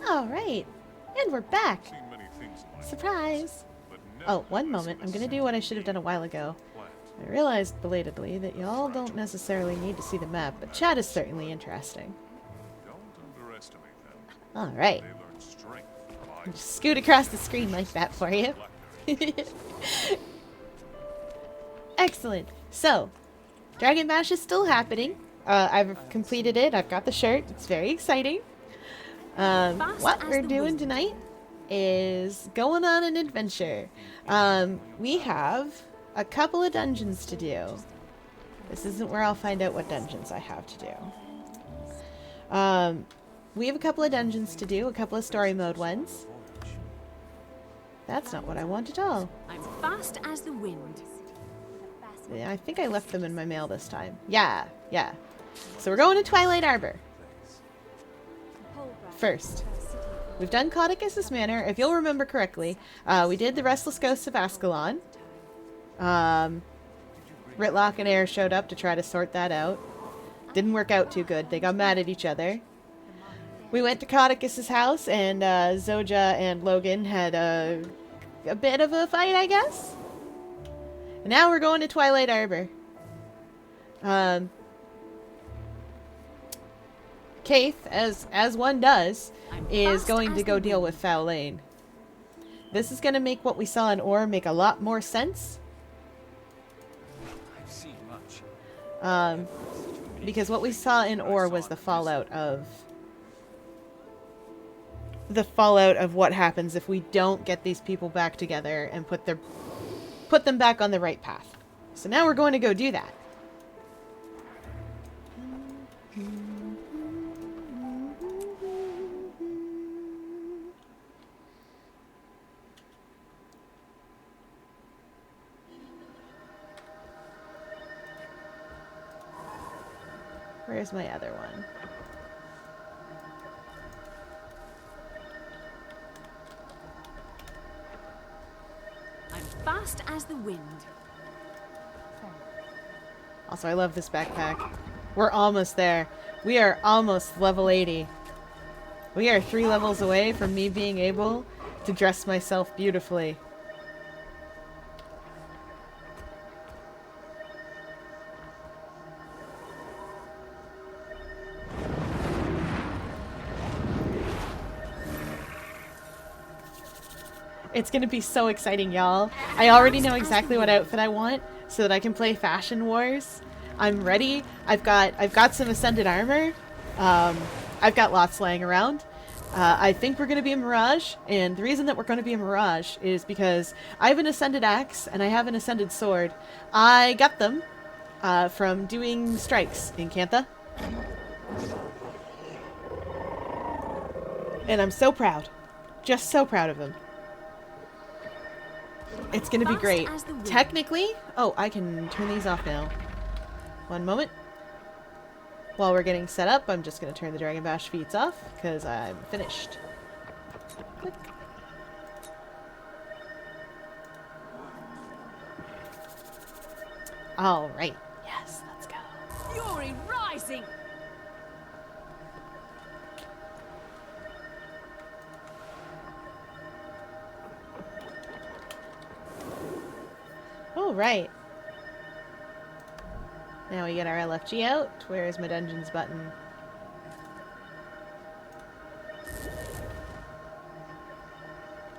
Alright, and we're back! Surprise! Oh, one moment. I'm gonna do what I should have done a while ago. I realized, belatedly, that y'all don't necessarily need to see the map, but chat is certainly interesting. Alright. Just scoot across the screen like that for you. Excellent. So, Dragon Bash is still happening. I've completed it. I've got the shirt. It's very exciting. What we're doing tonight is going on an adventure. We have a couple of dungeons to do. This isn't where I'll find out what dungeons I have to do. We have a couple of dungeons to do, a couple of story mode ones. That's not what I want at all. I'm fast as the wind. Yeah, I think I left them in my mail this time. Yeah. So we're going to Twilight Arbor. First, we've done Caudicus's Manor. If you'll remember correctly, we did the Restless Ghosts of Ascalon. Ritlock and Air showed up to try to sort that out. Didn't work out too good. They got mad at each other. We went to Caudicus's house, and Zoja and Logan had a bit of a fight, I guess? And now we're going to Twilight Arbor. Kaith, as one does, is going to go deal with Foul Lane. This is going to make what we saw in Ore make a lot more sense. I've seen much. Because what we saw in Ore was the fallout of what happens if we don't get these people back together and put them back on the right path. So now we're going to go do that. Where's my other one? I'm fast as the wind. Also, I love this backpack. We're almost there. We are almost level 80. We are 3 levels away from me being able to dress myself beautifully. It's gonna be so exciting, y'all. I already know exactly what outfit I want so that I can play Fashion Wars. I'm ready. I've got some Ascended armor. I've got lots laying around. I think we're gonna be a Mirage, and the reason that we're gonna be a Mirage is because I have an Ascended axe and I have an Ascended sword. I got them from doing strikes in Cantha. And I'm so proud. Just so proud of them. It's gonna be great. Technically... Oh, I can turn these off now. One moment. While we're getting set up, I'm just gonna turn the Dragon Bash feats off, because I'm finished. Click. Alright. Yes, let's go. Fury rising! Oh, right. Now we get our LFG out. Where is my dungeons button?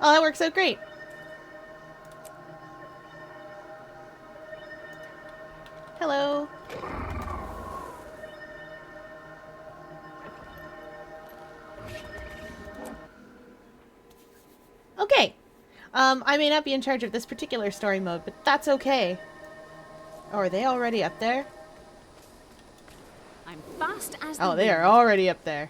Oh, that works out great. Hello. Okay. I may not be in charge of this particular story mode, but that's okay. Oh, are they already up there? I'm fast as Oh, they are already up there.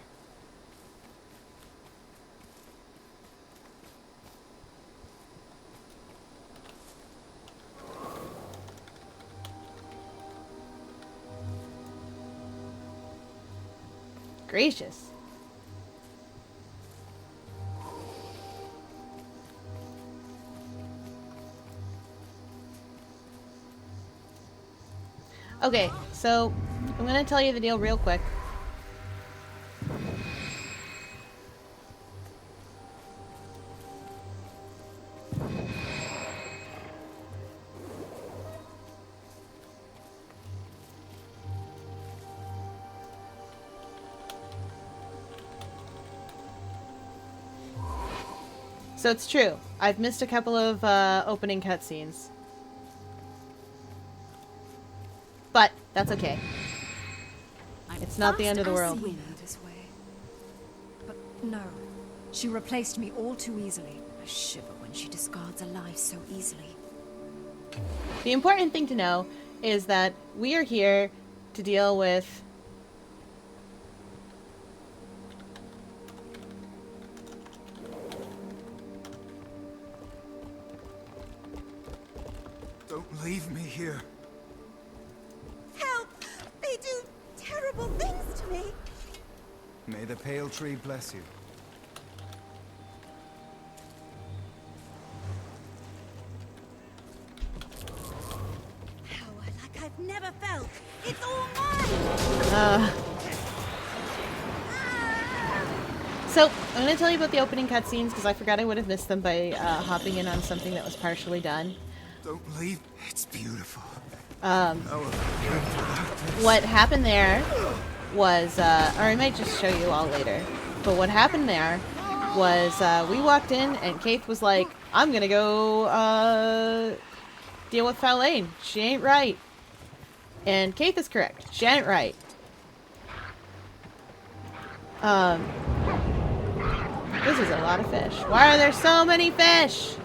Gracious. Okay, so I'm gonna tell you the deal real quick. So it's true. I've missed a couple of opening cutscenes. But that's okay. It's not the end of the world. This way. But no, she replaced me all too easily. I shiver when she discards a life so easily. The important thing to know is that we are here to deal with Don't leave me here. Help! They do terrible things to me. May the pale tree bless you. Power like I've never felt. It's all mine. So, I'm going to tell you about the opening cutscenes because I forgot I would have missed them by hopping in on something that was partially done. Don't leave. It's beautiful. What happened there was, or I might just show you all later, but what happened there was we walked in and Keith was like, I'm going to go deal with Fyerluna. She ain't right. And Keith is correct. She ain't right. This is a lot of fish. Why are there so many fish?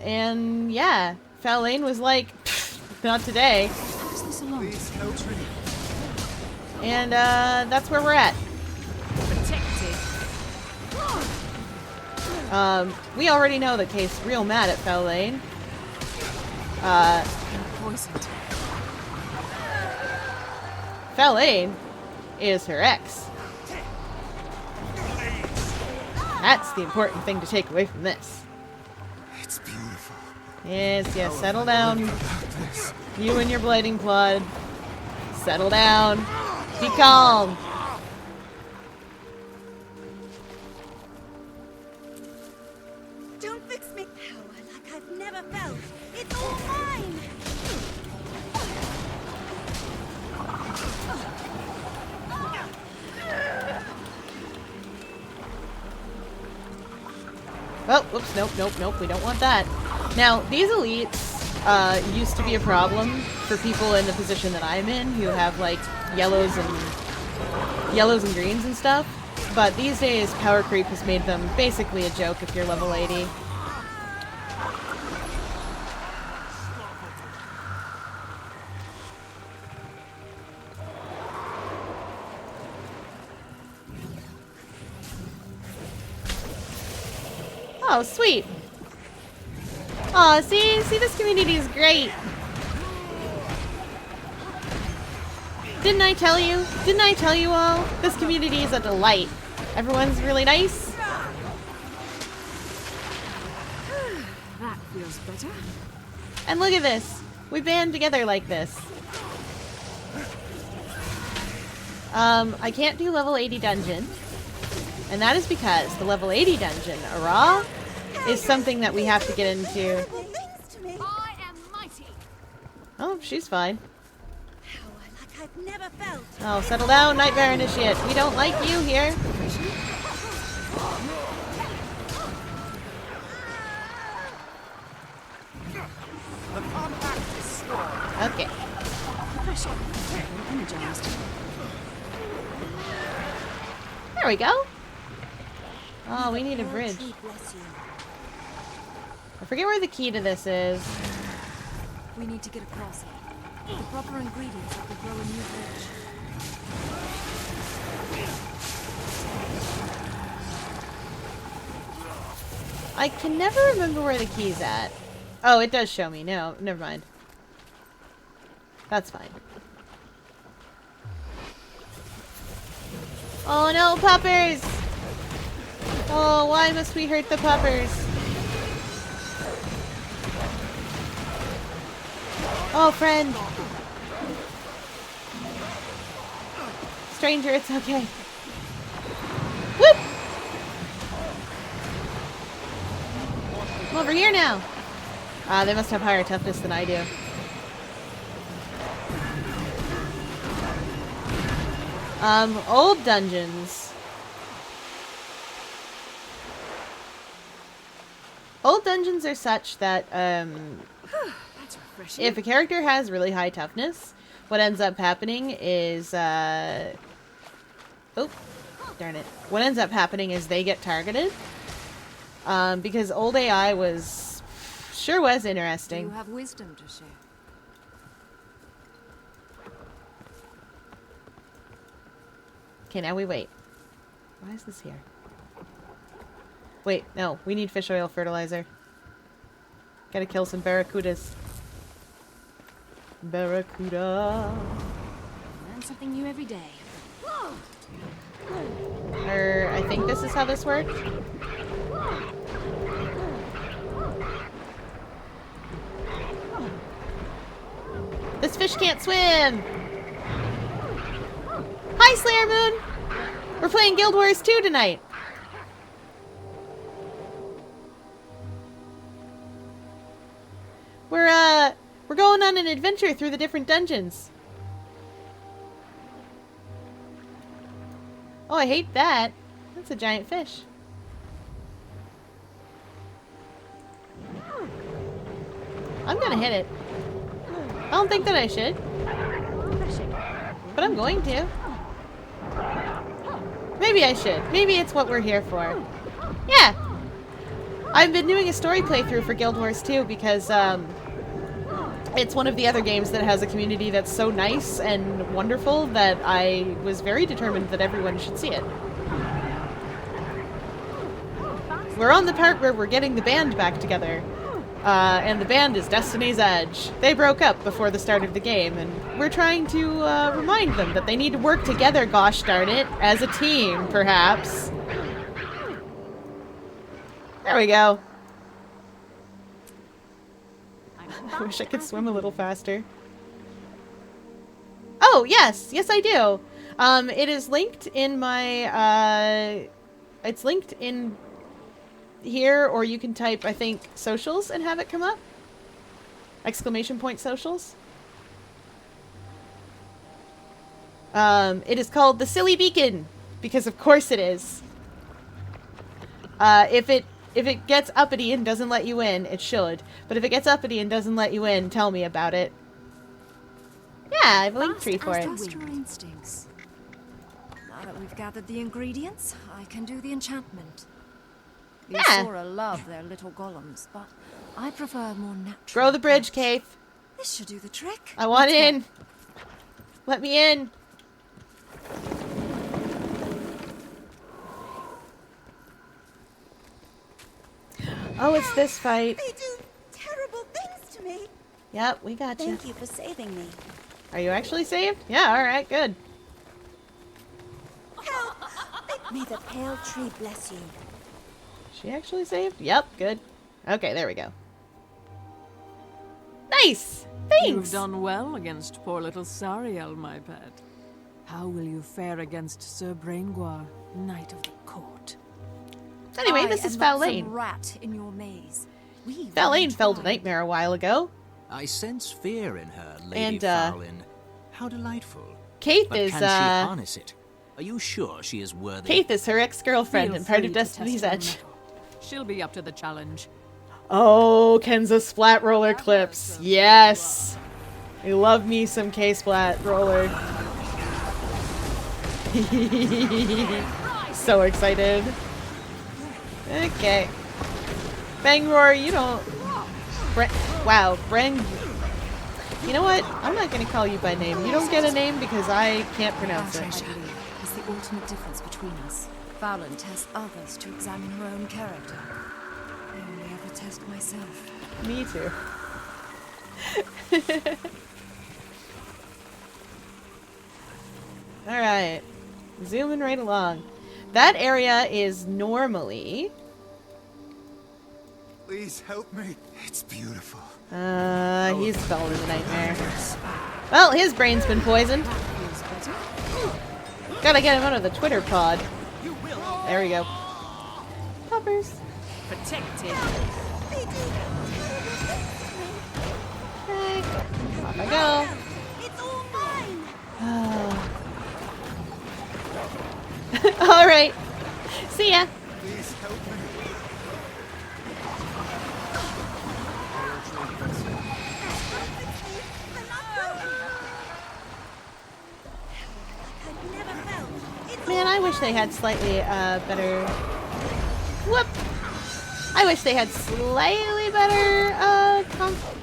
And yeah, Fyerluna was like, not today. Please, no tree. And that's where we're at. Protected. We already know that Kate's real mad at Fyerluna. Poisoned. Fyerluna is her ex. That's the important thing to take away from this. It's beautiful. Yes, yes, settle down. You and your blighting blood. Settle down. Be calm. Don't fix me. Power like I've never felt. It's all mine. Oh, whoops, nope, we don't want that. Now, these elites used to be a problem for people in the position that I'm in, who have, like, yellows and greens and stuff. But these days, power creep has made them basically a joke if you're level 80. Oh, sweet. Oh, see, this community is great. Didn't I tell you? Didn't I tell you all? This community is a delight. Everyone's really nice. That feels better. And look at this. We band together like this. I can't do level 80 dungeon. And that is because the level 80 dungeon, Ara, is something that we have to get into. Terrible things to me. I am mighty. Oh, she's fine. Power like I've never felt. Oh, settle down, Nightmare Initiate. We don't like you here. Okay. Pressure. Energized. There we go. Oh, we need a bridge. I forget where the key to this is. We need to get across it. The proper ingredients that will grow a new bridge. I can never remember where the key's at. Oh, it does show me. No, never mind. That's fine. Oh no, puppers! Oh, why must we hurt the puppers? Oh, friend! Stranger, it's okay. Whoop! I'm over here now! Ah, they must have higher toughness than I do. Old dungeons. Old dungeons are such that, That's refreshing. if a character has really high toughness, what ends up happening is, oh, darn it. What ends up happening is they get targeted. Because old AI sure was Do interesting. you have wisdom to share? Okay, now we wait. Why is this here? Wait, no. We need fish oil fertilizer. Gotta kill some barracudas. Barracuda. Learn something new every day. I think this is how this works. This fish can't swim! Hi, Slayer Moon! We're playing Guild Wars 2 tonight! We're going on an adventure through the different dungeons. Oh, I hate that. That's a giant fish. I'm gonna hit it. I don't think that I should. But I'm going to. Maybe I should. Maybe it's what we're here for. Yeah! I've been doing a story playthrough for Guild Wars 2 because, it's one of the other games that has a community that's so nice and wonderful that I was very determined that everyone should see it. We're on the part where we're getting the band back together. And the band is Destiny's Edge. They broke up before the start of the game, and we're trying to remind them that they need to work together, gosh darn it, as a team, perhaps. There we go. I wish I could swim a little faster. Oh, yes! Yes, I do! It is linked in my, it's linked in here, or you can type, I think, socials and have it come up. Exclamation point socials. It is called the Silly Beacon, because of course it is. If it gets uppity and doesn't let you in, it should. But if it gets uppity and doesn't let you in, tell me about it. Yeah, I have a link tree for it. Trust your instincts. Now that we've gathered the ingredients, I can do the enchantment. The Yeah. Asura love their little golems, but I prefer more natural. Grow the bridge, plants. Cave. This should do the trick. I want Let's go. in. Let me in. Oh, it's this fight. They do terrible things to me. Yep, we got you. Thank you for saving me. Are you actually saved? Yeah, alright, good. Help! May the pale tree bless you. She actually saved? Yep, good. Okay, there we go. Nice! Thanks! You've done well against poor little Sariel, my pet. How will you fare against Sir Brainguar, Knight of the Court? Anyway, this is Some Fyerluna. rat in your maze. We've Fyerluna felled a tried. nightmare a while ago. I sense fear in her, Lady And, Fyerluna. How delightful. Kaith But is, can she harness it? Are you sure she is worthy? Kaith is her ex-girlfriend Feel and part free of to Destiny's test her Edge. mettle. She'll be up to the challenge. Oh, Kenza Splat Roller clips. Yes! I love me some K-Splat Roller. So excited. Okay. Bang Roar, you don't... Wow, Brang... You know what? I'm not gonna call you by name. You don't get a name because I can't pronounce That, I it. believe, is the ultimate difference between us. Fallon tests others to examine her own character. I only ever test myself. Me too. Alright. Zooming right along. That area is normally... Please help me. It's beautiful. He's fell in the nightmare. Well, his brain's been poisoned. Gotta get him out of the Twitter pod. There we go. Poppers. Protected. They do terrible things to me. Okay. Off I go. It's all mine. Alright. See ya. Please help me. I've never felt. It's Man, I wish they had slightly better. Whoop! I wish they had slightly better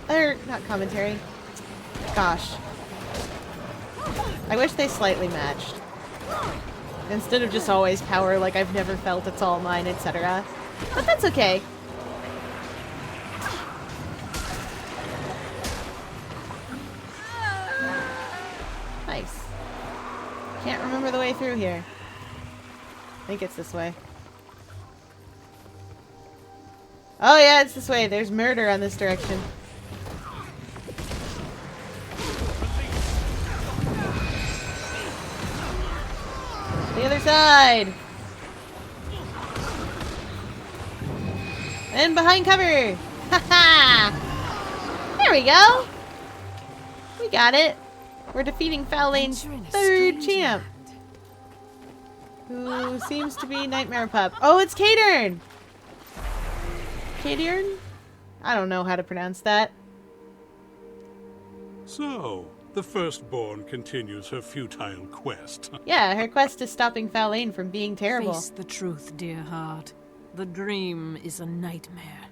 or not commentary. Gosh. I wish they slightly matched. Instead of just always power like I've never felt, it's all mine, etc. But that's okay. Nice. Can't remember the way through here. I think it's this way. Oh yeah, it's this way. There's murder on this direction. The other side! And behind cover! Haha! There we go! We got it! We're defeating Fyerluna's third champ! Who seems to be Nightmare Pup. Oh, it's Kadern! Kadern? I don't know how to pronounce that. So, the Firstborn continues her futile quest. Yeah, her quest is stopping Fyerluna from being terrible. Face the truth, dear heart. The dream is a nightmare.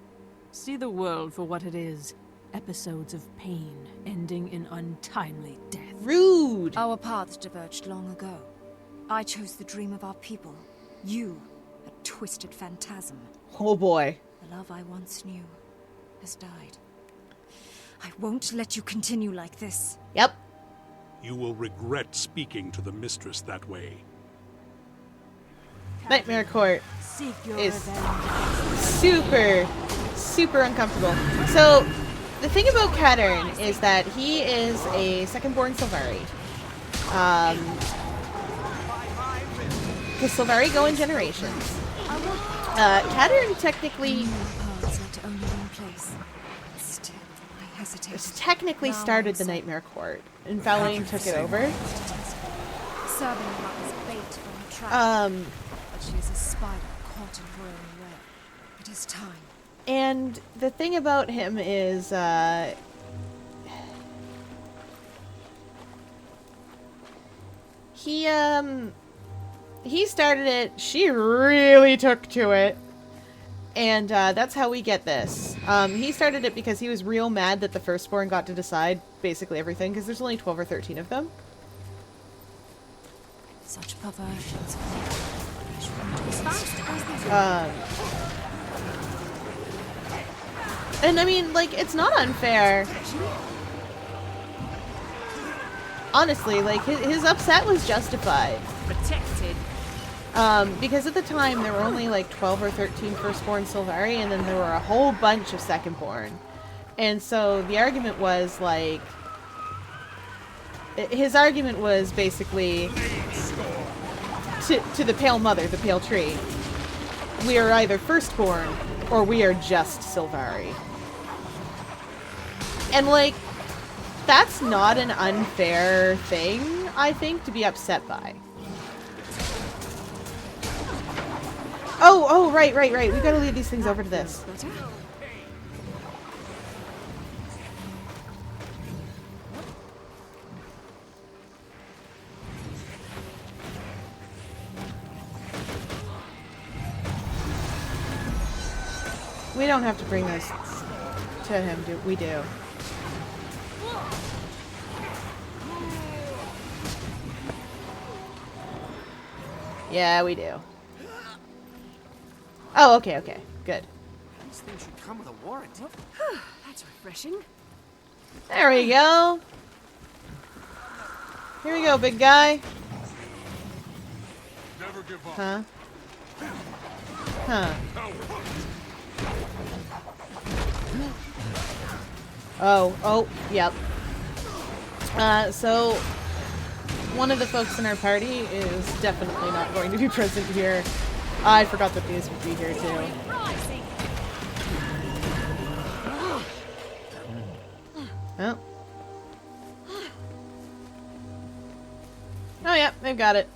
See the world for what it is. Episodes of pain ending in untimely death. Rude! Our paths diverged long ago. I chose the dream of our people. You, a twisted phantasm. Oh boy. The love I once knew has died. I won't let you continue like this. Yep. You will regret speaking to the mistress that way. Nightmare Court Seek your is revenge. super uncomfortable. So, the thing about Kadern is that he is a second-born Sylvari. Because Sylvari go in generations. Kadern technically Paths led to only one place. Still, I hesitated. technically started the Nightmare Court, and Fyerluna took it over. Serving her as bait from the trap. But she is a spider caught in her own web. It is time. And the thing about him is, he started it, she really took to it, and that's how we get this. He started it because he was real mad that the Firstborn got to decide basically everything, because there's only 12 or 13 of them. Such perversions. And I mean, like, it's not unfair. Honestly, like, his upset was justified. Protected. Because at the time, there were only, like, 12 or 13 Firstborn Sylvari, and then there were a whole bunch of Secondborn. And so the argument was, like... His argument was basically... To the Pale Mother, the Pale Tree. We are either Firstborn, or we are just Sylvari. And, like, that's not an unfair thing, I think, to be upset by. Oh, right. We gotta leave these things over to this. We don't have to bring this to him, do we? Do. Yeah, we do. Oh, okay, good. These things should come with a warrant. That's refreshing. There we go. Here we go, big guy. Never give up. Huh. Oh, yep. So, one of the folks in our party is definitely not going to be present here. I forgot that these would be here too. Oh. Oh, yeah, they've got it.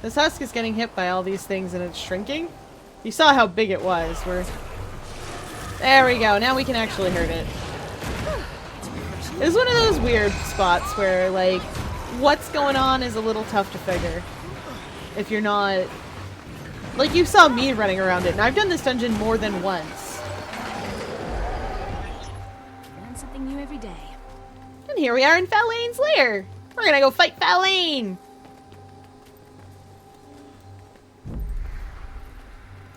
This husk is getting hit by all these things and it's shrinking. You saw how big it was. There we go. Now we can actually hurt it. It's one of those weird spots where, like, what's going on is a little tough to figure. If you're not... Like, you saw me running around it, and I've done this dungeon more than once. Learn something new every day. And here we are in Fallane's lair! We're gonna go fight Fallane!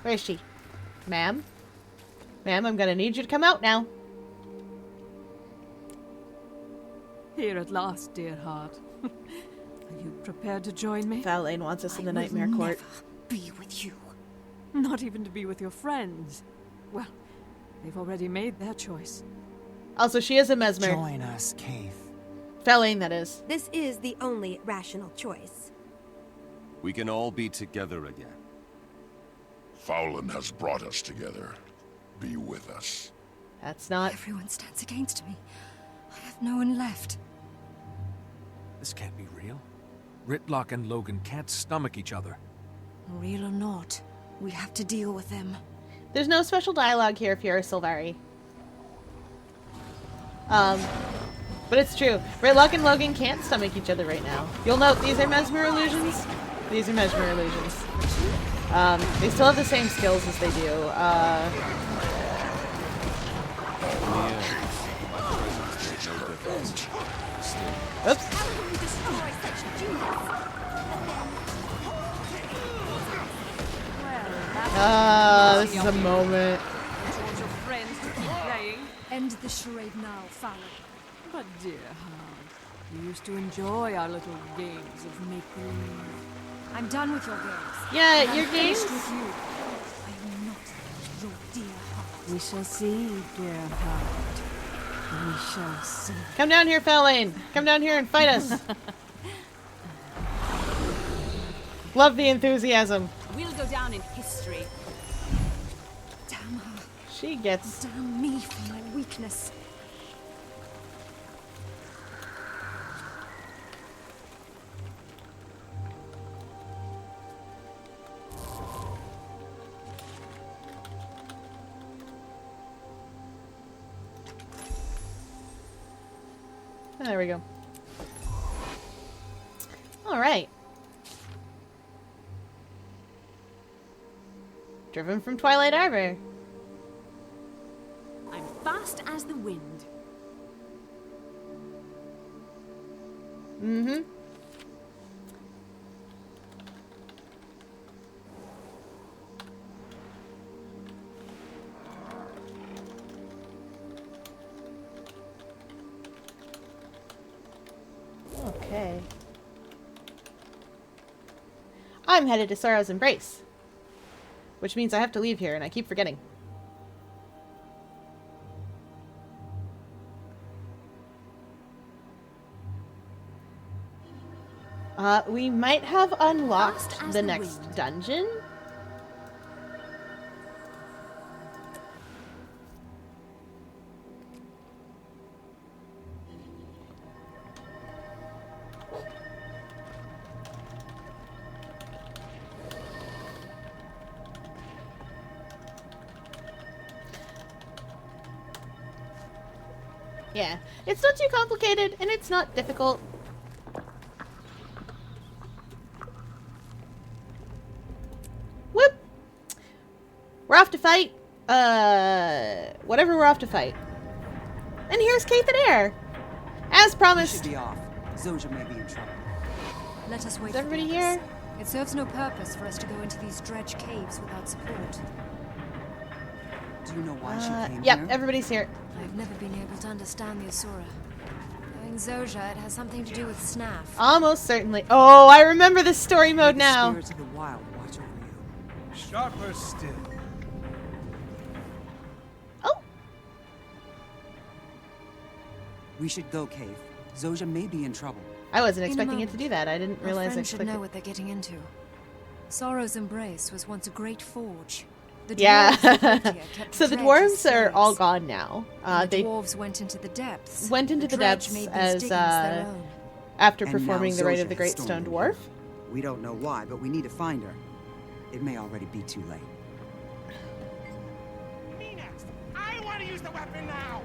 Where is she? Ma'am? Ma'am, I'm gonna need you to come out now. Here at last, dear heart. Are you prepared to join me? Fallane wants us in the Nightmare will Court. never be with you. Not even to be with your friends. Well, they've already made their choice. Also, she is a mesmer. Join us, Cave. Fallane, that is. This is the only rational choice. We can all be together again. Fowlin has brought us together. Be with us. That's not... Everyone stands against me. I have no one left. This can't be real. Ritlock and Logan can't stomach each other. Real or not, we have to deal with them. There's no special dialogue here if you're a Sylvari. But it's true. Ritlock and Logan can't stomach each other right now. You'll note these are mesmer illusions. These are mesmer illusions. They still have the same skills as they do. Oops. This is a moment. Want your friends to keep playing? End the charade now, Fowler. But dear heart, you used to enjoy our little games of make-believe. I'm done with your games. Yeah, And your I'm finished games. with you. I am not your dear heart. We shall see, dear heart. We shall see. Come down here, Fallane. Come down here and fight us. Love the enthusiasm. We'll go down in history. Damn her. She gets... Damn me for my weakness. There we go. All right. Driven from Twilight Arbor. I'm fast as the wind. Mm-hmm. Okay. I'm headed to Sorrow's Embrace. Which means I have to leave here, and I keep forgetting. We might have unlocked Fast as the the next wind. dungeon. Yeah, it's not too complicated, and it's not difficult. Whoop! We're off to fight, whatever we're off to fight. And here's Kate and Air! As We promised! should be off. Zoja may be in trouble. Let us wait Is for everybody the others. here? It serves no purpose for us to go into these dredge caves without support. Do you know why she came Yep, here? everybody's here. I've never been able to understand the Asura. Knowing Zoja, it has something to do with Snaff. Almost certainly. Oh, I remember this story mode The now. spirits of the wild watch over you. Sharper still. Oh, We should go, Cave. Zoja may be in trouble. I wasn't In a expecting it moment. to do that. I didn't Our realize I friends should clicked know it. what they're getting into. Sorrow's Embrace was once a great forge. The Yeah. dwarves of Fortia kept So the dredge as dwarves are all slaves. gone now. And the They dwarves went into the depths. went into the dredge depths made these as, diggings their own. after And performing now the rite of Zoja the has Great stolen Stone them. Dwarf. We don't know why, but we need to find her. It may already be too late. Me next. I want to use the weapon now.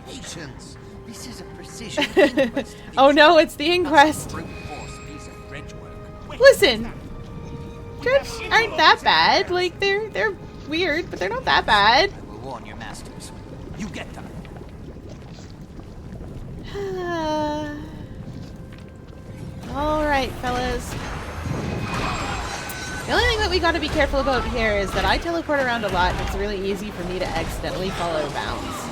Patience. This is a precision inquest. Oh no, it's the inquest. Brute force piece of dredge work. Listen, dredge aren't that bad. Like they're weird, but they're not that bad. I will warn your masters. You get them. All right, fellas. The only thing that we got to be careful about here is that I teleport around a lot, and it's really easy for me to accidentally follow bounds.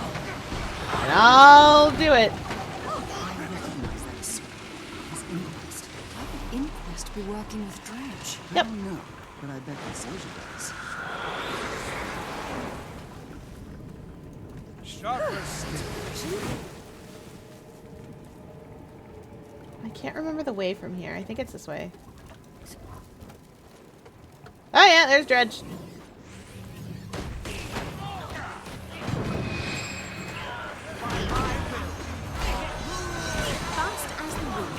And I'll do it. How could Inquest be working with Dredge? Yep. I don't know, but I bet that Zoja does. I can't remember the way from here. I think it's this way. Oh yeah, there's Dredge. Fast as the wind.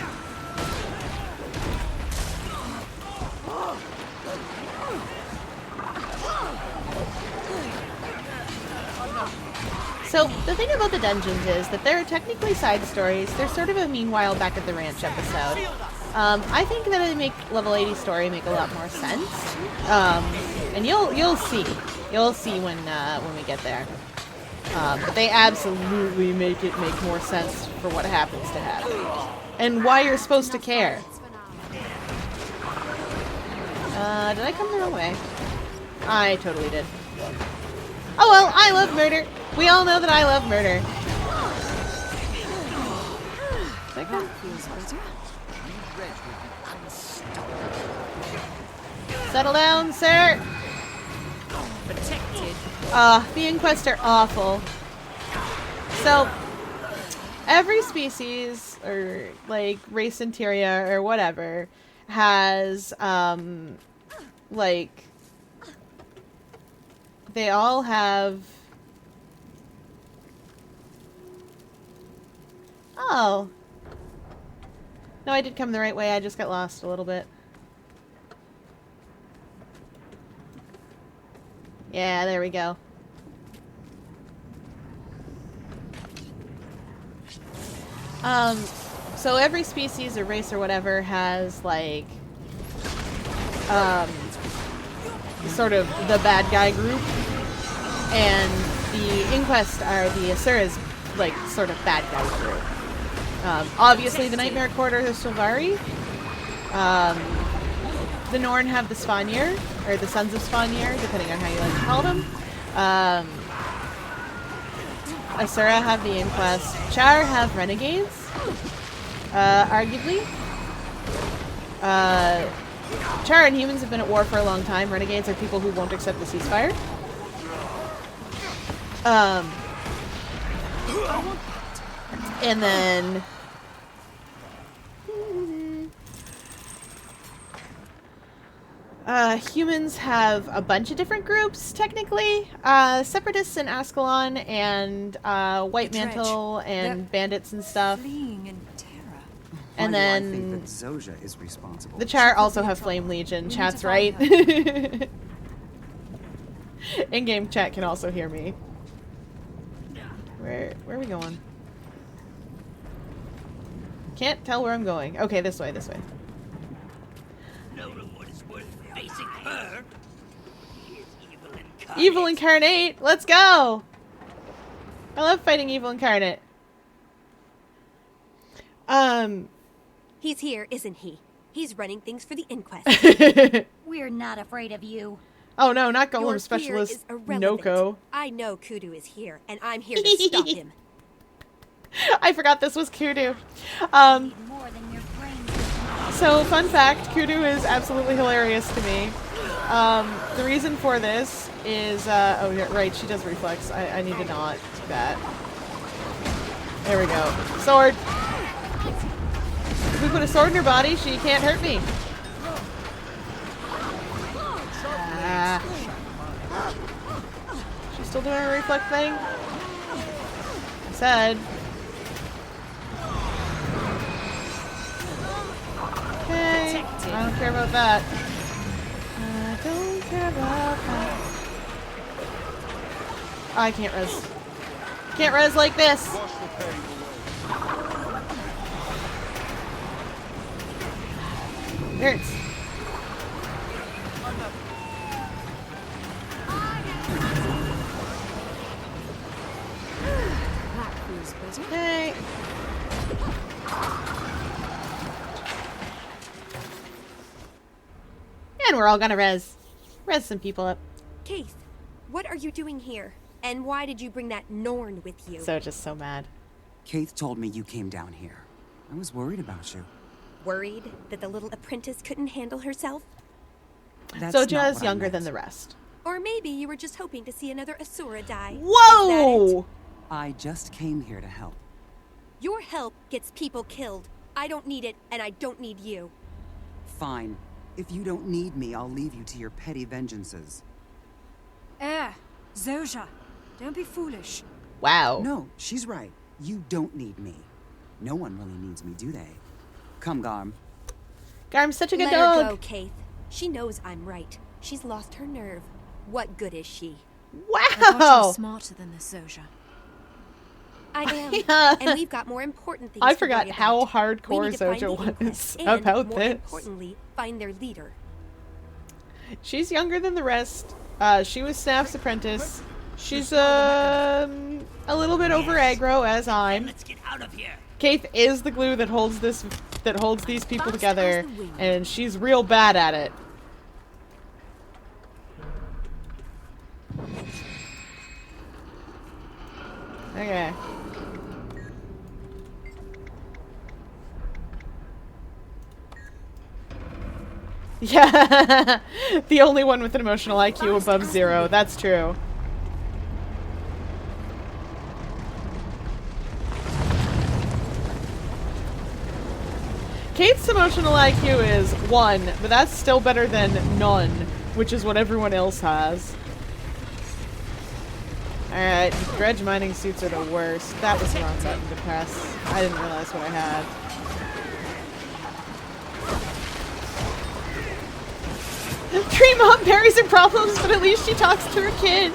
So, the thing about the dungeons is that they're technically side stories. They're sort of a Meanwhile Back at the Ranch episode. I think that they make level 80 story make a lot more sense. And you'll see. You'll see when we get there. But they absolutely make it make more sense for what happens to happen. And why you're supposed to care. Did I come the wrong way? I totally did. Oh well, I love murder. We all know that I love murder. That feels better. Settle down, sir. Protected. The Inquest are awful. So, every species, or like race interior, or whatever, has, like, they all have... Oh. No, I did come the right way. I just got lost a little bit. Yeah, there we go. So every species or race or whatever has, like, sort of the bad guy group. And the Inquest are the Asura's, like, sort of bad guy group. Obviously, the Nightmare Quarter is Sylvari. The Norn have the Svanir, or the Sons of Svanir, depending on how you like to call them. Asura have the Inquest. Char have Renegades, arguably. Char and humans have been at war for a long time. Renegades are people who won't accept the ceasefire. And then... humans have a bunch of different groups, technically. Separatists in Ascalon, and White Mantle, and bandits and stuff. Fleeing in terror. And Why do I then think that Zoja is responsible? the Char also have Flame Legion. Chat's right. In-game chat can also hear me. Where are we going? Can't tell where I'm going. Okay, this way, this way. Evil Incarnate! Let's go! I love fighting Evil Incarnate. He's here, isn't he? He's running things for the Inquest. We're not afraid of you. Oh no, not Your Golem fear Specialist is irrelevant. Noko. I know Kudu is here, and I'm here to stop him. I forgot this was Kudu. More than your brains. So, fun fact, Kudu is absolutely hilarious to me. The reason for this is, oh yeah, right, she does reflex. I need to not do that. There we go. Sword! If we put a sword in her body, she can't hurt me. She's still doing her reflex thing? I said. Okay. expected. I don't care about that. I don't care about that. I can't res. Can't res like this. Hurts. That feels better. Okay. And we're all gonna res some people up. Keith, what are you doing here? And why did you bring that Norn with you? So just so mad. Keith told me you came down here. I was worried about you. Worried that the little apprentice couldn't handle herself? That's not Zoja is what I younger meant. than the rest. Or maybe you were just hoping to see another Asura die. Whoa! I just came here to help. Your help gets people killed. I don't need it, and I don't need you. Fine. If you don't need me, I'll leave you to your petty vengeances. Zoja, don't be foolish. Wow. No, she's right. You don't need me. No one really needs me, do they? Come, Garm. Garm's such a good Let dog. her go, Keith. She knows I'm right. She's lost her nerve. What good is she? I thought you Wow. were smarter than this, Zoja. I am, Yeah. and we've got more important things I to forgot worry how about. hardcore We need to find Zoja the Inquest was and, about more this. importantly, find their leader. She's younger than the rest. She was Snap's apprentice. She's a little bit over aggro, as I'm. Let's get out of here. Keith is the glue that holds these people together, and she's real bad at it. Okay. Yeah, the only one with an emotional IQ above 0. That's true. Kate's emotional IQ is 1, but that's still better than none, which is what everyone else has. Alright, dredge mining suits are the worst. That was the wrong button to press. I didn't realize what I had. Tree Mom parries her problems, but at least she talks to her kids.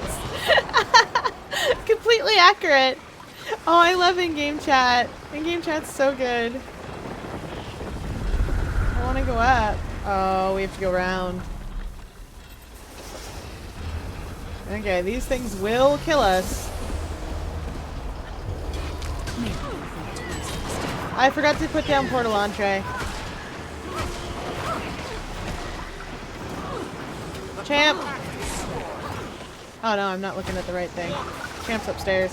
Completely accurate. Oh, I love in-game chat. In-game chat's so good. I want to go up. Oh, we have to go around. Okay, these things will kill us. I forgot to put down portal entree. Champ! Oh no, I'm not looking at the right thing. Champ's upstairs.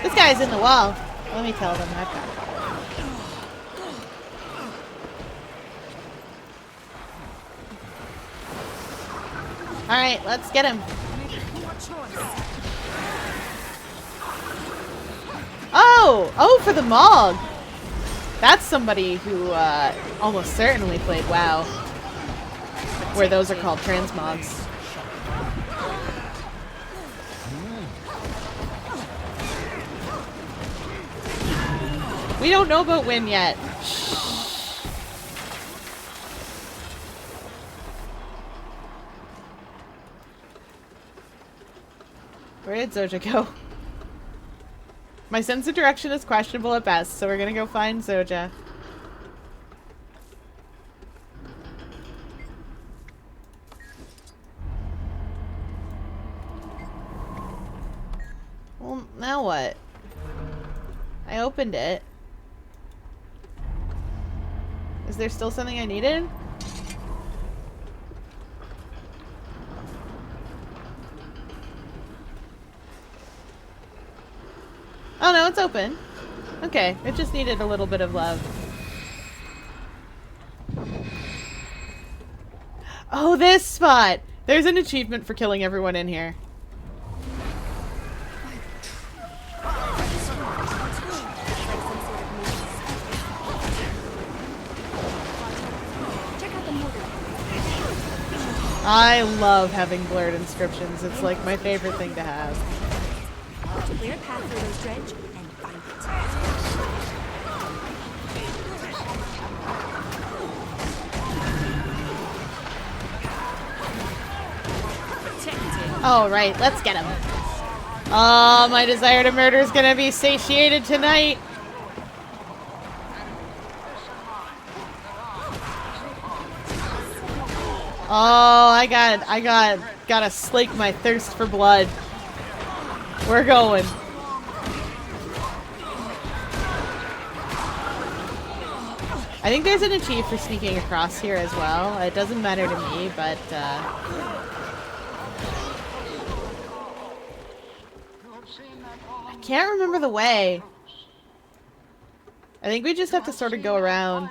This guy's in the wall. Let me tell them I've got it. Alright, let's get him. Oh! Oh, for the Mog! That's somebody who almost certainly played WoW. Where those are called transmogs. We don't know about Win yet. Shh. Where did Zoja go? My sense of direction is questionable at best, so we're gonna go find Zoja. Well, now what? I opened it. Is there still something I needed? Oh no, it's open. Okay, it just needed a little bit of love. Oh, this spot! There's an achievement for killing everyone in here. I love having blurred inscriptions. It's like my favorite thing to have. Clear a path through those dredge and find Protected. All right, let's get him. Oh, my desire to murder is gonna be satiated tonight. Oh, gotta slake my thirst for blood. We're going. I think there's an achieve for sneaking across here as well. It doesn't matter to me, but I can't remember the way. I think we just have to sort of go around.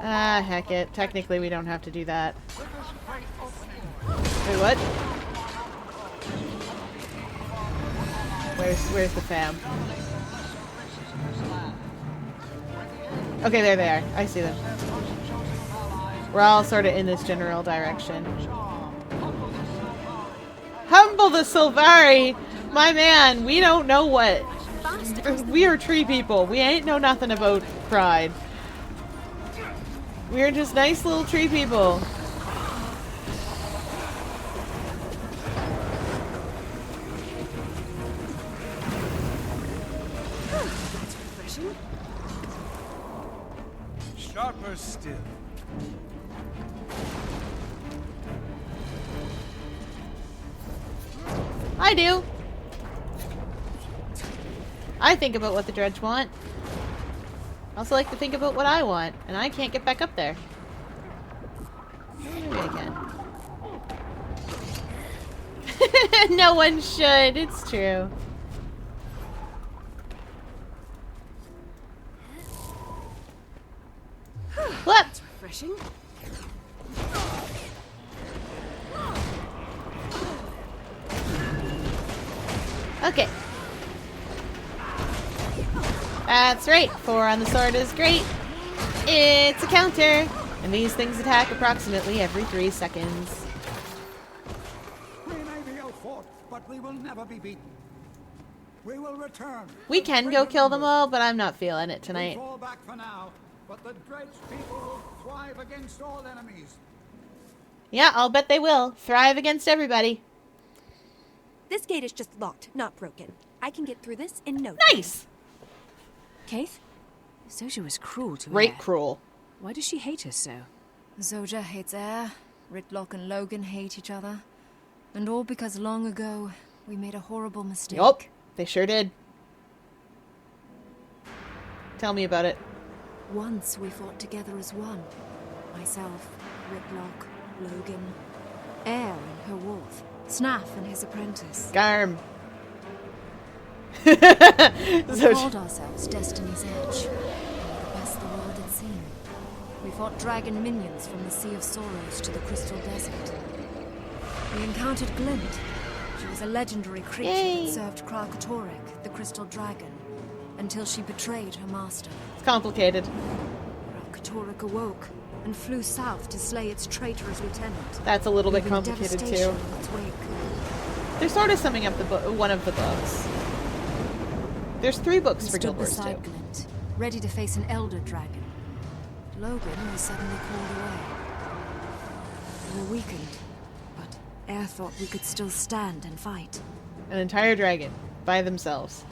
Ah, heck it. Technically, we don't have to do that. Wait, what? Where's the fam? Okay, there they are. I see them. We're all sort of in this general direction. Humble the Silvari! My man, we don't know what. We are tree people. We ain't know nothing about pride. We're just nice little tree people. That's refreshing. Sharper still. I do. I think about what the dredge want. I also like to think about what I want, and I can't get back up there. Maybe I can. No one should. It's true. What? That's refreshing. Okay. That's right. 4 on the sword is great. It's a counter. And these things attack approximately every 3 seconds. We may be outfought, but we will never be beaten. We will return. We can go kill them all, but I'm not feeling it tonight. We fall back for now, but the dredge people will thrive against all enemies. Yeah, I'll bet they will. Thrive against everybody. This gate is just locked, not broken. I can get through this in no time. Nice! Keith? Zoja was cruel to Right, Air. cruel. Why does she hate her so? Zoja hates Air, Ritlock and Logan hate each other. And all because long ago, we made a horrible mistake. Yup, they sure did. Tell me about it. Once we fought together as one. Myself, Ritlock, Logan, Air and her wolf, Snaff and his apprentice. Garm. We called ourselves Destiny's Edge. We were the best the world had seen. We fought dragon minions from the Sea of Sorrows to the Crystal Desert. We encountered Glint. She was a legendary creature that served Kralkatorrik, the Crystal Dragon, until she betrayed her master. It's complicated. Kralkatorrik awoke and flew south to slay its traitorous lieutenant. That's a little bit leaving complicated too. devastation in its wake. They're sort of summing up the one of the books. There's 3 books We for stood Guild Wars beside 2. Glint, ready to face an elder dragon. Logan was suddenly called away. We were weakened, but Air thought we could still stand and fight. An entire dragon by themselves.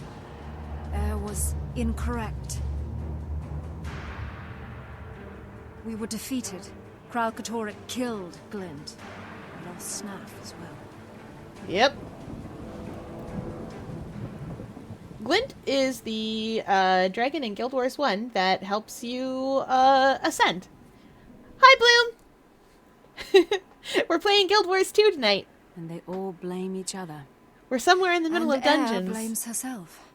Air was incorrect. We were defeated. Kralkatorrik killed Glint. We lost Snaff as well. Yep. Glint is the dragon in Guild Wars 1 that helps you ascend. Hi, Bloom! We're playing Guild Wars 2 tonight. And they all blame each other. We're somewhere in the middle And of dungeons. Air blames herself.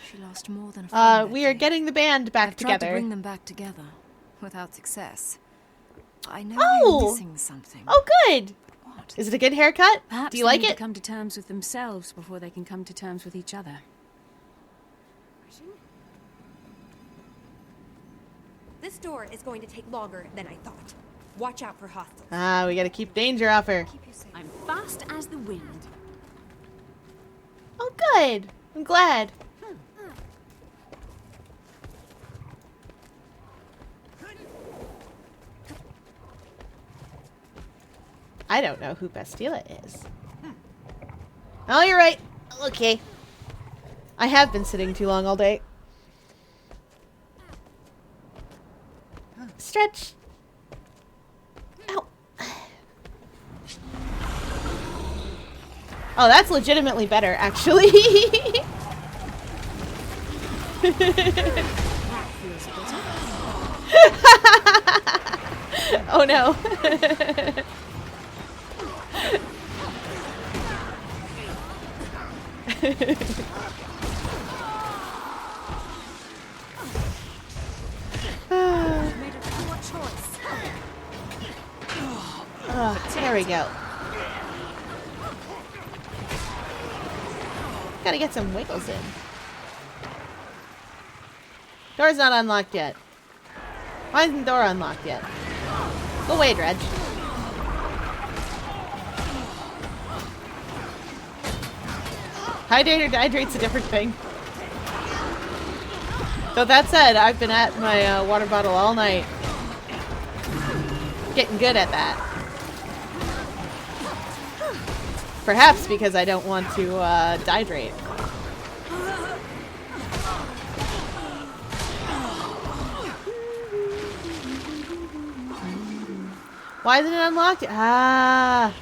She lost more than a friend. We are getting the band back I've tried together. to bring them back together, without success. I know Oh! I'm missing something. Oh, good! What? Is it a good haircut? Perhaps Do you they like need it? to come to terms with themselves before they can come to terms with each other. This door is going to take longer than I thought. Watch out for hostiles. Ah, we gotta keep danger off her. I'm fast as the wind. Oh, good. I'm glad. I don't know who Bastila is. Oh, you're right. Okay. I have been sitting too long all day. Stretch. Ow. Oh, that's legitimately better, actually. Oh no. There we go. Gotta get some wiggles in. Door's not unlocked yet. Why isn't the door unlocked yet? Go away, Dredge. Hydrate or dehydrate's a different thing. Though that said, I've been at my water bottle all night. Getting good at that. Perhaps because I don't want to dehydrate. Why isn't it unlocked? Ah,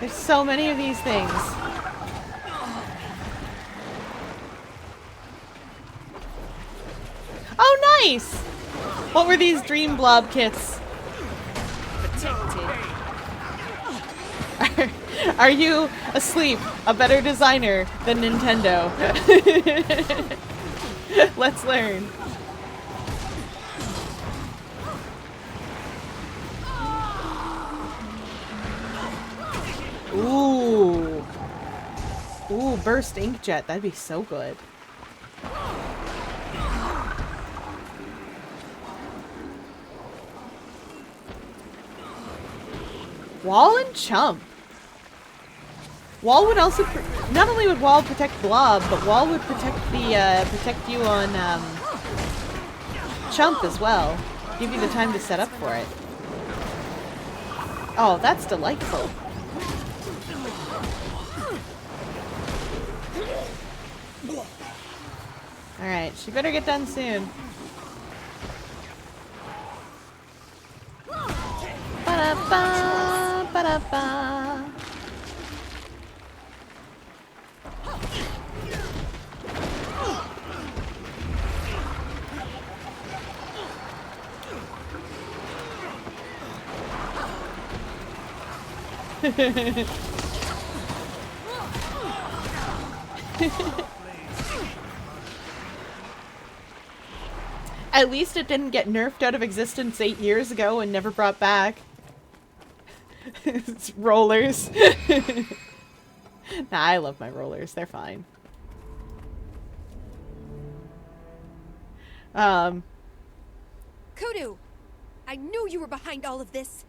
there's so many of these things. Oh, nice! What were these Dream Blob kits? Are you asleep? A better designer than Nintendo? Let's learn. Ooh. Ooh, burst inkjet. That'd be so good. Wall and Chump. Wall would also not only would Wall protect Blob, but Wall would protect the protect you on Chump as well. Give you the time to set up for it. Oh, that's delightful. Alright, she better get done soon. Ba-da-ba, ba-da-ba. At least it didn't get nerfed out of existence 8 years ago and never brought back. It's rollers. Nah, I love my rollers. They're fine. Kudu! I knew you were behind all of this.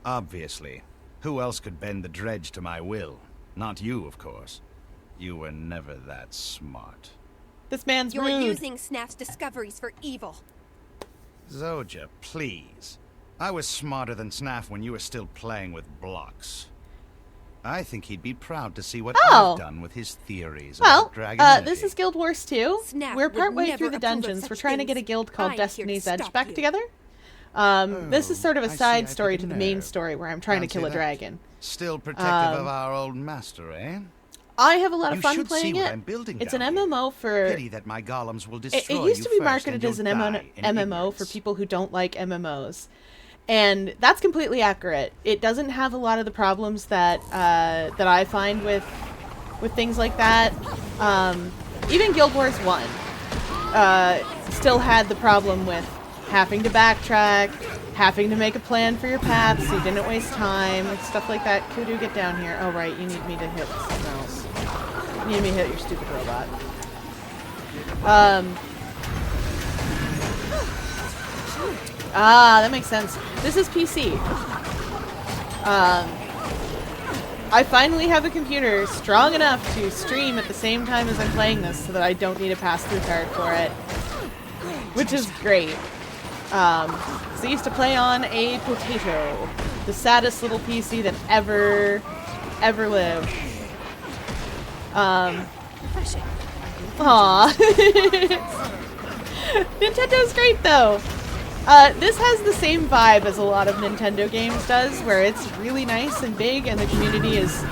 Obviously. Who else could bend the dredge to my will? Not you, of course. You were never that smart. This man's You're rude. using Snaf's discoveries for evil. Zoja, please. I was smarter than Snaf when you were still playing with blocks. I think he'd be proud to see what I've done with his theories about dragon. This is Guild Wars 2. We're partway through the dungeons. We're trying to get a guild called Destiny's Edge back together. This is sort of a side story to the main story where I'm trying to kill a dragon. Still protective of our old master, eh? I have a lot of fun should playing see what it. I'm building It's an down here. MMO for... Pity that my golems will It destroy used to be you first marketed and as an you'll die in MMO ignorance. for people who don't like MMOs. And that's completely accurate. It doesn't have a lot of the problems that that I find with things like that. Even Guild Wars 1 still had the problem with having to backtrack, having to make a plan for your paths so you didn't waste time, and stuff like that. Kudu, get down here. Oh, right, you need me to hit something else. You need me to hit your stupid robot. Ah, that makes sense. This is PC. I finally have a computer strong enough to stream at the same time as I'm playing this so that I don't need a pass-through card for it. Which is great. So I used to play on a potato. The saddest little PC that ever lived. Aww. Nintendo's great though. This has the same vibe as a lot of Nintendo games does, where it's really nice and big and the community is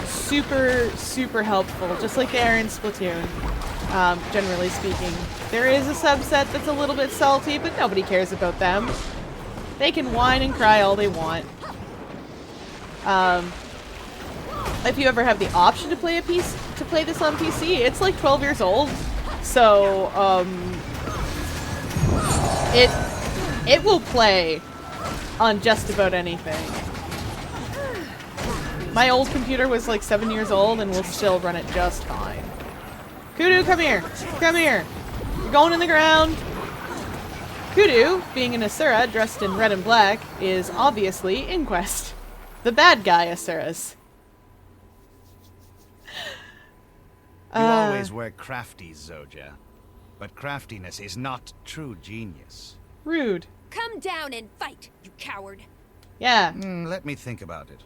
super helpful, just like they are in Splatoon, generally speaking. There is a subset that's a little bit salty, but nobody cares about them. They can whine and cry all they want. If you ever have the option to play this on PC, it's like 12 years old, so it will play on just about anything. My old computer was like 7 years old and will still run it just fine. Kudu, come here! Come here! You're going in the ground! Kudu, being an Asura dressed in red and black, is obviously Inquest. The bad guy Asuras. You always were crafty, Zoja. But craftiness is not true genius. Rude. Come down and fight, you coward. Yeah. Let me think about it.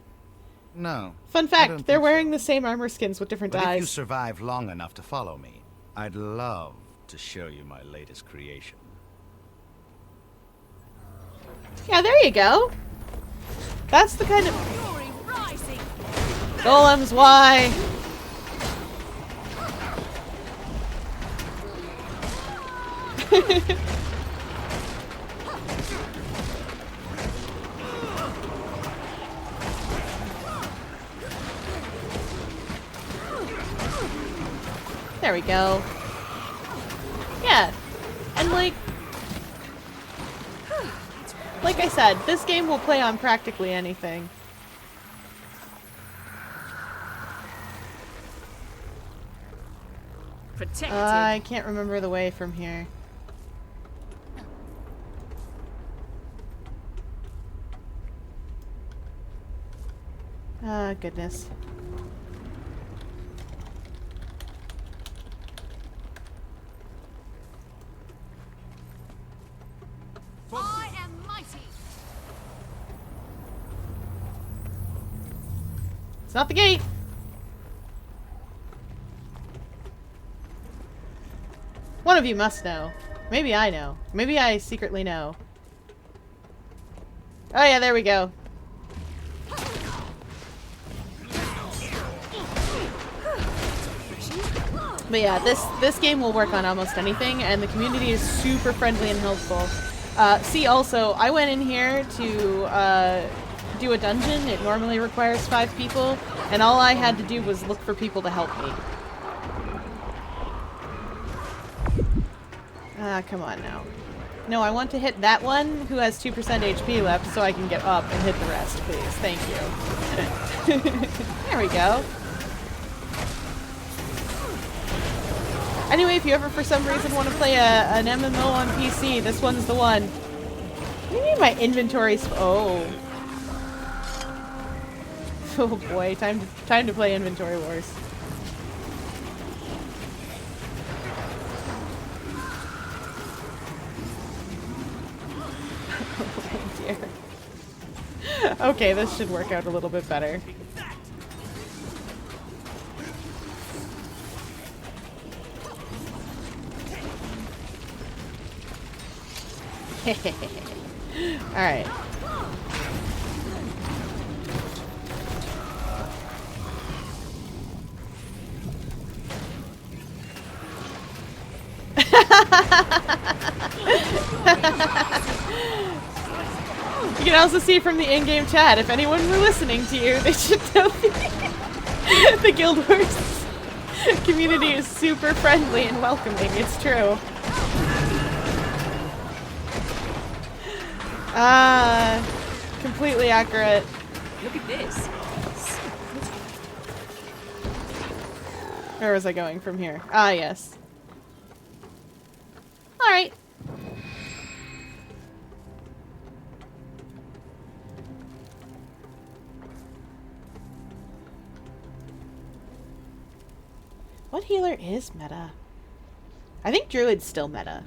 No. Fun fact, they're wearing the same armor skins with different But dyes. if you survive long enough to follow me, I'd love to show you my latest creation. Yeah, there you go. That's the kind of... Golems, why? There we go. Yeah. And like I said, this game will play on practically anything. Protected. I can't remember the way from here. Ah, goodness. I am mighty. It's not the gate. One of you must know. Maybe I know. Maybe I secretly know. Oh yeah, there we go. But yeah, this game will work on almost anything, and the community is super friendly and helpful. See, also, I went in here to do a dungeon. It normally requires 5 people, and all I had to do was look for people to help me. Ah, come on now. No, I want to hit that one who has 2% HP left so I can get up and hit the rest, please. Thank you. There we go. Anyway, if you ever for some reason want to play an MMO on PC, this one's the one. What do you mean my inventory's... Oh. Oh boy, time to play Inventory Wars. Oh dear. Okay, this should work out a little bit better. Alright. You can also see from the in-game chat, if anyone were listening to you, they should know the Guild Wars community is super friendly and welcoming. It's true. Completely accurate. Look at this. Where was I going from here? Ah, yes. Alright. What healer is meta? I think Druid's still meta.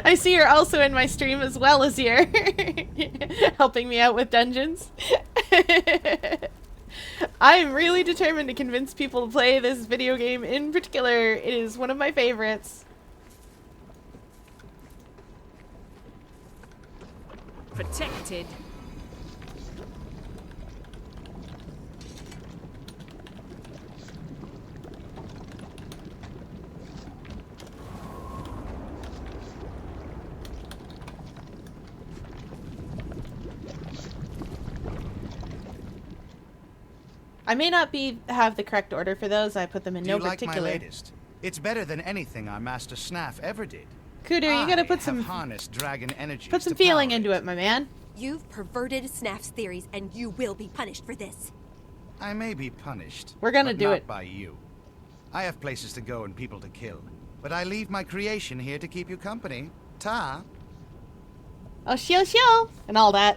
I see you're also in my stream as well as you're helping me out with dungeons. I am really determined to convince people to play this video game in particular. It is one of my favorites. Protected. I may not have the correct order for those. I put them in no particular. Do you like my latest? It's better than anything our Master Snaf ever did. Cooter, you gotta put some harnessed dragon energy. Put some feeling into it, my man. You've perverted Snaf's theories, and you will be punished for this. I may be punished. We're gonna do not it by you. I have places to go and people to kill, but I leave my creation here to keep you company. Ta. Oh, shill, and all that.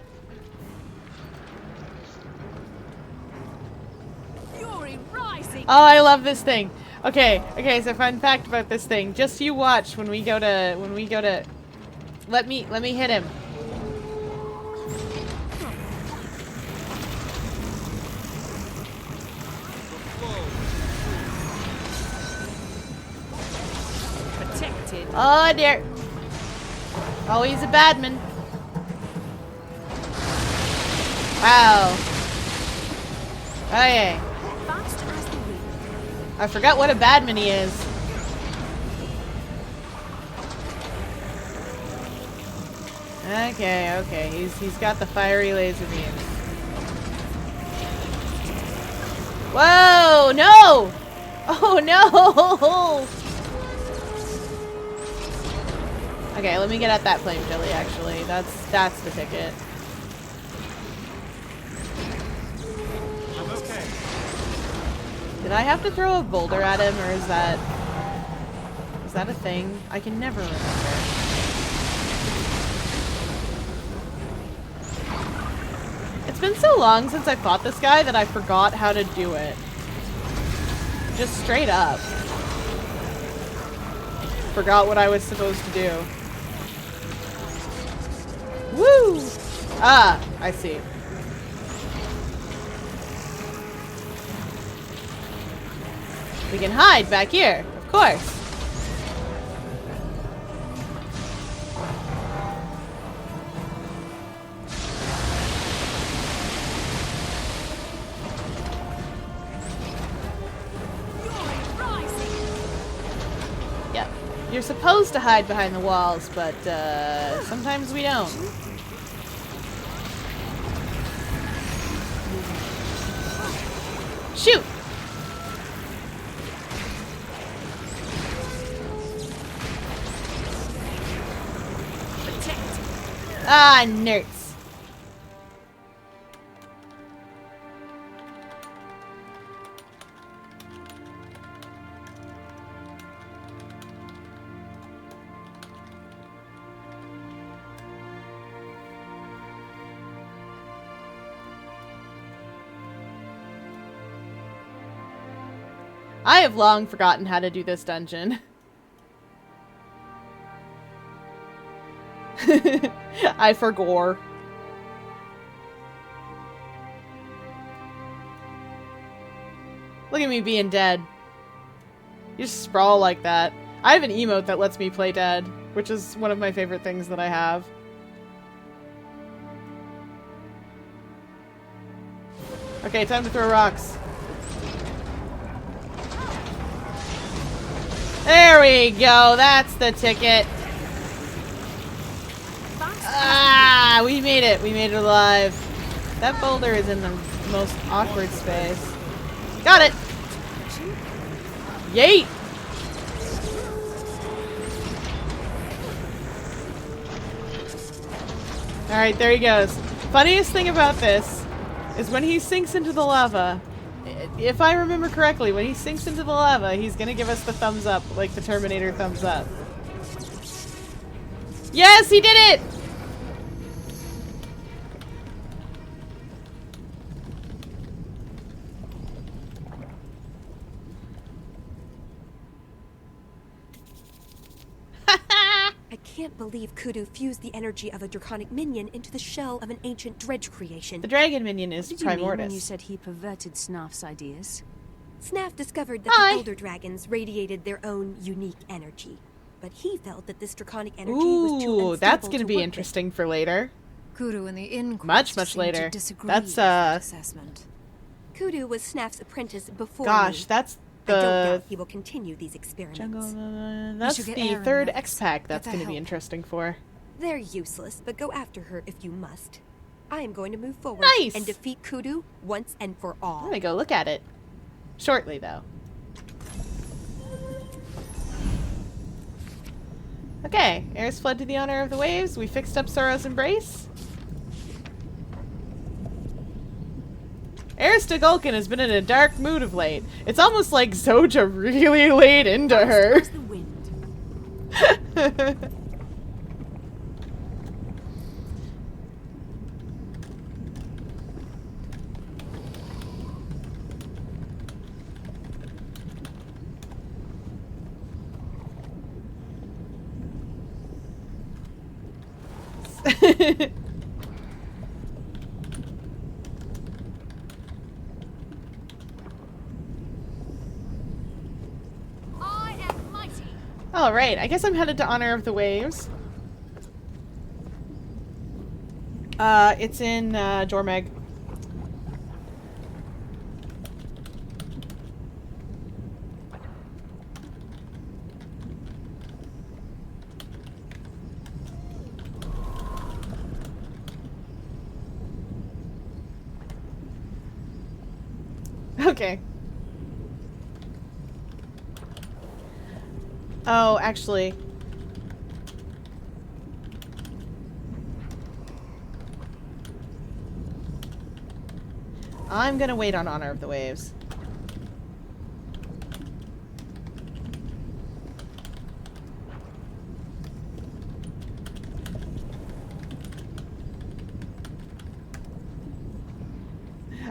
Oh, I love this thing. Okay, so fun fact about this thing. Just you watch when we go to let me hit him. Protected. Oh dear. Oh, he's a badman. Wow. Okay. I forgot what a badman he is. Okay, he's got the fiery laser beams. Whoa, no! Oh no! Okay, let me get at that flame Billy, actually. That's the ticket. Did I have to throw a boulder at him, or is that a thing? I can never remember. It's been so long since I fought this guy that I forgot how to do it. Just straight up. Forgot what I was supposed to do. Woo! Ah, I see. We can hide back here, of course. Yep. You're supposed to hide behind the walls, but sometimes we don't. Shoot! Ah, nerds. I have long forgotten how to do this dungeon. I forgore. Look at me being dead. You just sprawl like that. I have an emote that lets me play dead, which is one of my favorite things that I have. Okay, time to throw rocks. There we go, that's the ticket. Ah, we made it alive. That boulder is in the most awkward space. Got it! Yeet! Alright, there he goes. Funniest thing about this is when he sinks into the lava, if I remember correctly, when he sinks into the lava, he's gonna give us the thumbs up, like the Terminator thumbs up. Yes, he did it! I can't believe Kudu fused the energy of a draconic minion into the shell of an ancient dredge creation. The dragon minion is What did you mean when you Primordius. said he perverted Snarf's ideas? Snaf discovered that the Elder Dragons radiated their own unique energy, but he felt that this draconic energy was too Ooh, unstable that's gonna to be work with. interesting for later. Kudu and the Inquest Much seem to later. disagree That's with that assessment. Kudu was Snaf's apprentice before Gosh, me. that's I don't the doubt he will continue these experiments. that's should get the Aaron third next. X-Pack that's Get gonna the be help. interesting for. They're useless, but go after her if you must. I am going to move forward Nice! and defeat Kudu once and for all. I'm gonna go look at it. Shortly, though. Okay, heirs fled to the honor of the waves. We fixed up Sora's embrace. Heir Stagulkin has been in a dark mood of late. It's almost like Zoja really laid into her. The wind. I am mighty. Alright, I guess I'm headed to Honor of the Waves. It's in, Jormeg. Okay. Oh, actually. I'm gonna wait on Honor of the Waves.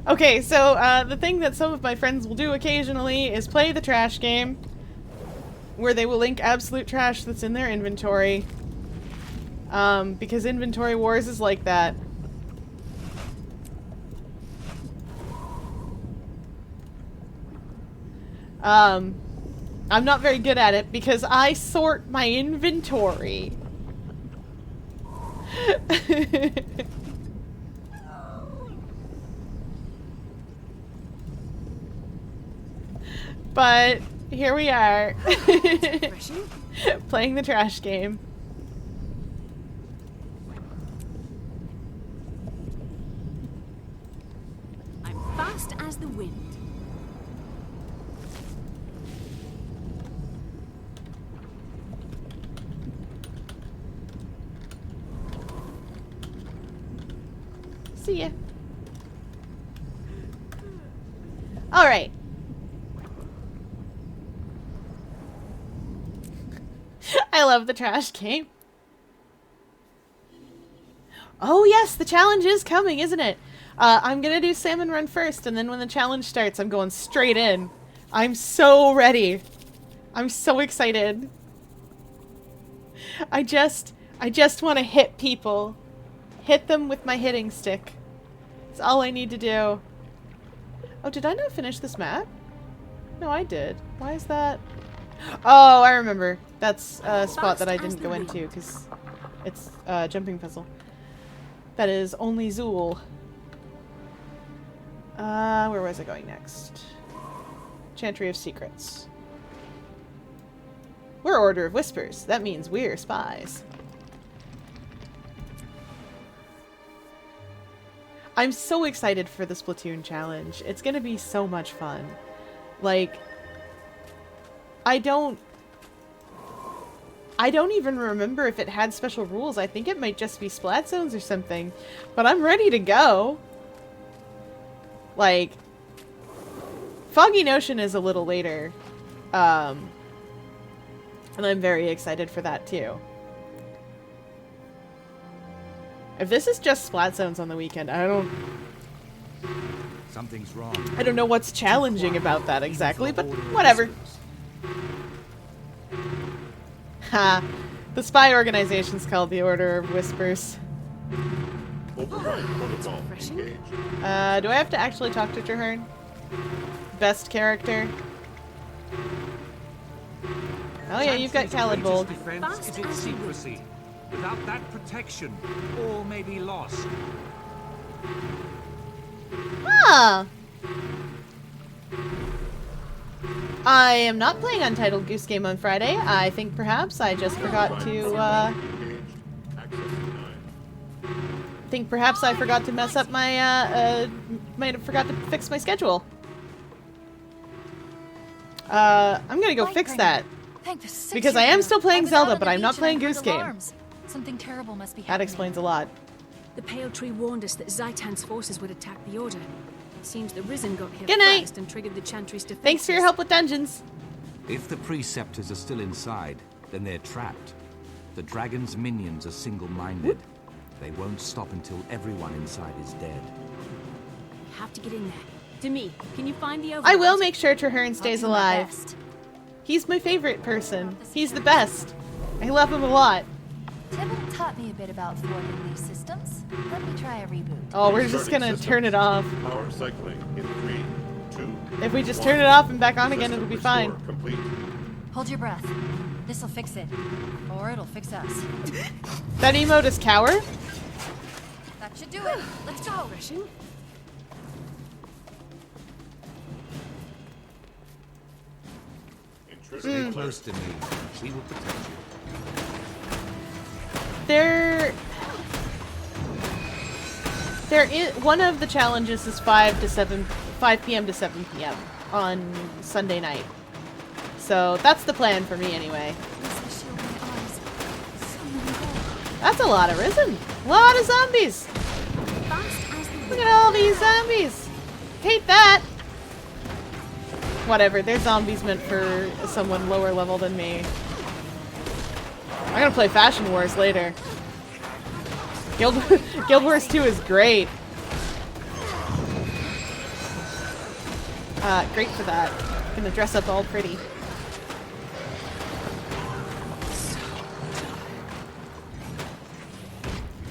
Okay, so the thing that some of my friends will do occasionally is play the trash game, where they will link absolute trash that's in their inventory. Because Inventory Wars is like that. I'm not very good at it because I sort my inventory. But here we are. Playing the trash game. I'm fast as the wind. See ya. Alright. I love the trash game. Oh yes, the challenge is coming, isn't it? I'm gonna do Salmon Run first, and then when the challenge starts, I'm going straight in. I'm so ready. I'm so excited. I just want to hit people. Hit them with my hitting stick. That's all I need to do. Oh, did I not finish this map? No, I did. Why is that? Oh, I remember. That's a spot that I didn't go into because it's a jumping puzzle. That is only Zool. Where was I going next? Chantry of Secrets. We're Order of Whispers. That means we're spies. I'm so excited for the Splatoon challenge. It's gonna be so much fun. Like, I don't even remember if it had special rules. I think it might just be splat zones or something. But I'm ready to go. Like, Foggy Notion is a little later. And I'm very excited for that too. If this is just splat zones on the weekend, Something's wrong. I don't know what's challenging about that exactly, but whatever. Ha! The spy organization's called the Order of Whispers. Do I have to actually talk to Traherne? Best character? Oh yeah, you've got Calidbold. Defense is its secrecy. Without that protection, all may be lost. Ah! I am not playing Untitled Goose Game on Friday. I think perhaps I just forgot to, mess up my, might have forgot to fix my schedule. I'm gonna go fix that. Because I am still playing Zelda, but I'm not playing Goose Game. Something terrible must be That happening. explains a lot. The Pale Tree warned us that Zaitan's forces would attack the Order. It seems the Risen got here Good night. first and triggered the Chantry's defenses. Thanks for your help with dungeons. If the Preceptors are still inside, then they're trapped. The dragon's minions are single-minded. They won't stop until everyone inside is dead. Have to get in there. To me, can you find the override? I will make sure Traherne stays alive. He's my favorite person. He's the best. I love him a lot. Tibble taught me a bit about thwarting these systems. Let me try a reboot. Oh, we're just gonna turn it off. Power cycling in 3, 2. If we just turn it off and back on again, it'll be fine. Complete. Hold your breath. This'll fix it. Or it'll fix us. That emote is cower? That should do it. Let's go. Refreshing. Stay close to me. We will protect you. There is one of the challenges is 5 p.m. to 7 p.m. on Sunday night. So that's the plan for me anyway. That's a lot of Risen. A lot of zombies. Look at all these zombies. Hate that. Whatever, they're zombies meant for someone lower level than me. I'm gonna play Fashion Wars later. Guild Wars 2 is great. Great for that. Gonna dress up all pretty.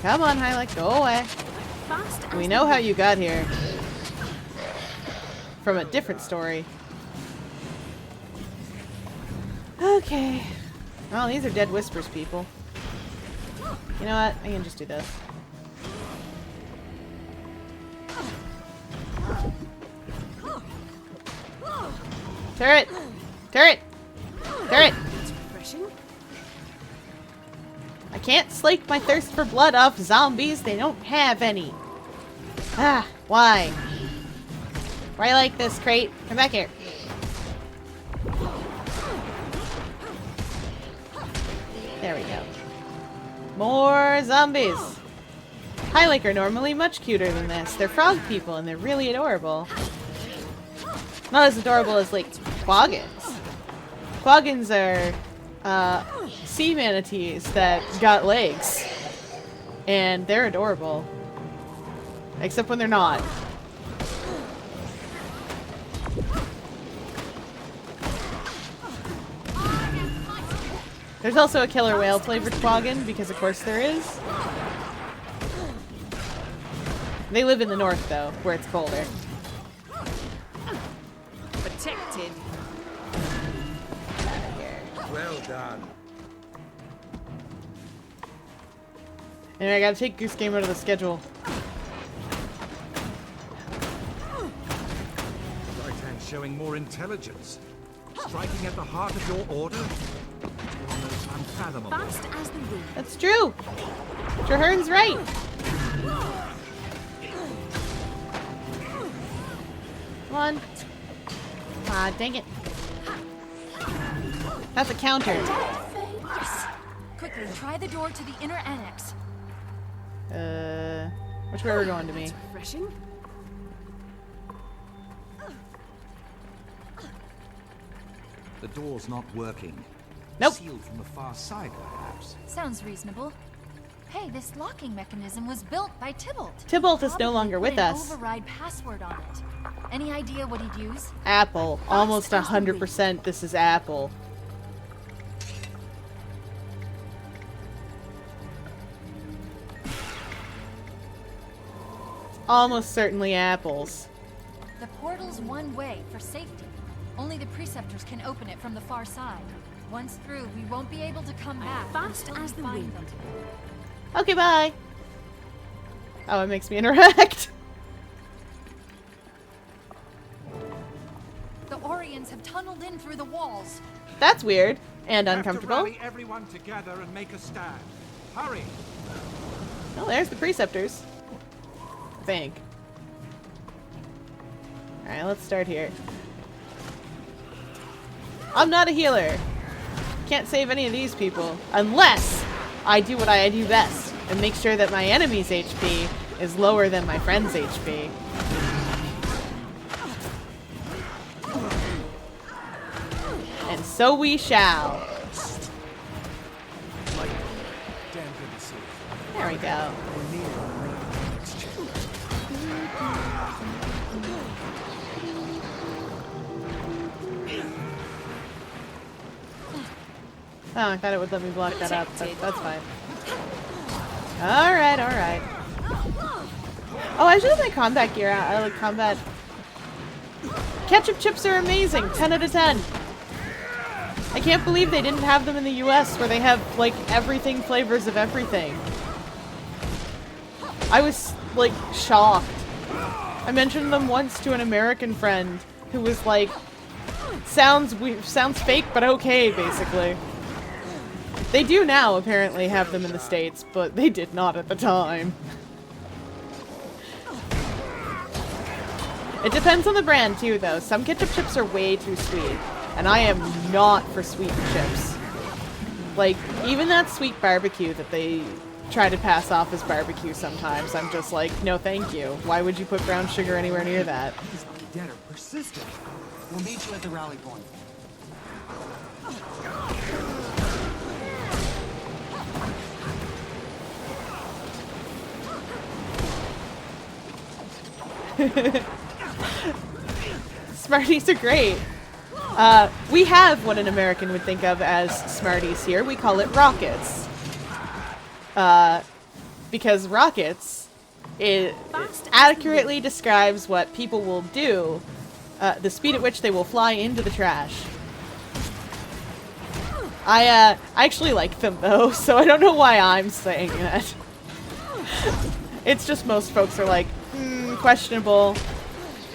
Come on, Hylic, go away. We know how you got here. From a different story. Okay. Well, these are dead whispers, people. You know what? I can just do this. Turret! Turret! Turret! I can't slake my thirst for blood off zombies. They don't have any. Ah, why? Why like this, Crate? Come back here. There we go. More zombies. Hylic are normally much cuter than this. They're frog people and they're really adorable. Not as adorable as, like, quaggins. Quaggins are sea manatees that got legs. And they're adorable. Except when they're not. There's also a killer whale flavored quaggin, because of course there is. They live in the north, though, where it's colder. Protected. Well done. Anyway, I gotta take Goose Game out of the schedule. Zaitan's showing more intelligence. Striking at the heart of your order? Almost unfathomable. Fast as the wind. That's true. Traherne's right. Come on. Ah, dang it. That's a counter. Quickly, try the door to the inner annex. Which way are we going to me? Refreshing. The door's not working. Nope. Sealed from the far side, perhaps. Sounds reasonable. Hey, this locking mechanism was built by Tybalt. Tybalt is no longer with Put an us. override password on it. Any idea what he'd use? Apple. Almost 100% this is Apple. Almost certainly apples. The portal's one way for safety. Only the preceptors can open it from the far side. Once through, we won't be able to come back Fast as the wind. Okay, bye. Oh, it makes me interact. The Orions have tunneled in through the walls. That's weird and We have uncomfortable. to rally everyone together and make a stand. Hurry! Oh, there's the preceptors. I think. Alright, let's start here. I'm not a healer. Can't save any of these people. Unless I do what I do best and make sure that my enemy's HP is lower than my friend's HP. And so we shall. There we go. Oh, I thought it would let me block that up. That's fine. Alright, alright. Oh, I should have my combat gear out. I like combat. Ketchup chips are amazing. 10 out of 10. I can't believe they didn't have them in the US where they have, like, everything flavors of everything. I was, like, shocked. I mentioned them once to an American friend who was like, sounds fake, but okay, basically. They do now, apparently, have them in the States, but they did not at the time. It depends on the brand, too, though. Some ketchup chips are way too sweet, and I am not for sweet chips. Like, even that sweet barbecue that they try to pass off as barbecue sometimes, I'm just like, no thank you. Why would you put brown sugar anywhere near that? Dead are persistent. We'll meet you at the rally point. Smarties are great. We have what an American would think of as Smarties here. We call it rockets. Because rockets, it accurately describes what people will do, the speed at which they will fly into the trash. I actually like them though, so I don't know why I'm saying that. It's just most folks are like, questionable.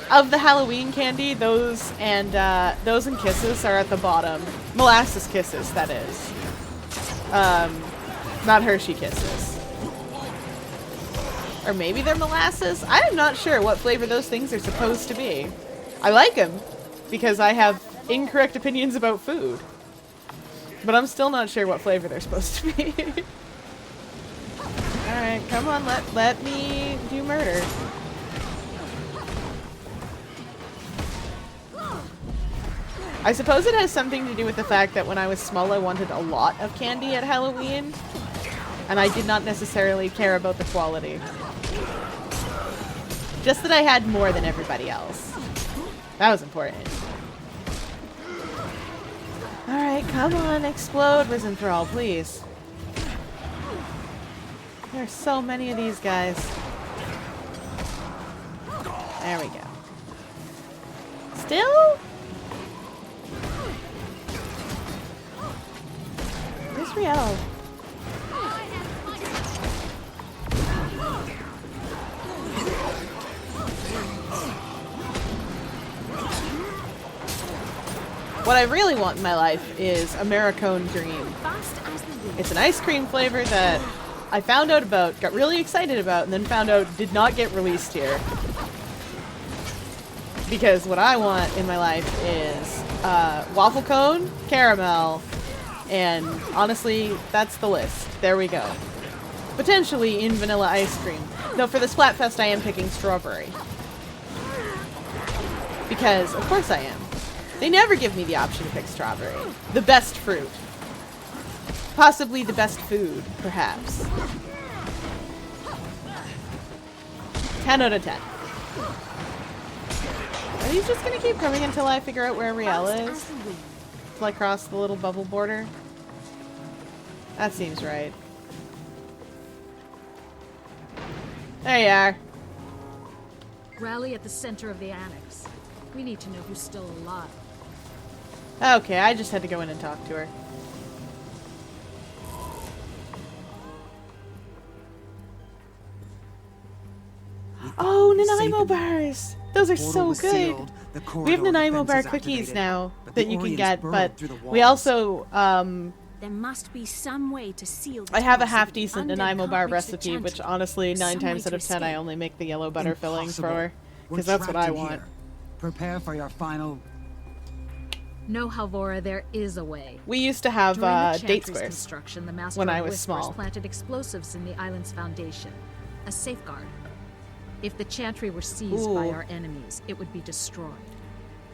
Of the Halloween candy, those and Kisses are at the bottom. Molasses Kisses, that is. Not Hershey Kisses. Or maybe they're molasses? I am not sure what flavor those things are supposed to be. I like them, because I have incorrect opinions about food. But I'm still not sure what flavor they're supposed to be. Alright, come on, let me do murder. I suppose it has something to do with the fact that when I was small I wanted a lot of candy at Halloween, and I did not necessarily care about the quality. Just that I had more than everybody else. That was important. Alright, come on, explode, Risen for All, please. There's so many of these guys. There we go. Still? Where's Riel? What I really want in my life is Americone Dream. It's an ice cream flavor that I found out about, got really excited about, and then found out did not get released here. Because what I want in my life is waffle cone, caramel, and honestly, that's the list. There we go. Potentially in vanilla ice cream. Though for the Splatfest I am picking strawberry. Because, of course I am. They never give me the option to pick strawberry. The best fruit. Possibly the best food, perhaps. 10 out of 10. Are these just gonna keep coming until I figure out where Riel is? Till I cross the little bubble border? That seems right. There you are. Rally at the center of the annex. We need to know who's still alive. Okay, I just had to go in and talk to her. Oh, Nanaimo bars! Those are so good! We have Nanaimo bar cookies now that you can get, but we also, There must be some way to seal the I have a tunnels so that the half-decent undead Nanaimo can't bar reach the recipe, chantry. which honestly, 9 Some times way out of to 10 I escape. only make the yellow butter filling for her. We're Because that's what trapped I in want. here. Prepare for your final... No, Halvora, there is a way. We used to have During the date chantry's squares construction, the Master when of I was Whispers small. planted explosives in the island's foundation. A safeguard. If the chantry were seized by Ooh. our enemies, it would be destroyed.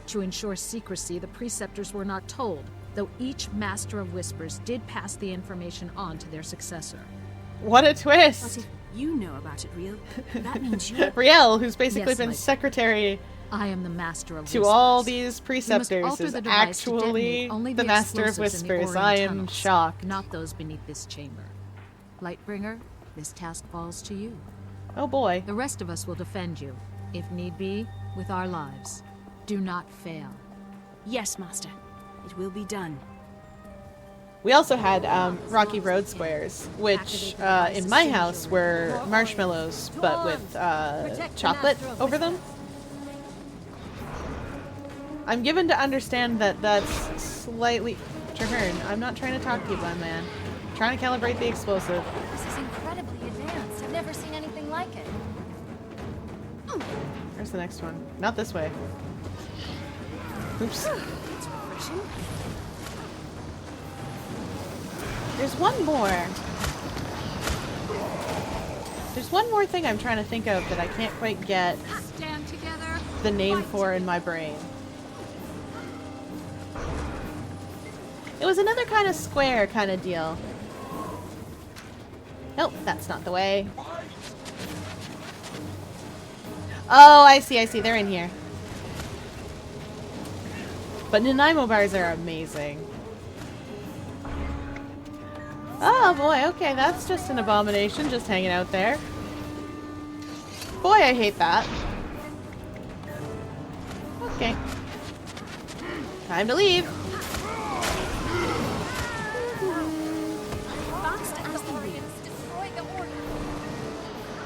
To ensure secrecy, the preceptors were not told, though each Master of Whispers did pass the information on to their successor. What a twist! But if you know about it, Riel, that means you... Riel, who's basically Yes, been my- secretary I am the Master of to Whispers. all these We must preceptors, alter is the device to actually detonate only the Master of explosives in the Whispers. Orion I am tunnels, shocked. Not those beneath this chamber. Lightbringer, this task falls to you. Oh boy. The rest of us will defend you, if need be, with our lives. Do not fail. Yes, Master. It will be done. We also had Rocky Road squares, which in my house were marshmallows, but with chocolate over them. I'm given to understand that that's slightly... Traherne, I'm not trying to talk to you, blind man. I'm trying to calibrate the explosive. This is incredibly advanced. I've never seen anything like it. Where's the next one? Not this way. Oops. There's one more. There's one more thing I'm trying to think of that I can't quite get Stand together. the name for in my brain. It was another kind of square kind of deal. Nope, that's not the way. Oh, I see, they're in here. But Nanaimo bars are amazing. Oh boy, okay, that's just an abomination just hanging out there. Boy, I hate that. Okay. Time to leave.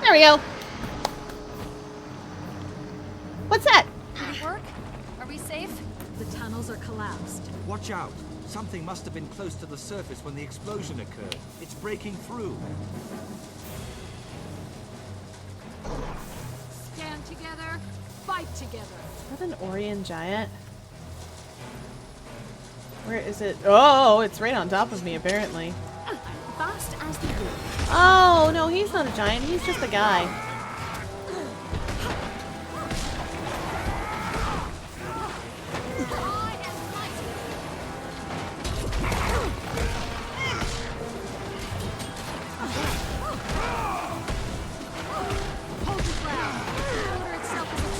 There we go. What's that? Did it work? Are we safe? The tunnels are collapsed. Watch out! Something must have been close to the surface when the explosion occurred. It's breaking through. Stand together. Fight together. Is that an Orion giant? Where is it? Oh, it's right on top of me, apparently. Fast as the wind. Oh, no, he's not a giant. He's just a guy.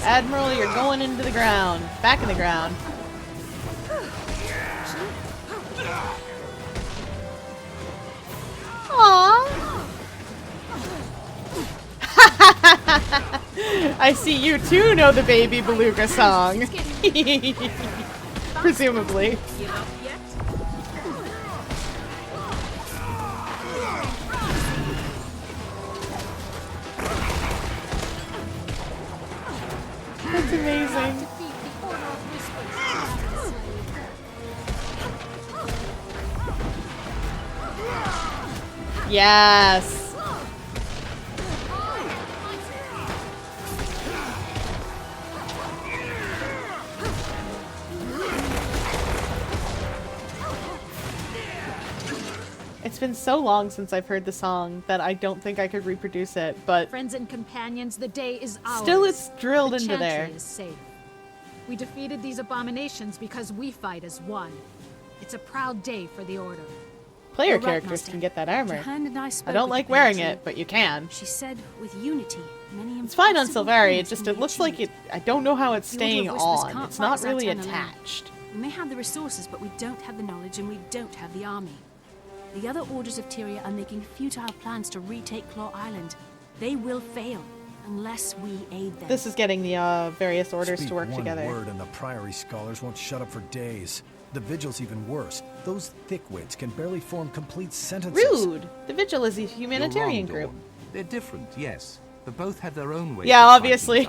Admiral, you're going into the ground. Back in the ground. Aww. I see you too know the Baby Beluga song. Presumably. That's amazing. Yes. It's been so long since I've heard the song that I don't think I could reproduce it, but Friends and companions, the day is ours. still it's drilled The into chantry there. is safe. We defeated these abominations because we fight as one. It's a proud day for the Order. Player You're right, characters Master. can get that armor. Johann and I I spoke don't with like the wearing Pantry. it, but you can. She said with unity, It's fine on Silvari, it looks like it... I don't know how it's staying on. It's not really attached. We may have the resources, but we don't have the knowledge and we don't have the army. The other orders of Tyria are making futile plans to retake Claw Island. They will fail unless we aid them. This is getting the various orders to work one together. Word and the Priory scholars won't shut up for days. The Vigil's even worse. Those thickwits can barely form complete sentences. Rude! The Vigil is a humanitarian group. They're different, yes. But both have their own way. Yeah, obviously.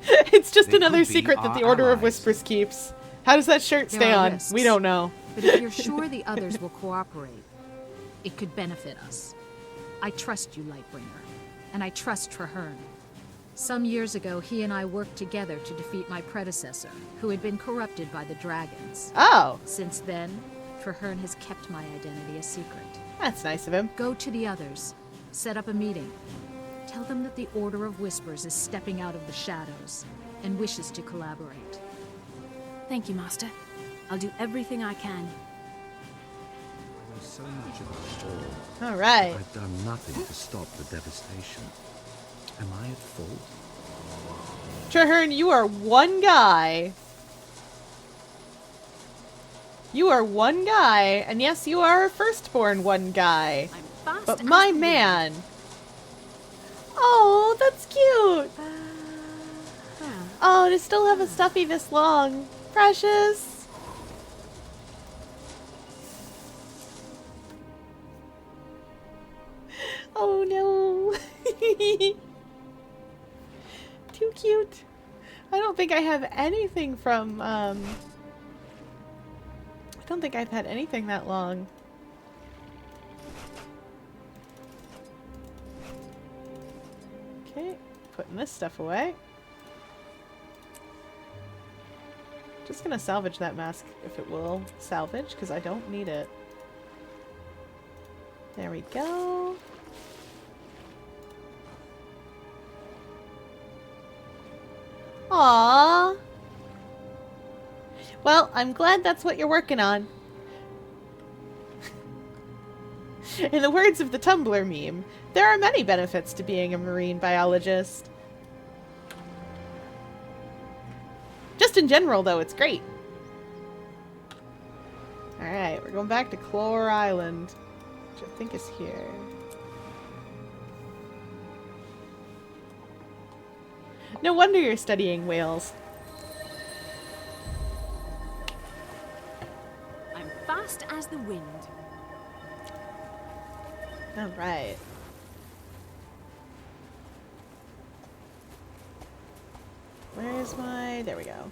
It's just another secret that the Order of Whispers keeps. How does that shirt stay on? Risks. We don't know. But if you're sure the others will cooperate, it could benefit us. I trust you, Lightbringer, and I trust Traherne. Some years ago, he and I worked together to defeat my predecessor, who had been corrupted by the dragons. Oh. Since then, Traherne has kept my identity a secret. That's nice of him. Go to the others. Set up a meeting. Tell them that the Order of Whispers is stepping out of the shadows and wishes to collaborate. Thank you, Master. I'll do everything I can. There's so much about all. All right. I've done nothing to stop the devastation. Am I at fault? Traherne, you are one guy. You are one guy, and yes, you are a firstborn one guy. But my man. Oh, that's cute. Oh, to still have a stuffy this long. Precious. Oh no. Too cute. I don't think I have anything from, I don't think I've had anything that long. Okay, putting this stuff away. Just gonna salvage that mask if it will salvage, because I don't need it. There we go. Aww. Well, I'm glad that's what you're working on. In the words of the Tumblr meme, there are many benefits to being a marine biologist. Just in general, though, it's great. Alright, we're going back to Claw Island, which I think is here. No wonder you're studying whales. I'm fast as the wind. Alright. Where is my... There we go.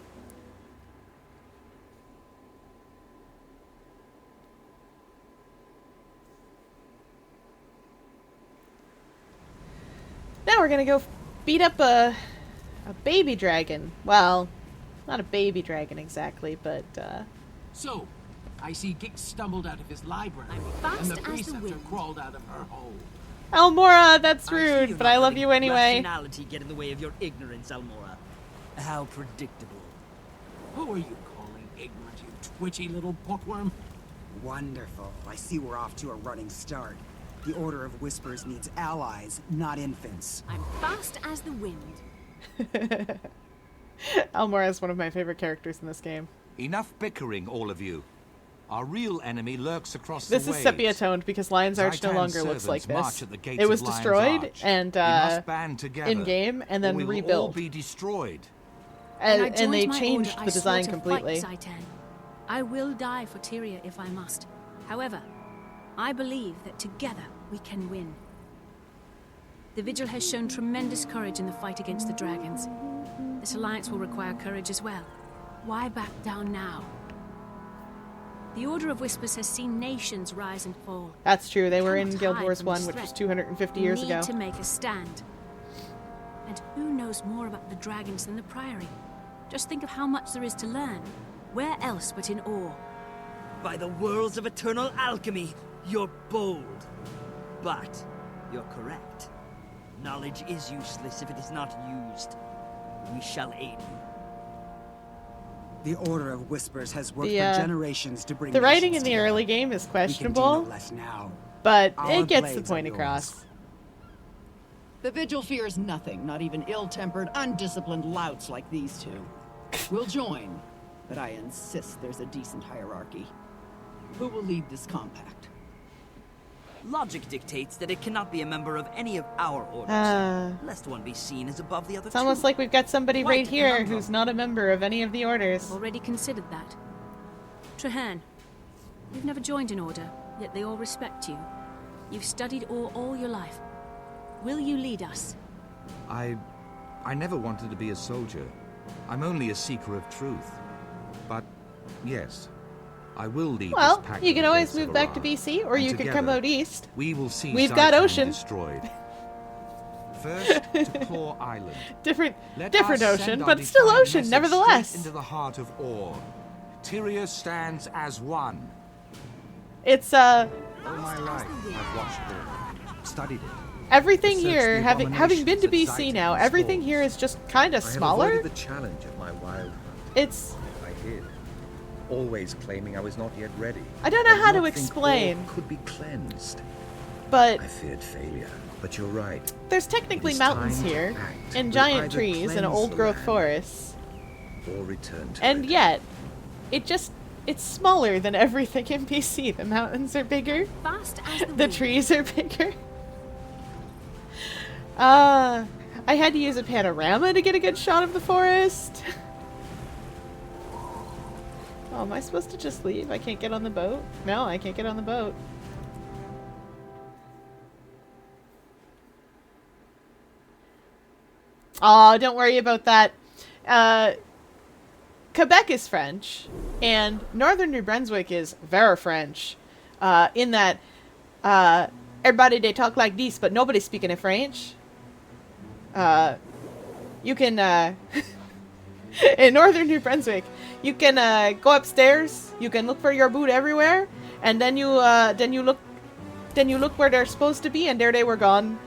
Now we're gonna go beat up a baby dragon. Well, not a baby dragon exactly, but So, I see Gix stumbled out of his library, and the preceptor crawled out of her hole. Almora, that's rude, but I love you anyway. Rationality get in the way of your ignorance, Almora. How predictable. Who are you calling ignorant, you twitchy little bookworm? Wonderful. I see we're off to a running start. The Order of Whispers needs allies, not infants. I'm fast as the wind. Almora is one of my favorite characters in this game. Enough bickering, all of you. Our real enemy lurks across This the is waves. sepia-toned because Lion's Arch no longer looks like this. It was destroyed and in-game and then rebuilt. Be destroyed. And they changed the design completely. I will die for Tyria if I must. However, I believe that together we can win. The Vigil has shown tremendous courage in the fight against the dragons. This alliance will require courage as well. Why back down now? The Order of Whispers has seen nations rise and fall. That's true. They were in Guild Wars 1, which was 250 years ago. We need to make a stand. And who knows more about the dragons than the Priory? Just think of how much there is to learn. Where else but in awe? By the worlds of eternal alchemy, you're bold. But you're correct. Knowledge is useless if it is not used. We shall aid you. The Order of Whispers has worked for generations to bring the writing in the early game is questionable, but it gets the point across. The Vigil fears nothing, not even ill-tempered, undisciplined louts like these two. We'll join, but I insist there's a decent hierarchy. Who will lead this compact? Logic dictates that it cannot be a member of any of our orders, lest one be seen as above the other. It's almost like we've got somebody right here who's not a member of any of the orders. Already considered that. Trahearne, you've never joined an order, yet they all respect you. You've studied all your life. Will you lead us? I never wanted to be a soldier. I'm only a seeker of truth. But, yes, I will lead this pact. You can always move back to BC, or you could come out east. We will see We've got ocean. Destroyed. First to Claw Island. Different ocean, but still ocean, nevertheless. Into the heart of Ore. Tyria stands as one. It's all my life, I've watched Ore, studied it. Everything here, having been to BC now, everything here is just kind of smaller. I have avoided the challenge of my wild hunt. It's. I did. Always claiming I was not yet ready. I don't know how to explain. Could be cleansed. But I feared failure. But you're right. There's technically mountains here, and giant trees, and old-growth forests. Or return to and yet, it's smaller than everything in BC. The mountains are bigger. Fast as the trees are bigger. I had to use a panorama to get a good shot of the forest. Oh, am I supposed to just leave? I can't get on the boat? No, I can't get on the boat. Oh, don't worry about that. Quebec is French, and Northern New Brunswick is very French. In that, everybody they talk like this, but nobody's speaking in French. You can, in Northern New Brunswick, you can go upstairs. You can look for your boot everywhere, and then you look where they're supposed to be, and there they were gone.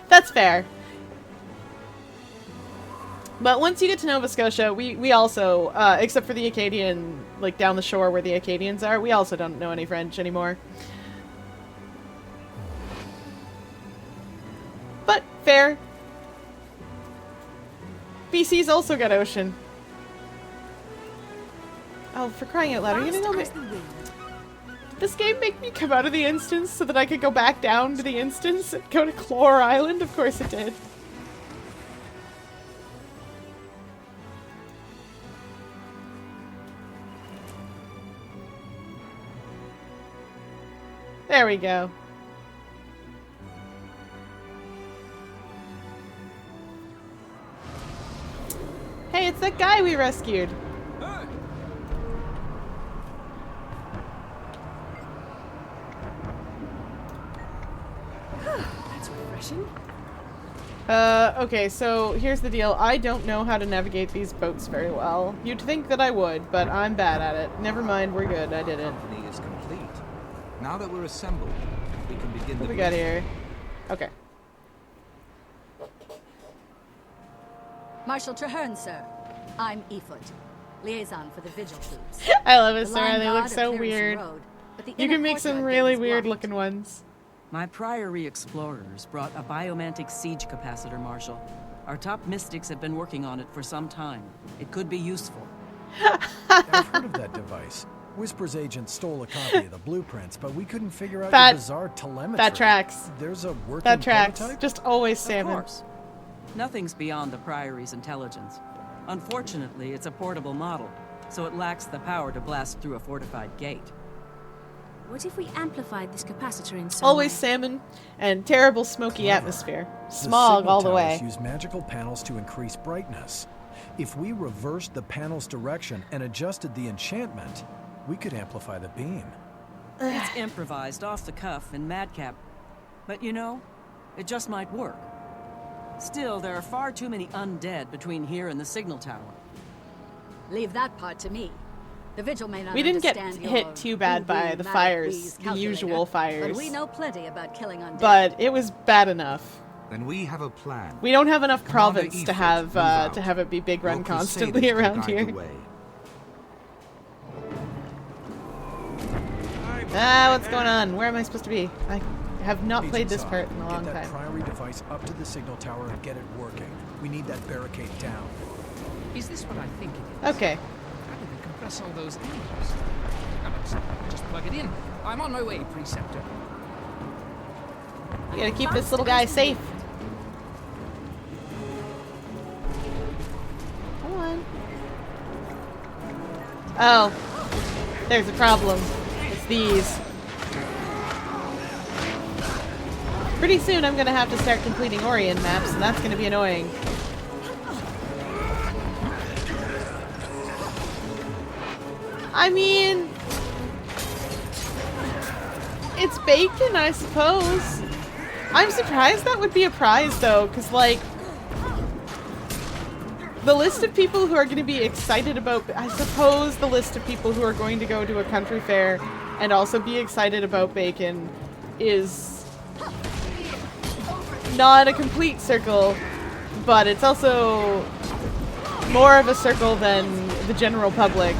That's fair. But once you get to Nova Scotia, we also, except for the Acadian, like down the shore where the Acadians are, we also don't know any French anymore. But fair. BC's also got ocean. Oh, for crying out loud, are you gonna go? Did this game make me come out of the instance so that I could go back down to the instance and go to Claw Island? Of course it did. There we go. Hey, it's that guy we rescued. That's refreshing. Okay, so here's the deal. I don't know how to navigate these boats very well. You'd think that I would, but I'm bad at it. Never mind, we're good. I did it. Company is complete. Now that we're assembled, we can begin. What do we got here? Okay. Marshal Trahearne, sir. I'm Efoot, liaison for the Vigil troops. I love it, Sarah. They look so weird. You can make some really weird looking ones. My Priory explorers brought a biomantic siege capacitor, Marshal. Our top mystics have been working on it for some time. It could be useful. I've heard of that device. Whisper's agent stole a copy of the blueprints, but we couldn't figure out the bizarre telemetry. That tracks. There's a working That tracks. prototype? Just always salmon. Of course. Nothing's beyond the Priory's intelligence. Unfortunately, it's a portable model, so it lacks the power to blast through a fortified gate. What if we amplified this capacitor in some Always way? salmon and terrible smoky atmosphere. The Smog signal all the way. towers use magical panels to increase brightness. If we reversed the panel's direction and adjusted the enchantment, we could amplify the beam. It's improvised, off the cuff, and madcap. But you know, it just might work. Still, there are far too many undead between here and the signal tower. Leave that part to me. The Vigil may not We didn't get understand hit your too bad by voodoo the magic fires, bees the calculator, usual fires. But we know plenty about killing undead. But it was bad enough. Then we have a plan. We don't have enough Commander province to Efoot, have it be big run Your constantly crusaders will around guide here. the way. I What's going on? Where am I supposed to be? I have not played this part in a long time. Get that time. Priory device up to the signal tower and get it working. We need that barricade down. Is this what I think it is? Okay. How did they compress all those images? Just plug it in. I'm on my way, Preceptor. You gotta keep this little guy safe. Come on. Oh. There's a problem. It's these. Pretty soon I'm gonna have to start completing Orion maps, and that's gonna be annoying. I mean, it's bacon, I suppose. I'm surprised that would be a prize, though, because, like, the list of people who are going to be excited about... I suppose the list of people who are going to go to a country fair and also be excited about bacon is not a complete circle, but it's also more of a circle than the general public.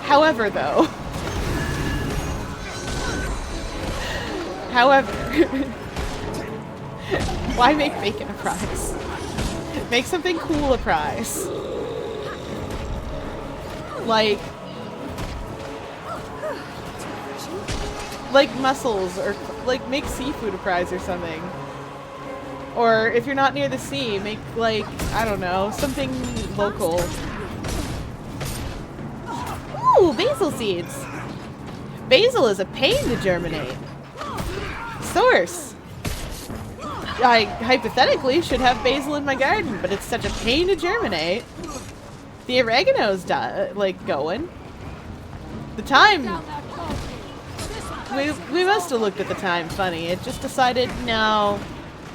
However, though... Why make bacon a prize? Make something cool a prize. Like mussels, or like make seafood a prize or something. Or if you're not near the sea, make like, I don't know, something local. Ooh, basil seeds. Basil is a pain to germinate. Source. I hypothetically should have basil in my garden, but it's such a pain to germinate. The oregano's like going. The thyme. We must have looked at the thyme funny. It just decided no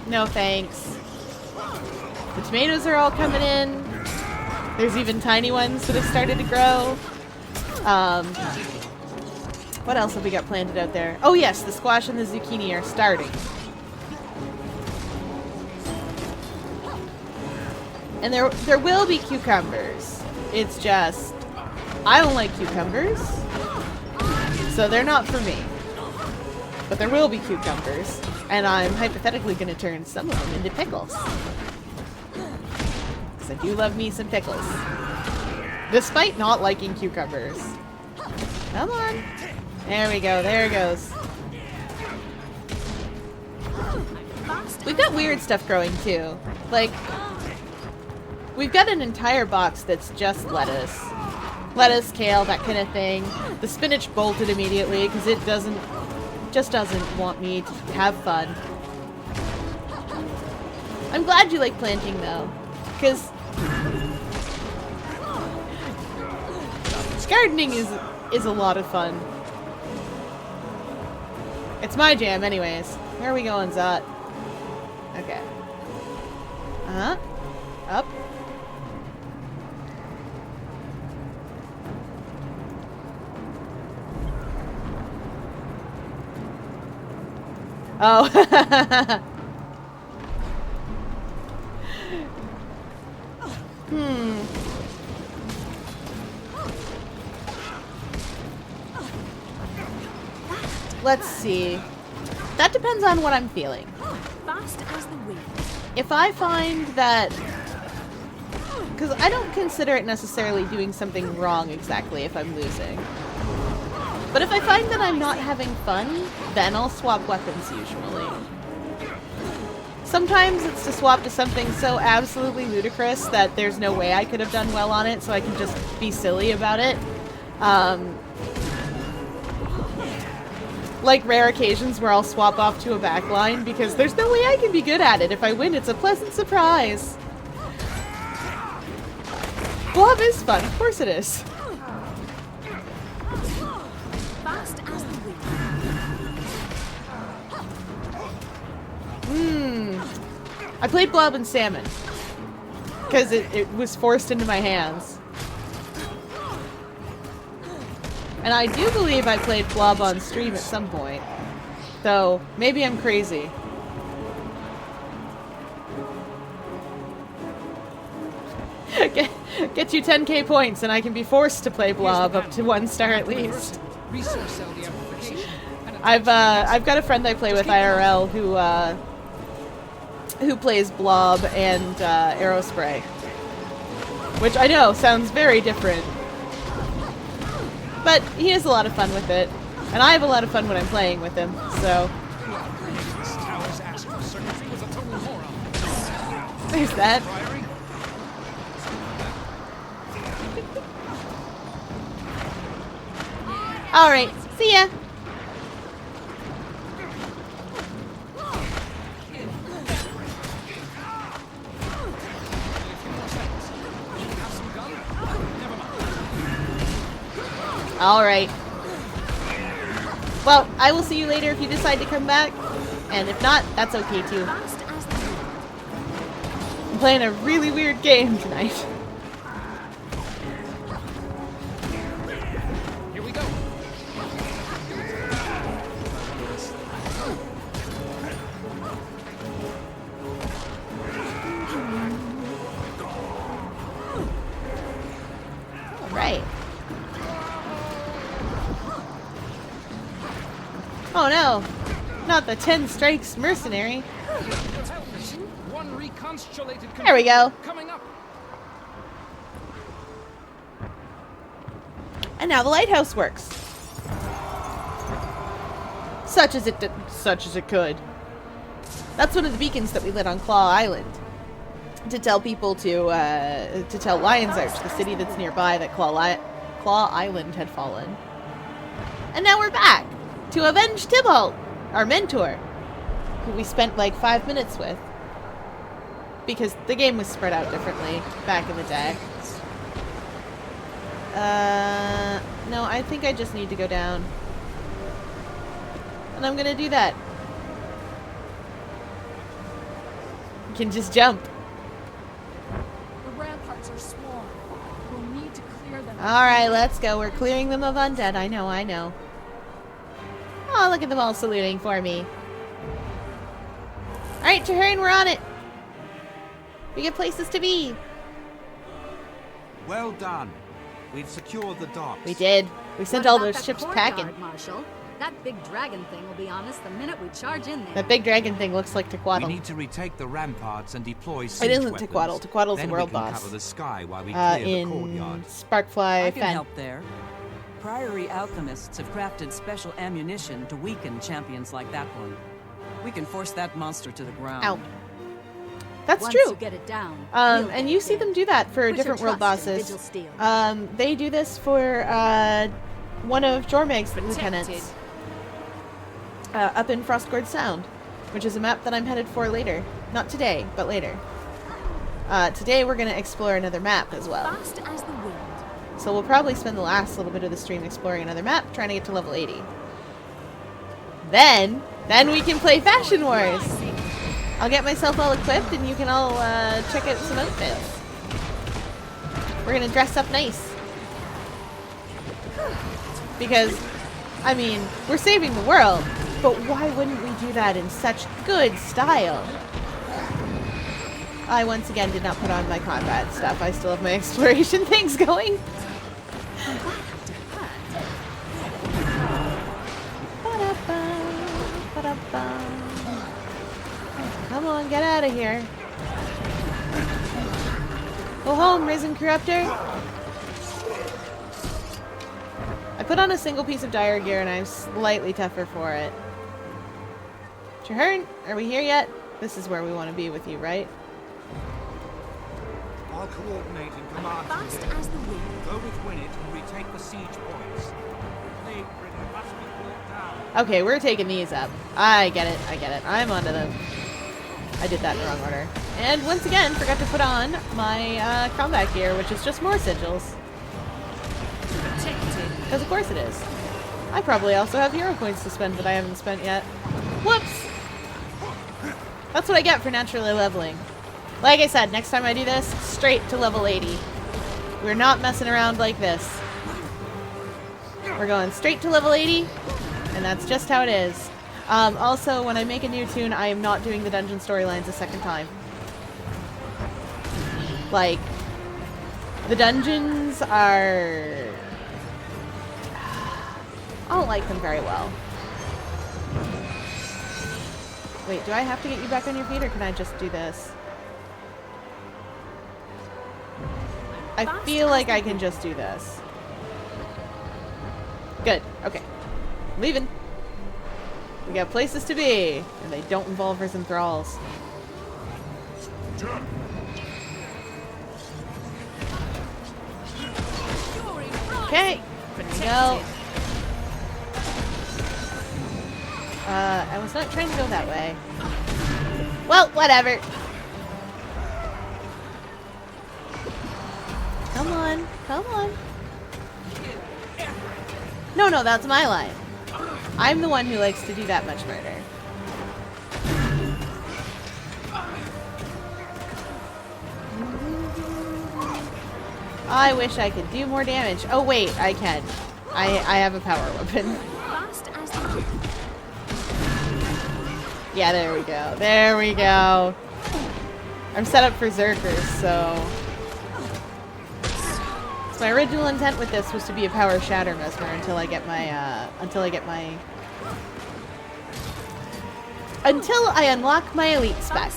thanks. The tomatoes are all coming in. There's even tiny ones that have started to grow. What else have we got planted out there? Oh yes, the squash and the zucchini are starting. And there will be cucumbers. It's just, I don't like cucumbers, so they're not for me. But there will be cucumbers, and I'm hypothetically going to turn some of them into pickles. Because I do love me some pickles. Despite not liking cucumbers. Come on. There we go, there it goes. We've got weird stuff growing too. Like, we've got an entire box that's just lettuce. Lettuce, kale, that kind of thing. The spinach bolted immediately because it just doesn't want me to have fun. I'm glad you like planting though, because gardening is a lot of fun. It's my jam anyways. Where are we going, Zot? Okay. Uh-huh. Up. Oh. Let's see. That depends on what I'm feeling. Fast as the wind. If I find that... Because I don't consider it necessarily doing something wrong exactly if I'm losing. But if I find that I'm not having fun, then I'll swap weapons usually. Sometimes it's to swap to something so absolutely ludicrous that there's no way I could have done well on it, so I can just be silly about it. Like rare occasions where I'll swap off to a backline because there's no way I can be good at it. If I win, it's a pleasant surprise. Blob is fun, of course it is. Fast as the wind. I played Blob and Salmon because it was forced into my hands. And I do believe I played Blob on stream at some point. Though, maybe I'm crazy. Get you 10k points and I can be forced to play Blob up to 1 star at least. Resource cell the amplification. I've got a friend I play with IRL who plays Blob and Aerospray, which I know sounds very different, but he has a lot of fun with it, and I have a lot of fun when I'm playing with him. So there's that. All right, see ya. All right. Well, I will see you later if you decide to come back, and if not, that's okay too. I'm playing a really weird game tonight. Here we go. All right. Oh no, not the 10 strikes mercenary. One reconstellated There we go. Coming up. And now the lighthouse works. Such as it could. That's one of the beacons that we lit on Claw Island. To tell people to tell Lion's Arch, the city that's nearby, that Claw Island had fallen. And now we're back to avenge Tybalt, our mentor, who we spent like 5 minutes with. Because the game was spread out differently back in the day. No, I think I just need to go down. And I'm gonna do that. You can just jump. The ramparts are small. We'll need to clear them. Alright, let's go. We're clearing them of undead. I know. Oh, look at them all saluting for me. Alright, Tahern, we're on it. We get places to be. Well done. We've secured the docks. We did. We sent all those ships packing. Marshal. That big dragon thing will be on us the minute we charge in there. That big dragon thing looks like Tequatl. We need to retake the ramparts and deploy siege It isn't weapons. Tequatl. Tequatl's Then the world we can boss. cover the sky while we clear the courtyard. Sparkfly I can Fen. help there. Priory alchemists have crafted special ammunition to weaken champions like that one. We can force that monster to the ground. Ow. That's Once true. you get it down, And you see them do that for Put your different world trust in bosses. Vigil Steel. They do this for one of Jormeg's lieutenants up in Frostgord Sound, which is a map that I'm headed for later. Not today, but later. Today we're going to explore another map as well. Fast as the wind. So we'll probably spend the last little bit of the stream exploring another map, trying to get to level 80. Then we can play Fashion Wars! I'll get myself all equipped and you can all check out some outfits. We're gonna dress up nice. Because, I mean, we're saving the world, but why wouldn't we do that in such good style? I once again did not put on my combat stuff. I still have my exploration things going. Come on, get out of here. Go home, Risen Corruptor. I put on a single piece of dire gear and I'm slightly tougher for it. Tahern, are we here yet? This is where we want to be with you, right? I'll coordinate and command Fast from here. as the wind. Go with Winnet and retake the siege points. Plague Britain must be brought down. Okay, we're taking these up. I get it. I'm onto them. I did that in the wrong order. And once again, forgot to put on my combat gear, which is just more sigils. Because of course it is. I probably also have hero points to spend that I haven't spent yet. Whoops! That's what I get for naturally leveling. Like I said, next time I do this, straight to level 80. We're not messing around like this. We're going straight to level 80, and that's just how it is. Also, when I make a new tune, I am not doing the dungeon storylines a second time. Like, the dungeons are... I don't like them very well. Wait, do I have to get you back on your feet, or can I just do this? I feel like I can just do this. Good. Okay. Leaving. We got places to be, and they don't involve risen thralls. Okay. There we go. I was not trying to go that way. Well, whatever. Come on. Come on. No, no, that's my line. I'm the one who likes to do that much murder. I wish I could do more damage. Oh wait, I can. I have a power weapon. Yeah, there we go. There we go. I'm set up for Zerkers, so... My original intent with this was to be a power shatter mesmer until I get my, until I unlock my elite spec.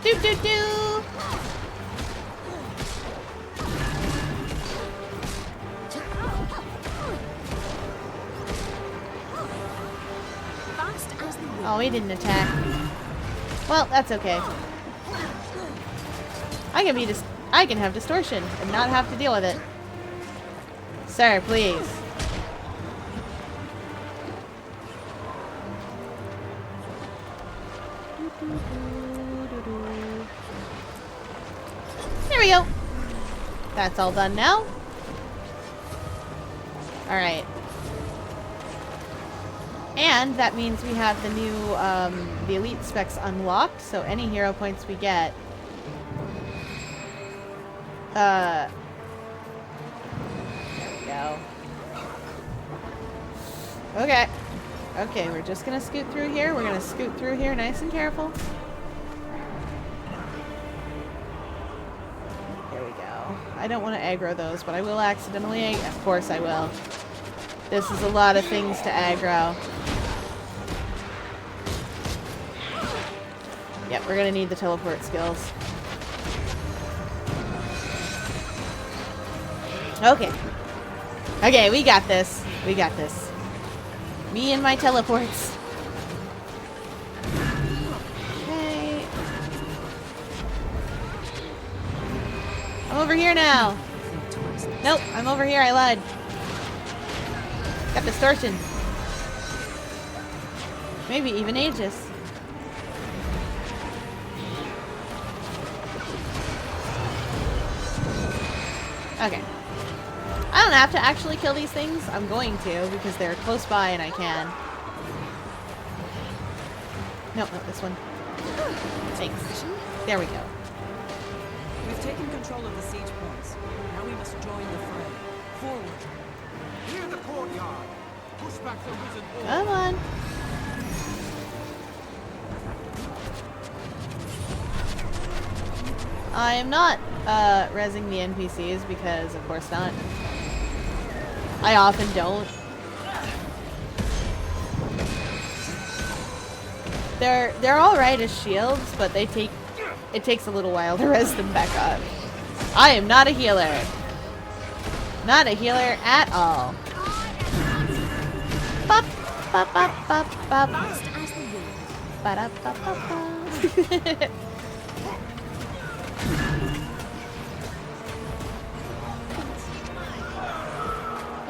Do do do. Oh, he didn't attack. Well, that's okay. I can have distortion and not have to deal with it. Sir, please. There we go. That's all done now. Alright. And that means we have the new, the elite specs unlocked, so any hero points we get, there we go. Okay. Okay, we're just gonna scoot through here. We're gonna scoot through here nice and careful. There we go. I don't want to aggro those, but I will accidentally of course I will. This is a lot of things to aggro. Yep, we're gonna need the teleport skills. Okay. Okay, we got this. We got this. Me and my teleports. Okay. I'm over here now. Nope, I'm over here. I lied. Got distortion. Maybe even Aegis. Okay. I don't have to actually kill these things. I'm going to because they're close by and I can. No, no, this one. Thanks. There we go. We've taken control of the siege points. Now we must join the fray. Forward. Near the courtyard. Push back the wizard wall. Come on. I am not rezzing the NPCs because of course not. I often don't. They're alright as shields, but it takes a little while to res them back up. I am not a healer. Not a healer at all. Bop, bop, bop, bop, bop. Ba-da-ba-ba-ba.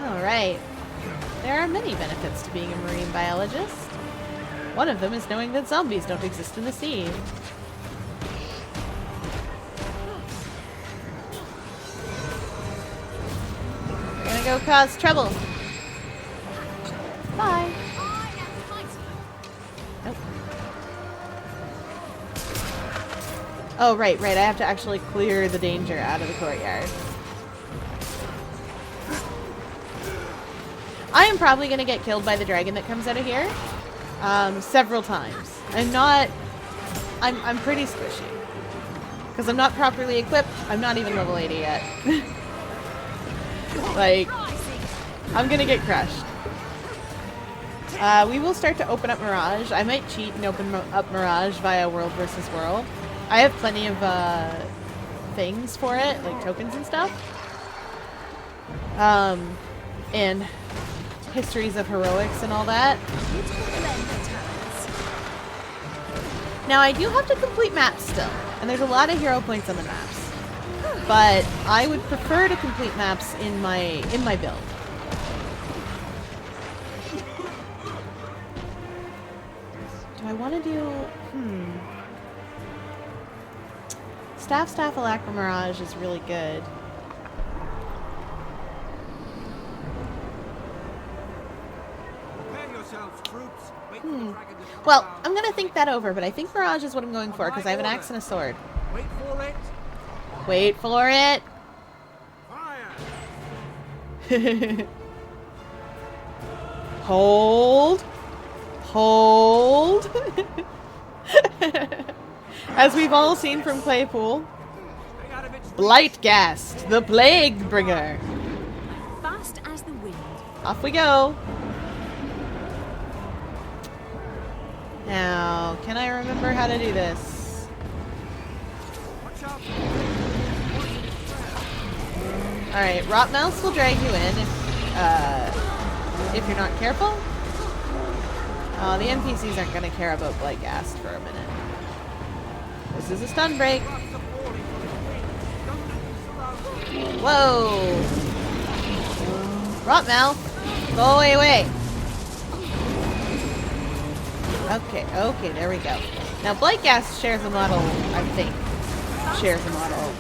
Alright. There are many benefits to being a marine biologist. One of them is knowing that zombies don't exist in the sea. We're gonna go cause trouble. Bye. Nope. Oh, right. I have to actually clear the danger out of the courtyard. I am probably going to get killed by the dragon that comes out of here. Several times. I'm pretty squishy. Because I'm not properly equipped. I'm not even level 80 yet. Like, I'm gonna get crushed. We will start to open up Mirage. I might cheat and open up Mirage via World versus World. I have plenty of things for it, like tokens and stuff. And histories of heroics and all that. Now I do have to complete maps still, and there's a lot of hero points on the maps. But I would prefer to complete maps in my build. Do I want to do... Staff Alacra Mirage is really good. Well, I'm going to think that over, but I think Mirage is what I'm going for, because I have an axe and a sword. Wait for it. Wait for it! Hold! Hold! As we've all seen from Claypool, Blightgast, the Plague Bringer. Fast as the wind. Off we go. Now, can I remember how to do this? Alright, Rotmouse will drag you in if you're not careful. The NPCs aren't going to care about Blightgast for a minute. This is a stun break. Whoa! Rotmouth, go away. Okay, there we go. Now, Blightgast shares a model, I think,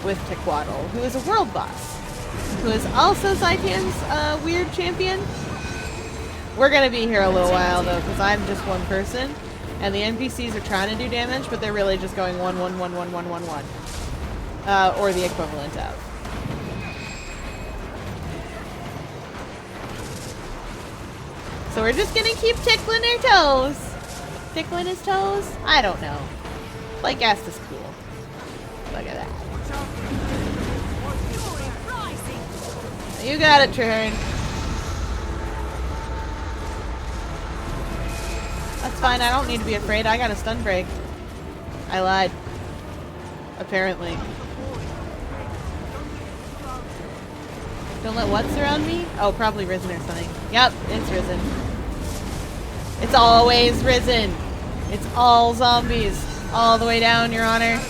with Tequaddle, who is a world boss, who is also Zaitan's weird champion. We're gonna be here a little while, though, because I'm just one person, and the NPCs are trying to do damage, but they're really just going 1, 1, 1, 1, 1, 1, 1. Or the equivalent of. So we're just gonna keep tickling our toes. Tickling his toes? I don't know. Blightgast is cool. Look at that. You got it, Treherne. That's fine, I don't need to be afraid. I got a stun break. I lied. Apparently. Don't let what surround me? Oh, probably Risen or something. Yep, it's Risen. It's always Risen. It's all zombies. All the way down, Your Honor.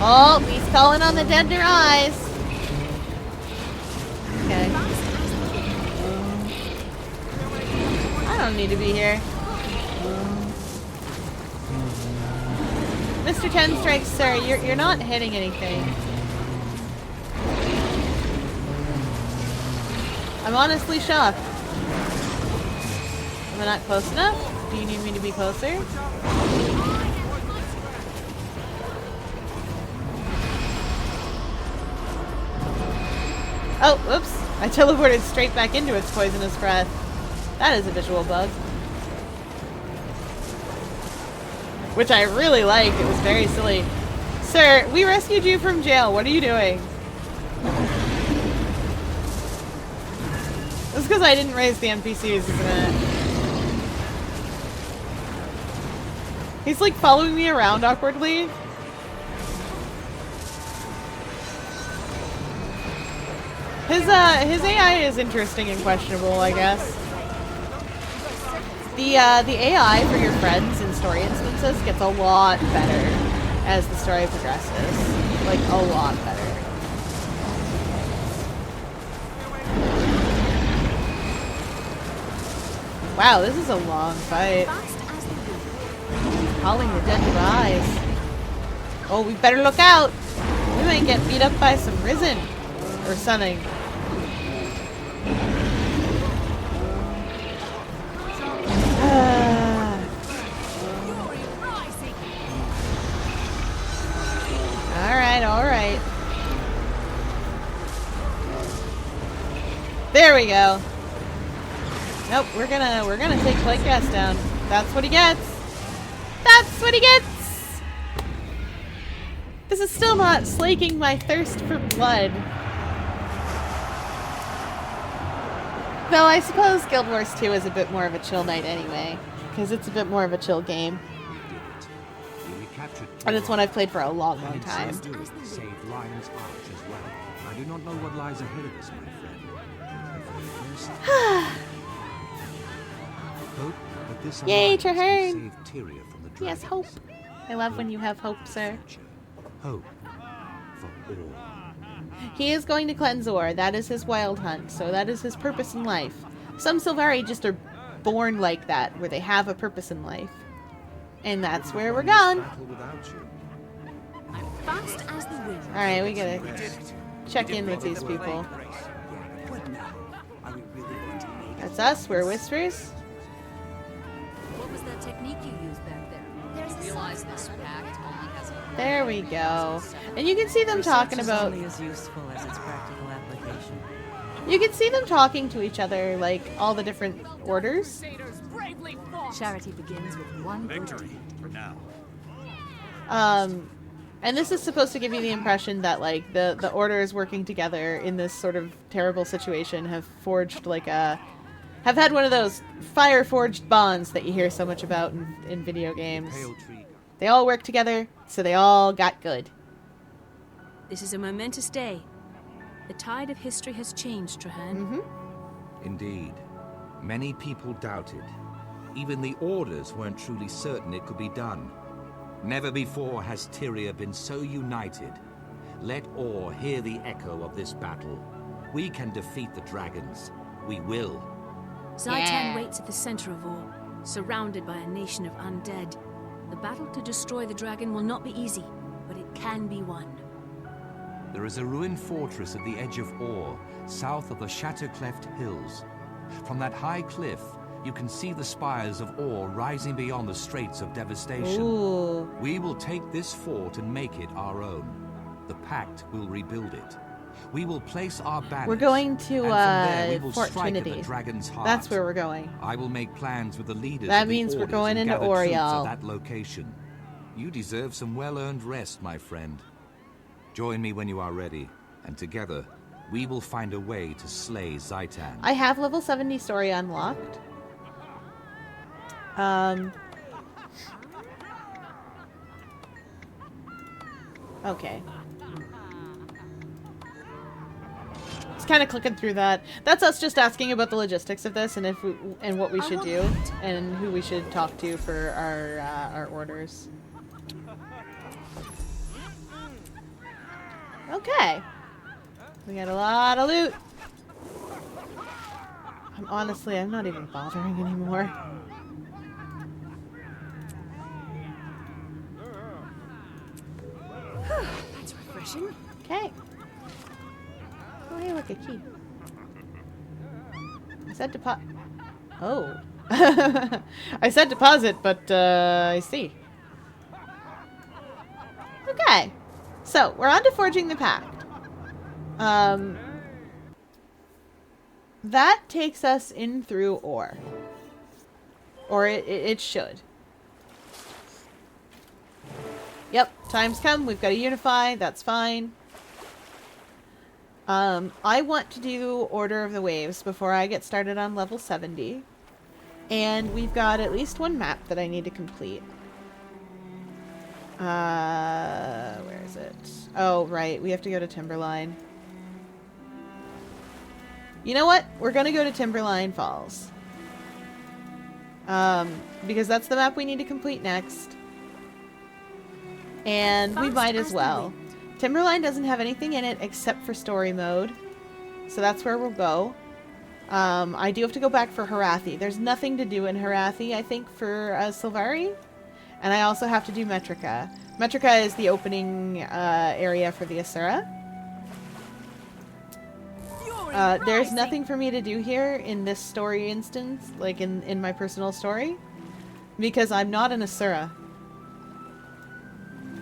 Oh, he's calling on the dead to rise. Okay. I don't need to be here. Mr. Ten Strikes, sir, you're not hitting anything. I'm honestly shocked. Am I not close enough? Do you need me to be closer? Oh, whoops. I teleported straight back into its poisonous breath. That is a visual bug. Which I really like. It was very silly. Sir, we rescued you from jail. What are you doing? It's because I didn't raise the NPCs, isn't it? He's like following me around awkwardly. His AI is interesting and questionable, I guess. The AI for your friends in story instances gets a lot better as the story progresses. Like, a lot better. Wow, this is a long fight. Calling the dead to rise. Oh, we better look out! We might get beat up by some Risen. Or something. Alright. There we go. Nope, we're gonna take Blightgast down. That's what he gets. That's what he gets. This is still not slaking my thirst for blood. Though I suppose Guild Wars 2 is a bit more of a chill night anyway, because it's a bit more of a chill game. And it's one I've played for a long, long time. Saved Lion's Arch as well. I do not know what lies ahead of us, my friend. Hope that this Yay, alliance will Traherne! save Tyria from the dragons. Yes, hope. I love when you have hope, sir. Hope for all. He is going to cleanse ore. That is his wild hunt, so that is his purpose in life. Some Sylvari just are born like that, where they have a purpose in life. And that's where we're going. I'm fast as the wind. Alright, we gotta check in with these people. That's us, we're Whispers. What was that technique you used back there? There's realize this pact only has a There we go. And you can see them talking about... Only as useful as its practical application. You can see them talking to each other, like, all the different orders. Charity begins with one victory for now. And this is supposed to give you the impression that, like, the orders working together in this sort of terrible situation have forged, like, have had one of those fire-forged bonds that you hear so much about in video games. They all work together, so they all got good. This is a momentous day. The tide of history has changed, Traherne. Indeed. Many people doubted. Even the Orders weren't truly certain it could be done. Never before has Tyria been so united. Let all hear the echo of this battle. We can defeat the dragons. We will. Zaitan waits at the center of all, surrounded by a nation of undead. The battle to destroy the dragon will not be easy, but it can be won. There is a ruined fortress at the edge of Or, south of the Shattercleft Hills. From that high cliff, you can see the spires of Or rising beyond the Straits of Devastation. Ooh. We will take this fort and make it our own. The Pact will rebuild it. We will place our banners. We're going to and from there we will Fort strike at Trinity. the dragon's heart. That's where we're going. I will make plans with the leaders That of the means we're Orders going and into gather troops Oriel. at that location. You deserve some well-earned rest, my friend. Join me when you are ready, and together we will find a way to slay Zaitan. I have level 70 story unlocked. Okay. Just kind of clicking through that. That's us just asking about the logistics of this and if we, and what we should do and who we should talk to for our orders. Okay. We got a lot of loot. I'm not even bothering anymore. That's refreshing. Okay. Oh, hey, look, a key. I said deposit. Oh. I said deposit, but, I see. Okay. So, we're on to forging the pact. That takes us in through Or. Or it should. Yep, time's come. We've got to unify. That's fine. I want to do Order of the Waves before I get started on level 70. And we've got at least one map that I need to complete. Where is it? Oh, right. We have to go to Timberline. You know what? We're going to go to Timberline Falls. Because that's the map we need to complete next. And we might as well. Timberline doesn't have anything in it except for story mode. So that's where we'll go. I do have to go back for Harathi. There's nothing to do in Harathi, I think, for Sylvari. And I also have to do Metrica. Metrica is the opening area for the Asura. There's nothing for me to do here in this story instance, like in my personal story. Because I'm not an Asura.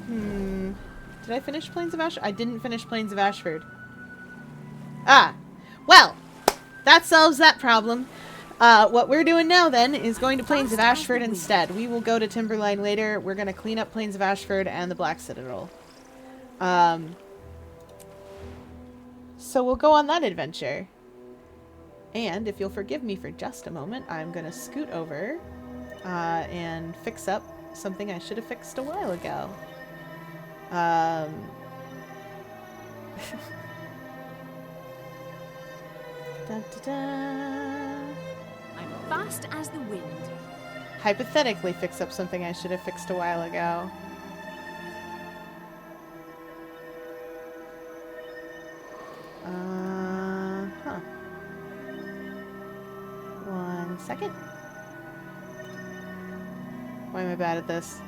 Did I finish Plains of Ashford? I didn't finish Plains of Ashford. Ah! Well! That solves that problem. What we're doing now, then, is going to Plains of Ashford instead. We will go to Timberline later. We're going to clean up Plains of Ashford and the Black Citadel. So we'll go on that adventure. And if you'll forgive me for just a moment, I'm going to scoot over and fix up something I should have fixed a while ago. Da, da, da. I'm fast as the wind. Hypothetically fix up something I should have fixed a while ago. Huh. 1 second. Why am I bad at this?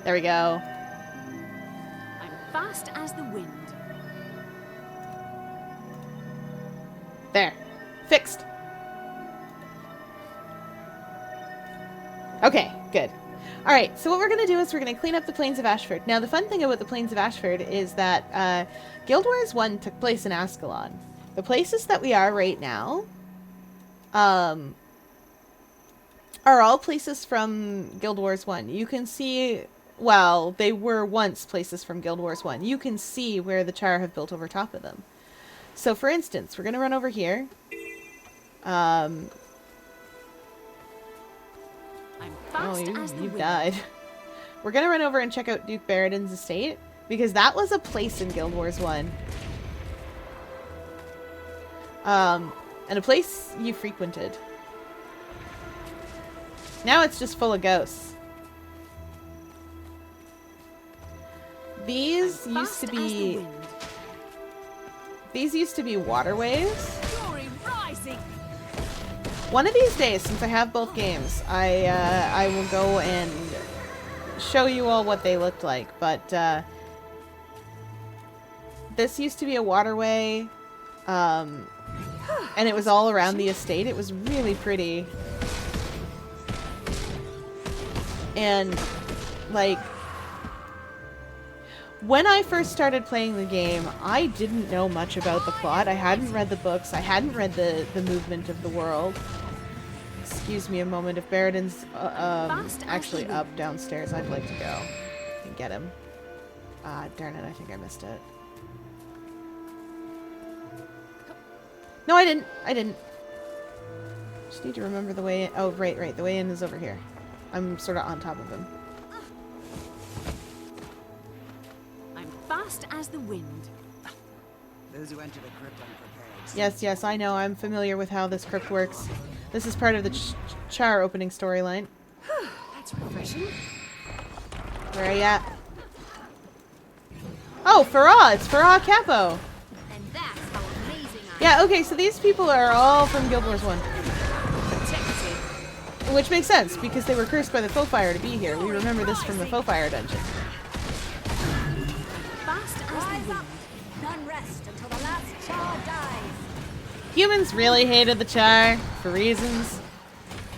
There we go. I'm fast as the wind. There. Fixed. Okay, good. Alright, so what we're going to do is we're going to clean up the Plains of Ashford. Now, the fun thing about the Plains of Ashford is that Guild Wars 1 took place in Ascalon. The places that we are right now are all places from Guild Wars 1. You can see, well, they were once places from Guild Wars 1. You can see where the Char have built over top of them. So, for instance, we're going to run over here. Oh, you died. We're going to run over and check out Duke Barradin's estate, because that was a place in Guild Wars 1. And a place you frequented. Now it's just full of ghosts. These used to be... These used to be waterways. One of these days, since I have both games, I will go and show you all what they looked like. But this used to be a waterway, and it was all around the estate. It was really pretty. And, like, when I first started playing the game, I didn't know much about the plot. I hadn't read the books. I hadn't read the movement of the world. Excuse me a moment. If Barradin's actually up downstairs, I'd like to go and get him. Darn it, I think I missed it. No, I didn't. I didn't. Just need to remember the way in. Oh, right. The way in is over here. I'm sort of on top of him. I'm fast as the wind. Those who enter the crypt unprepared. Yes, I know. I'm familiar with how this crypt works. This is part of the Char opening storyline. That's refreshing. Where are you at? Oh, Farah! It's Farah Capo! And that's how amazing I am. Yeah, okay, so these people are all from Guild Wars 1. Which makes sense, because they were cursed by the Fire to be here. We remember this from the Fire dungeon. Fast as the wind. None rest until the last Char dies. Humans really hated the Char, for reasons.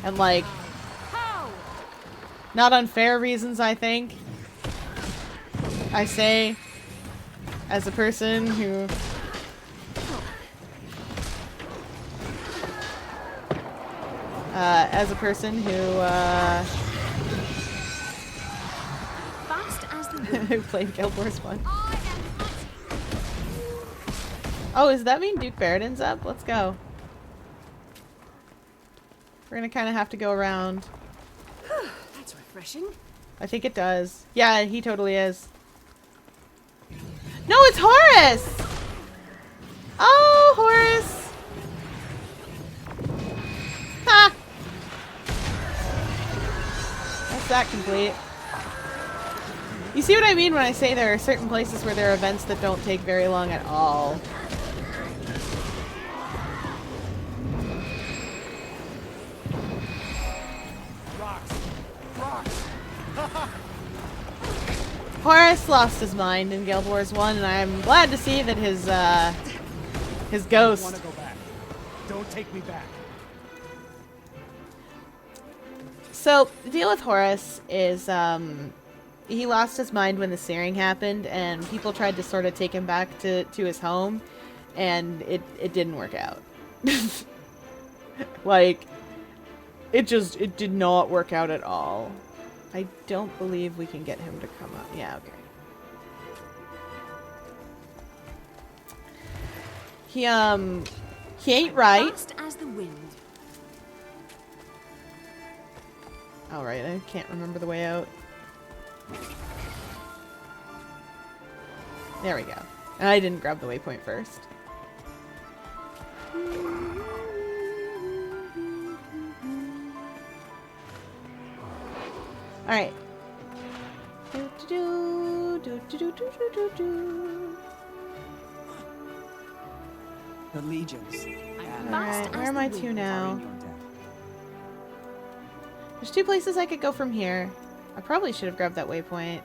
And, like, not unfair reasons, I think. I say, as a person who... who played Guild Wars 1. Oh, does that mean Duke Barradin's up? Let's go. We're gonna kind of have to go around. That's refreshing. I think it does. Yeah, he totally is. No, it's Horace! Oh, Horace! Ha! That's that complete. You see what I mean when I say there are certain places where there are events that don't take very long at all. Horace lost his mind in Guild Wars 1, and I'm glad to see that his ghost... I want to go back. Don't take me back. So, the deal with Horace is, he lost his mind when the searing happened, and people tried to sort of take him back to his home, and it didn't work out. Like, It did not work out at all. I don't believe we can get him to come up. Yeah, okay. He ain't right. Fast as the wind. Alright, I can't remember the way out. There we go. And I didn't grab the waypoint first. Alright. The legions. Alright, where am I to now? There's two places I could go from here. I probably should have grabbed that waypoint.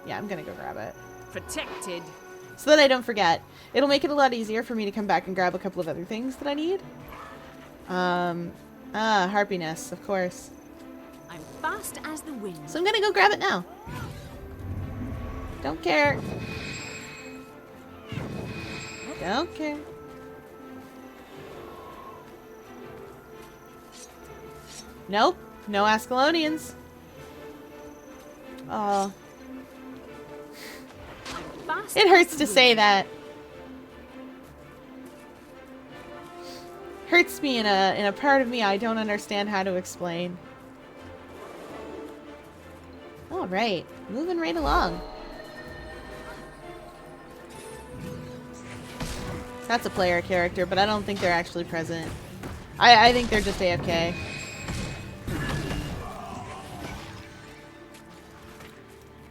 Yeah, I'm gonna go grab it. Protected. So that I don't forget. It'll make it a lot easier for me to come back and grab a couple of other things that I need. Harpiness, of course. I'm fast as the wind. So I'm gonna go grab it now. Don't care. Don't care. Nope. No Ascalonians. Oh. It hurts to say that. Hurts me in a part of me I don't understand how to explain. Alright. Moving right along. That's a player character, but I don't think they're actually present. I think they're just AFK.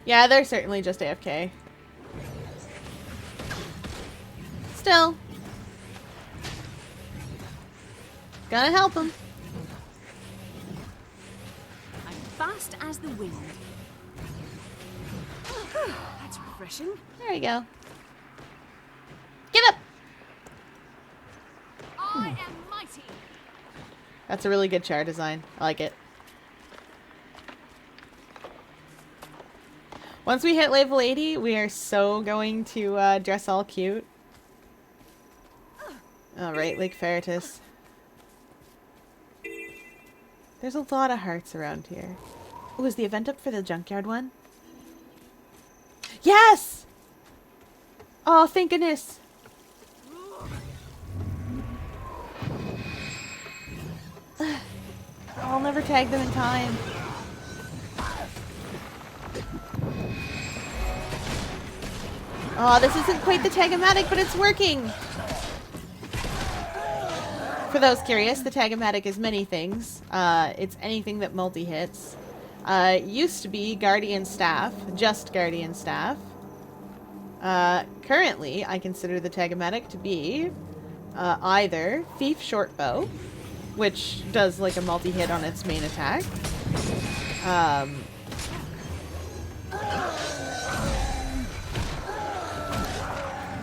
Yeah, they're certainly just AFK. Still. Gonna help them. I'm fast as the wind. That's refreshing. There you go. Get up! I am mighty. That's a really good char design. I like it. Once we hit level 80, we are so going to dress all cute. Alright, Lake Ferretus. There's a lot of hearts around here. Oh, is the event up for the junkyard one? Yes! Oh, thank goodness. I'll never tag them in time. Oh, this isn't quite the Tag-O-Matic, but it's working! For those curious, the Tag-O-Matic is many things. It's anything that multi-hits. It used to be Guardian Staff, just Guardian Staff. Currently, I consider the Tag-O-Matic to be either Thief Shortbow, which does like a multi-hit on its main attack.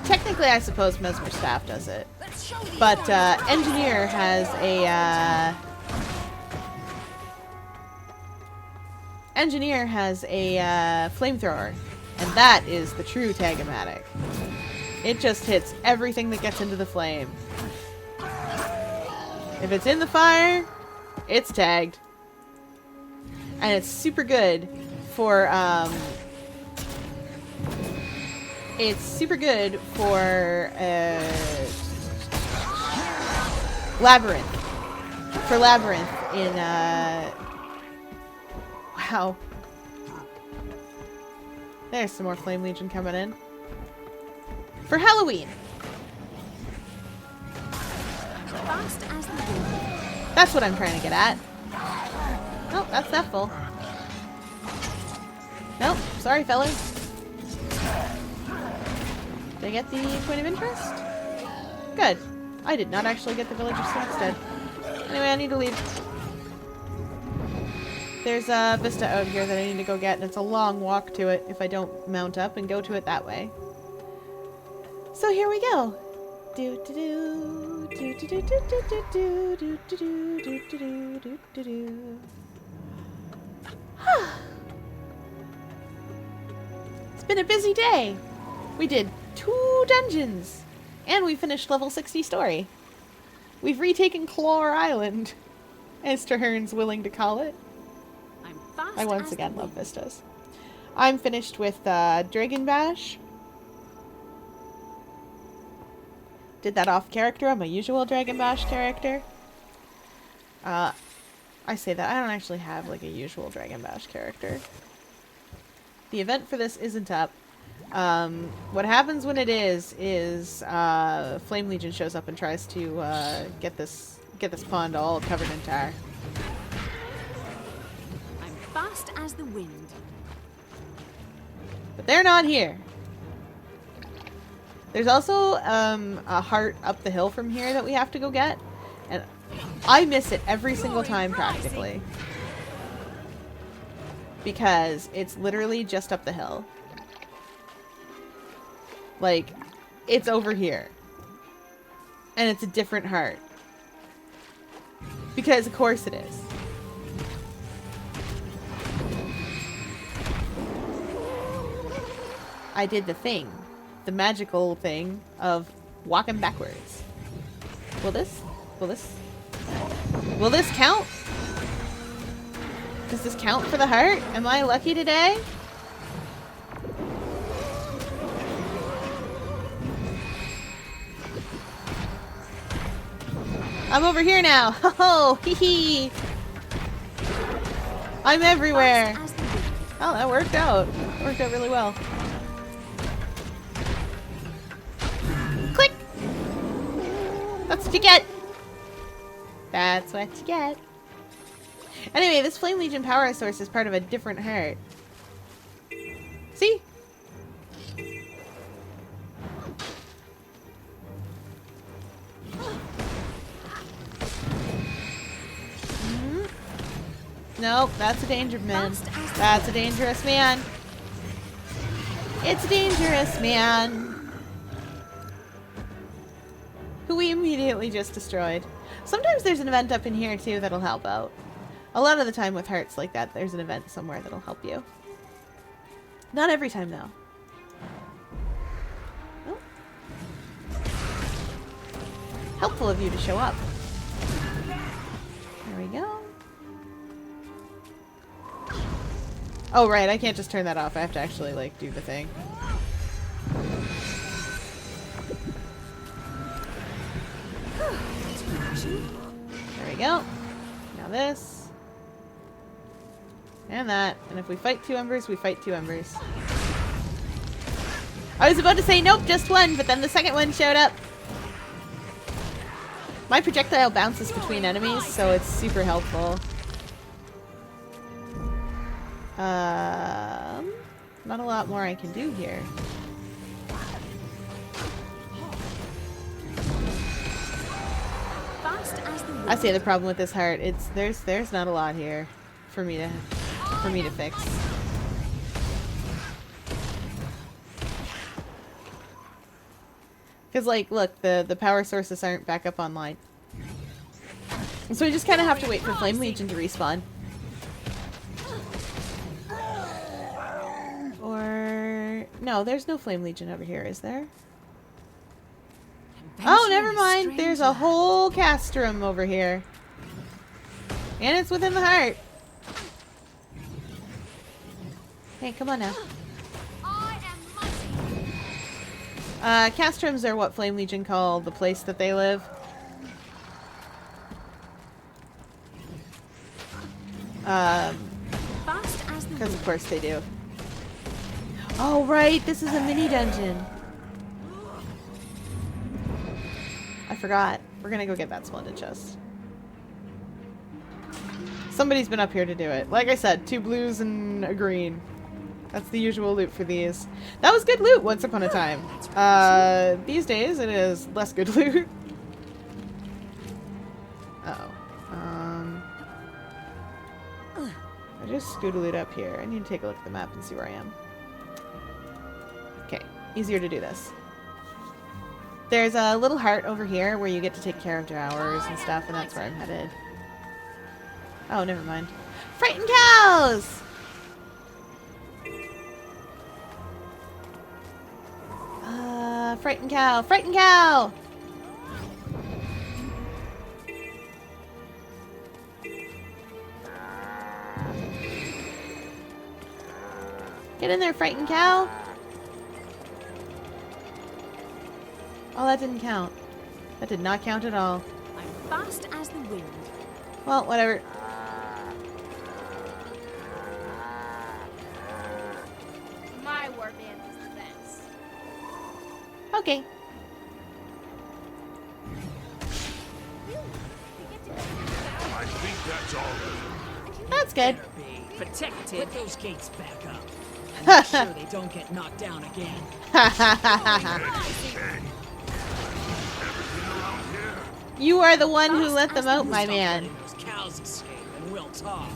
Technically, I suppose Mesmer Staff does it. But Engineer has a flamethrower, and that is the true Tag-O-Matic. It just hits everything that gets into the flame. If it's in the fire, it's tagged. And it's super good for Labyrinth. For Labyrinth in, wow. There's some more Flame Legion coming in. For Halloween. Fast as the wind. That's what I'm trying to get at. Oh, that's that full. Nope, sorry fellas. Did I get the point of interest? Good. I did not actually get the Villager Homestead. Anyway, I need to leave. There's a Vista out here that I need to go get, and it's a long walk to it if I don't mount up and go to it that way. So here we go. It's been a busy day. We did 2 dungeons, and we finished level 60 story. We've retaken Claw Island. as Trahern's willing to call it. I'm fast I once as again the love wind. vistas. I'm finished with Dragon Bash. Did that off character. I'm a usual Dragon Bash character. I say that. I don't actually have like a usual Dragon Bash character. The event for this isn't up. What happens when it is Flame Legion shows up and tries to get this pond all covered in tar. I'm fast as the wind. But they're not here. There's also a heart up the hill from here that we have to go get, and I miss it every single time practically. Because it's literally just up the hill. Like, it's over here. And it's a different heart. Because of course it is. I did the thing. The magical thing of walking backwards. Will this count? Does this count for the heart? Am I lucky today? I'm over here now. Oh, hee hee. I'm everywhere. Oh, that worked out. That worked out really well. Click. That's what you get. That's what you get. Anyway, this Flame Legion power source is part of a different heart. See? Nope, that's a dangerous man. That's a dangerous man. It's a dangerous man. Who we immediately just destroyed. Sometimes there's an event up in here too that'll help out. A lot of the time with hearts like that, there's an event somewhere that'll help you. Not every time though. Oh. Helpful of you to show up. There we go. Oh right, I can't just turn that off. I have to actually like do the thing. There we go. Now this. And that. And if we fight two embers, we fight two embers. I was about to say nope, just one, but then the second one showed up. My projectile bounces between enemies, so it's super helpful. Not a lot more I can do here. I say the problem with this heart, it's there's not a lot here for me to fix. Because like, look, the power sources aren't back up online. So we just kind of have to wait for Flame Legion to respawn. Or... no, there's no Flame Legion over here, is there? Oh, never mind. There's a whole castrum over here. And it's within the heart. Hey, come on now. Castrums are what Flame Legion call the place that they live. Because of course they do. Oh right, this is a mini dungeon. I forgot. We're gonna go get that splendid chest. Somebody's been up here to do it. Like I said, 2 blues and a green. That's the usual loot for these. That was good loot once upon a time. These days it is less good loot. Uh-oh. I just scoodalooed up here. I need to take a look at the map and see where I am. Okay, easier to do this. There's a little heart over here where you get to take care of Drows and stuff, and that's where I'm headed. Oh, never mind. Frightened cows! Frightened cow! Frightened cow! Get in there, frightened cow. Oh, that didn't count. That did not count at all. I'm fast as the wind. Well, whatever. My warband is the best. Okay. I think that's all. That's good. Protected. Put those gates back up. Make sure they don't get knocked down again. You are the one who let them out, my man. Those cows escape and we'll talk.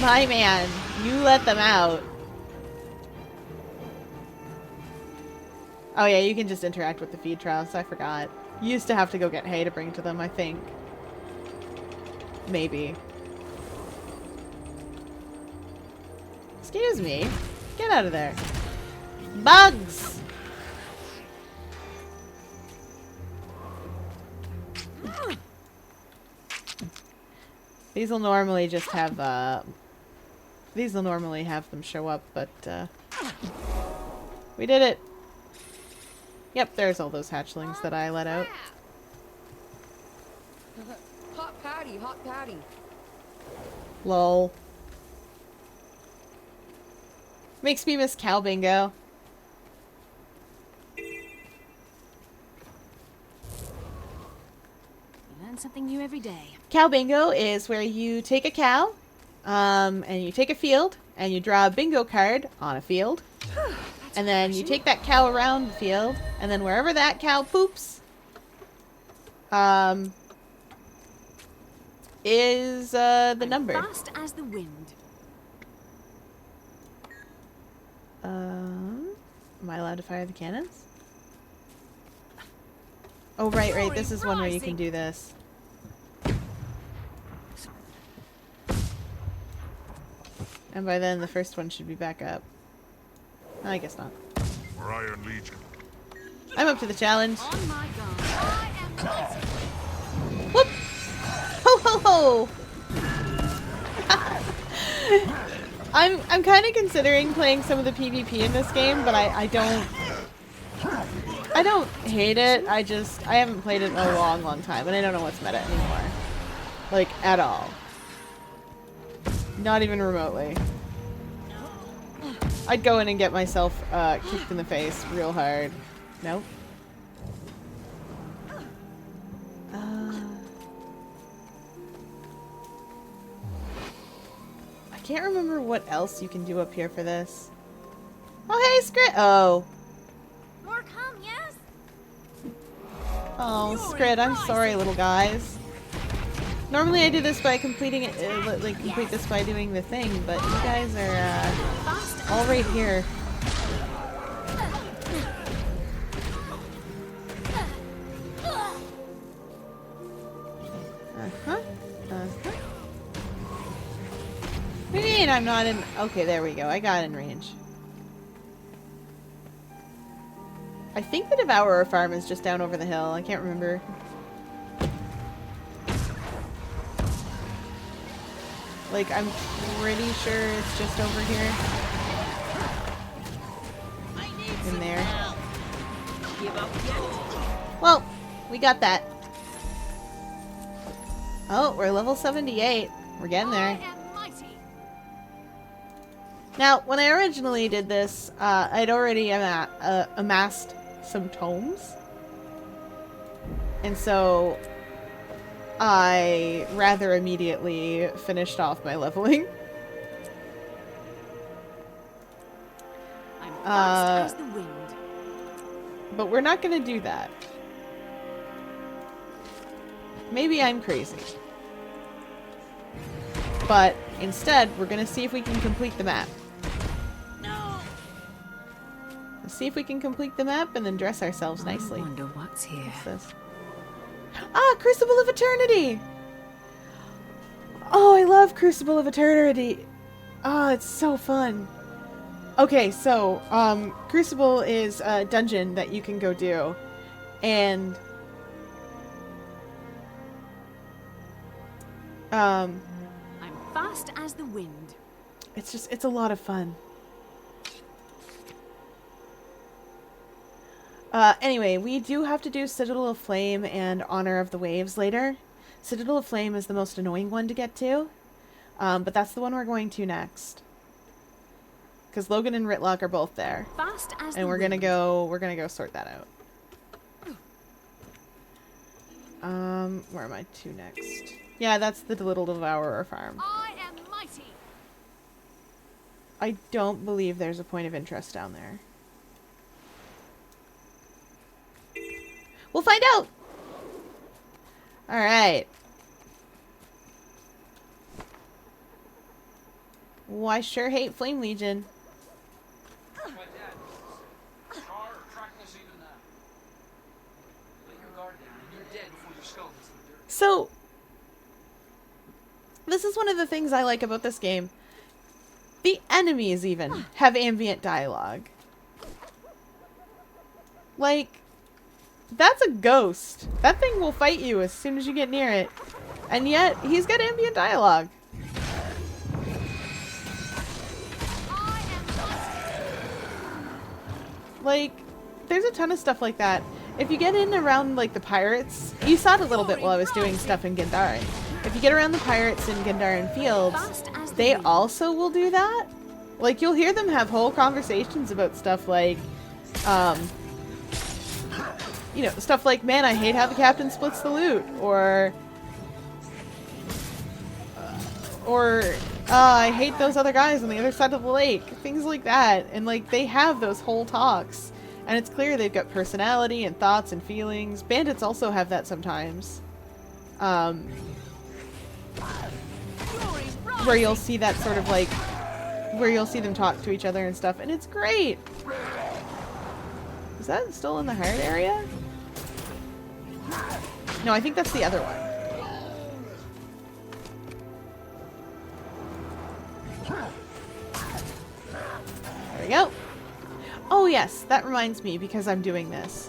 My man, you let them out. Oh yeah, you can just interact with the feed troughs. I forgot. You used to have to go get hay to bring to them, I think. Maybe. Excuse me. Get out of there. Bugs! These will normally just have, these will normally have them show up, but, we did it. Yep, there's all those hatchlings that I let out. Hot patty, hot patty. Lol. Makes me miss cow bingo. You learn something new every day. Cow bingo is where you take a cow, and you take a field, and you draw a bingo card on a field. And then you take that cow around the field, and then wherever that cow poops, is the number. Fast as the wind. Am I allowed to fire the cannons? Oh, right. This is one where you can do this. And by then, the first one should be back up. I guess not. For Iron Legion. I'm up to the challenge. On my guard. Whoop! Ho ho ho! I'm kind of considering playing some of the PvP in this game, but I don't hate it. I haven't played it in a long time, and I don't know what's meta anymore. Like, at all. Not even remotely. I'd go in and get myself kicked in the face real hard. Nope. I can't remember what else you can do up here for this. Oh, hey, Scrit! Oh. More come, yes? Oh, Scrit, I'm sorry, little guys. Normally I do this by completing it, complete this by doing the thing, but you guys are, all right here. What do you mean I'm not in... Okay, there we go. I got in range. I think the Devourer farm is just down over the hill. I can't remember. Like, I'm pretty sure it's just over here. In there. Well, we got that. Oh, we're level 78. We're getting there. Now, when I originally did this, I'd already amassed some tomes. And so I rather immediately finished off my leveling. I'm fast as the wind. But we're not gonna do that. Maybe I'm crazy. But instead, we're gonna see if we can complete the map. No. Let's see if we can complete the map and then dress ourselves nicely. I wonder what's here. What's this? Ah, Crucible of Eternity! Oh, I love Crucible of Eternity! Oh, it's so fun. Okay, so, Crucible is a dungeon that you can go do. And, I'm fast as the wind. it's a lot of fun. Anyway, we do have to do Citadel of Flame and Honor of the Waves later. Citadel of Flame is the most annoying one to get to, but that's the one we're going to next. Because Logan and Ritlock are both there, Fast as and we're gonna go sort that out. Where am I to next? Yeah, that's the Little Devourer farm. I am mighty. I don't believe there's a point of interest down there. We'll find out! Alright. Oh, I sure hate Flame Legion. So, this is one of the things I like about this game. The enemies even have ambient dialogue. Like, that's a ghost. That thing will fight you as soon as you get near it. And yet, he's got ambient dialogue. Like, there's a ton of stuff like that. If you get in around, like, the pirates, you saw it a little bit while I was doing stuff in Gandhari. If you get around the pirates in Gandharan Fields, they also will do that. Like, you'll hear them have whole conversations about stuff like, you know, stuff like, man, I hate how the captain splits the loot, or I hate those other guys on the other side of the lake, things like that. And, like, they have those whole talks. And it's clear they've got personality and thoughts and feelings. Bandits also have that sometimes. Where you'll see that sort of like, where you'll see them talk to each other and stuff. And it's great! Is that still in the hired area? No, I think that's the other one. There we go. Oh yes, that reminds me, because I'm doing this.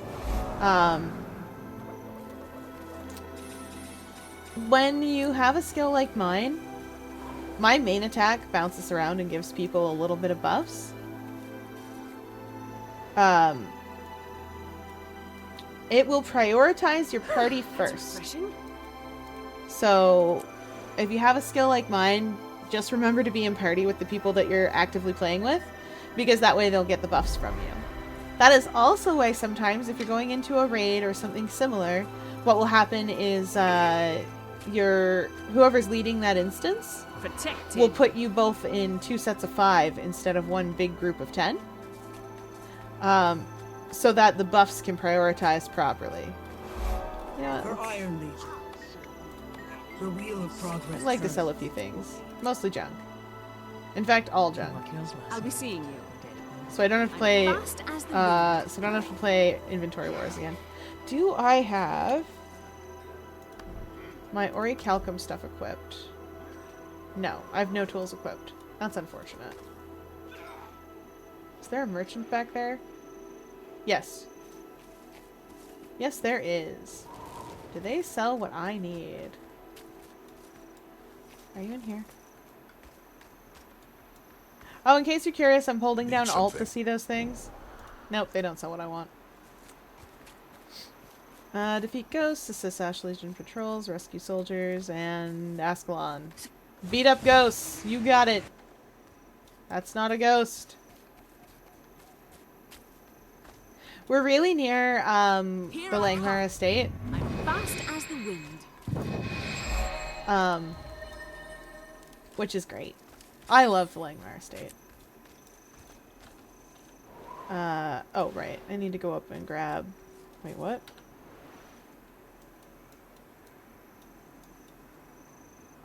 When you have a skill like mine, my main attack bounces around and gives people a little bit of buffs. It will prioritize your party first. So, if you have a skill like mine, just remember to be in party with the people that you're actively playing with, because that way they'll get the buffs from you. That is also why sometimes if you're going into a raid or something similar, what will happen is whoever's leading that instance will put you both in 2 sets of 5 instead of one big group of 10. So that the buffs can prioritize properly. Yeah, For Iron Legion, the Wheel of Progress. I like to sell a few things. Mostly junk. In fact, all junk. I'll be seeing you. So I don't have to play Inventory Wars again. Do I have my Orichalcum stuff equipped? No, I have no tools equipped. That's unfortunate. Is there a merchant back there? Yes. Yes, there is. Do they sell what I need? Are you in here? Oh, in case you're curious, I'm holding down Alt to see those things. Nope, they don't sell what I want. Defeat ghosts, assist Ash Legion patrols, rescue soldiers, and Ascalon. Beat up ghosts! You got it! That's not a ghost. We're really near, the Langmar estate. I'm fast as the wind. Which is great. I love the Langmar estate. Oh, right. I need to go up and grab... Wait, what?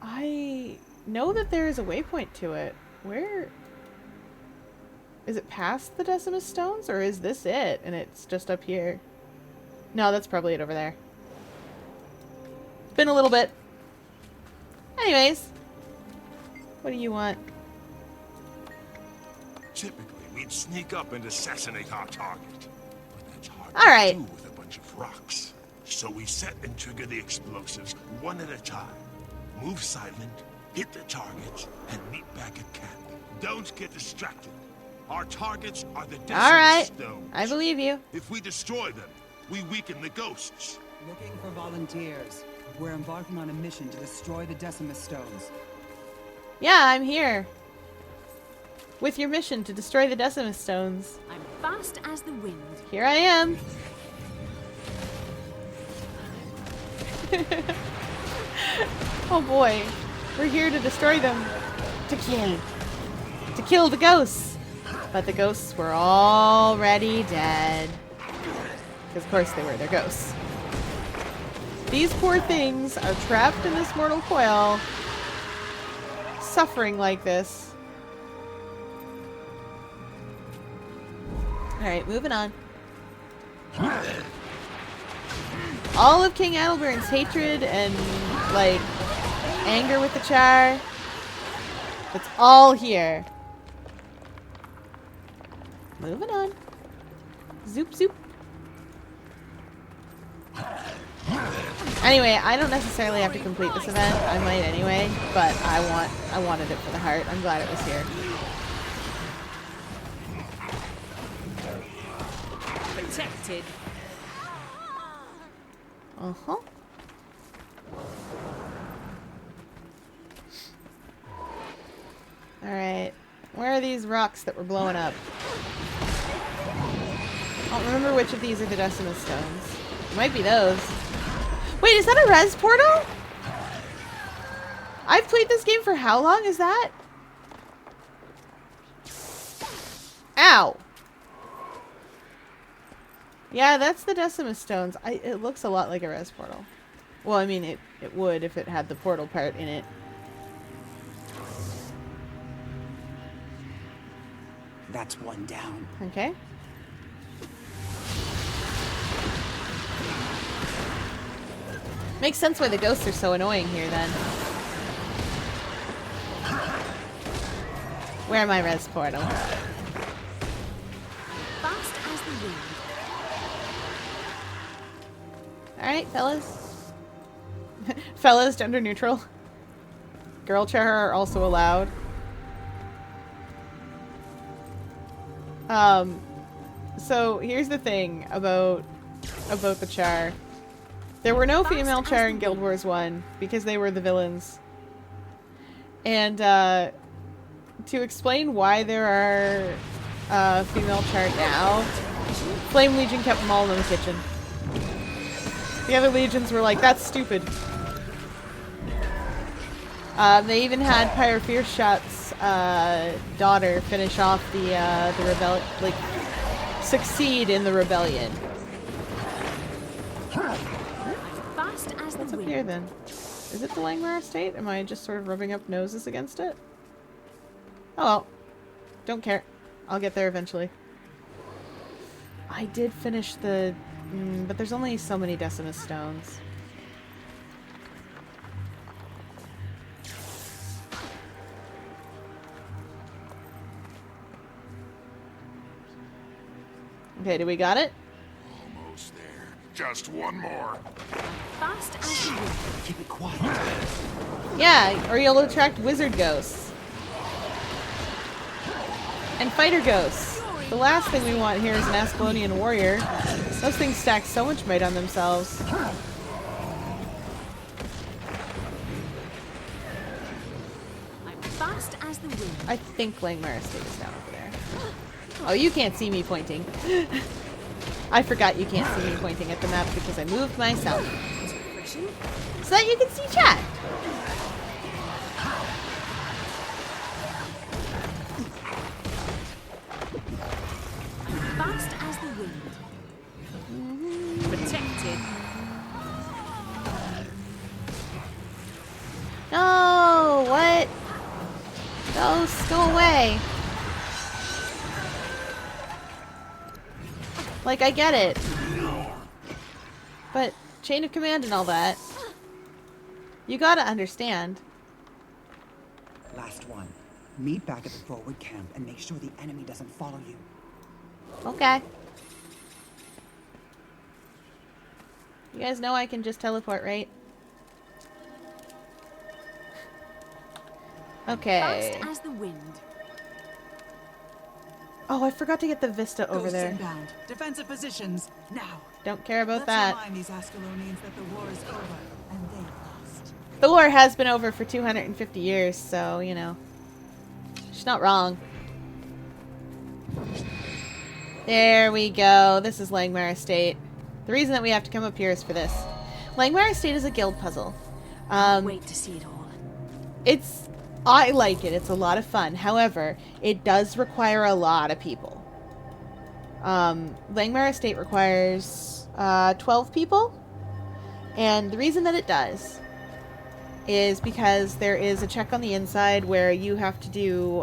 I know that there is a waypoint to it. Where... Is it past the Decimus Stones, or is this it, and it's just up here? No, that's probably it over there. Been a little bit. Anyways. What do you want? Typically, we'd sneak up and assassinate our target. But that's hard to do with a bunch of rocks. So we set and trigger the explosives one at a time. Move silent, hit the targets, and meet back at camp. Don't get distracted. Our targets are the All right. stones. I believe you. If we destroy them, we weaken the ghosts. Looking for volunteers. We're embarking on a mission to destroy the Decimus Stones. Yeah, I'm here. With your mission to destroy the Decimus Stones. I'm fast as the wind. Here I am. Oh boy. We're here to destroy them. To kill. To kill the ghosts. But the ghosts were already dead. Because of course they were. They're ghosts. These poor things are trapped in this mortal coil. Suffering like this. Alright, moving on. All of King Adelbern's hatred and, like, anger with the Char. It's all here. Moving on. Zoop zoop. Anyway, I don't necessarily have to complete this event. I might anyway, but I wanted it for the heart. I'm glad it was here. Protected. Uh-huh. Alright. Where are these rocks that were blowing up? I don't remember which of these are the Decimus Stones. It might be those. Wait, is that a res portal? I've played this game for how long is that? Ow! Yeah, that's the Decimus Stones. It looks a lot like a res portal. Well, I mean, it would if it had the portal part in it. That's one down. Okay. Makes sense why the ghosts are so annoying here, then. Where am I, res portal? Fast as the wind. Alright, fellas. Fellas, gender neutral. Girl Char are also allowed. So here's the thing about the Char. There were no female Char in Guild Wars 1 because they were the villains. And to explain why there are female Char now, Flame Legion kept them all in the kitchen. The other legions were like, that's stupid. They even had Pyre Fiershot's daughter finish off the rebellion, like, succeed in the rebellion. Fast as the What's up wind. here then? Is it the Langmar estate? Am I just sort of rubbing up noses against it? Oh well. Don't care. I'll get there eventually. I did finish the... but there's only so many Decimus Stones. Okay, do we got it? Almost there. Just one more. Fast as the wind. Keep it quiet. Yeah, or you'll attract wizard ghosts. And fighter ghosts. The last thing we want here is an Ascalonian warrior. Those things stack so much might on themselves. I'm fast as the wind. I think Langmar estate is down over there. Oh, you can't see me pointing. I forgot you can't see me pointing at the map because I moved myself. So that you can see chat. Fast as the wind. Protected. No, what? Ghosts, go away. Like, I get it. But chain of command and all that. You gotta understand. Last one. Meet back at the forward camp and make sure the enemy doesn't follow you. Okay. You guys know I can just teleport, right? Okay. Fast as the wind. Oh, I forgot to get the vista over Ghosts there. inbound. Defensive positions, now. Don't care about Let's that. remind these Ascalonians that the war is over, and they lost. The war has been over for 250 years, so, you know. She's not wrong. There we go. This is Langmar Estate. The reason that we have to come up here is for this. Langmar Estate is a guild puzzle. Wait to see it all. I like it. It's a lot of fun. However, it does require a lot of people. Langmar Estate requires 12 people. And the reason that it does is because there is a check on the inside where you have to do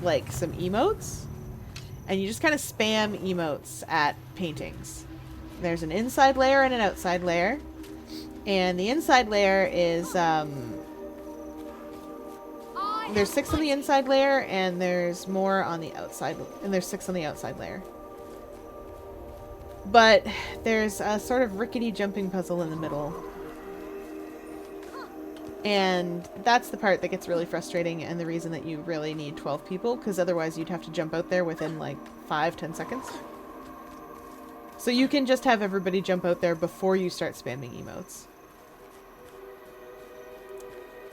like some emotes. And you just kind of spam emotes at paintings. There's an inside layer and an outside layer. And the inside layer is there's 6 on the inside layer, and there's more on the outside, and there's 6 on the outside layer. But there's a sort of rickety jumping puzzle in the middle. And that's the part that gets really frustrating, and the reason that you really need 12 people, because otherwise you'd have to jump out there within like 5-10 seconds. So you can just have everybody jump out there before you start spamming emotes.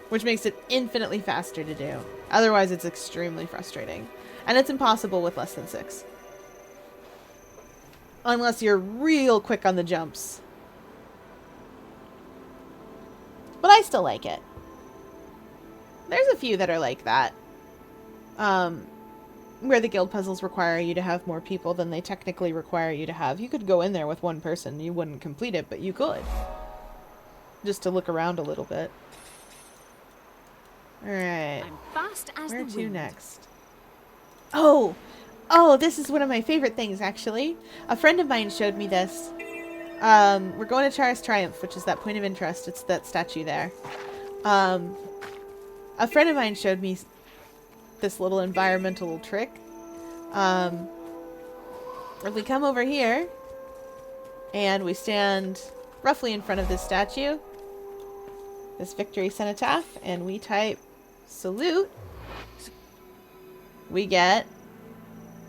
Which makes it infinitely faster to do. Otherwise, it's extremely frustrating. And it's impossible with less than 6. Unless you're real quick on the jumps. But I still like it. There's a few that are like that. Where the guild puzzles require you to have more people than they technically require you to have. You could go in there with one person. You wouldn't complete it, but you could. Just to look around a little bit. Alright. I'm fast as Where the to wind. next? Oh! Oh, this is one of my favorite things, actually. A friend of mine showed me this. We're going to Char's Triumph, which is that point of interest. It's that statue there. A friend of mine showed me this little environmental trick. If we come over here, and we stand roughly in front of this statue, this victory cenotaph, and we type salute, we get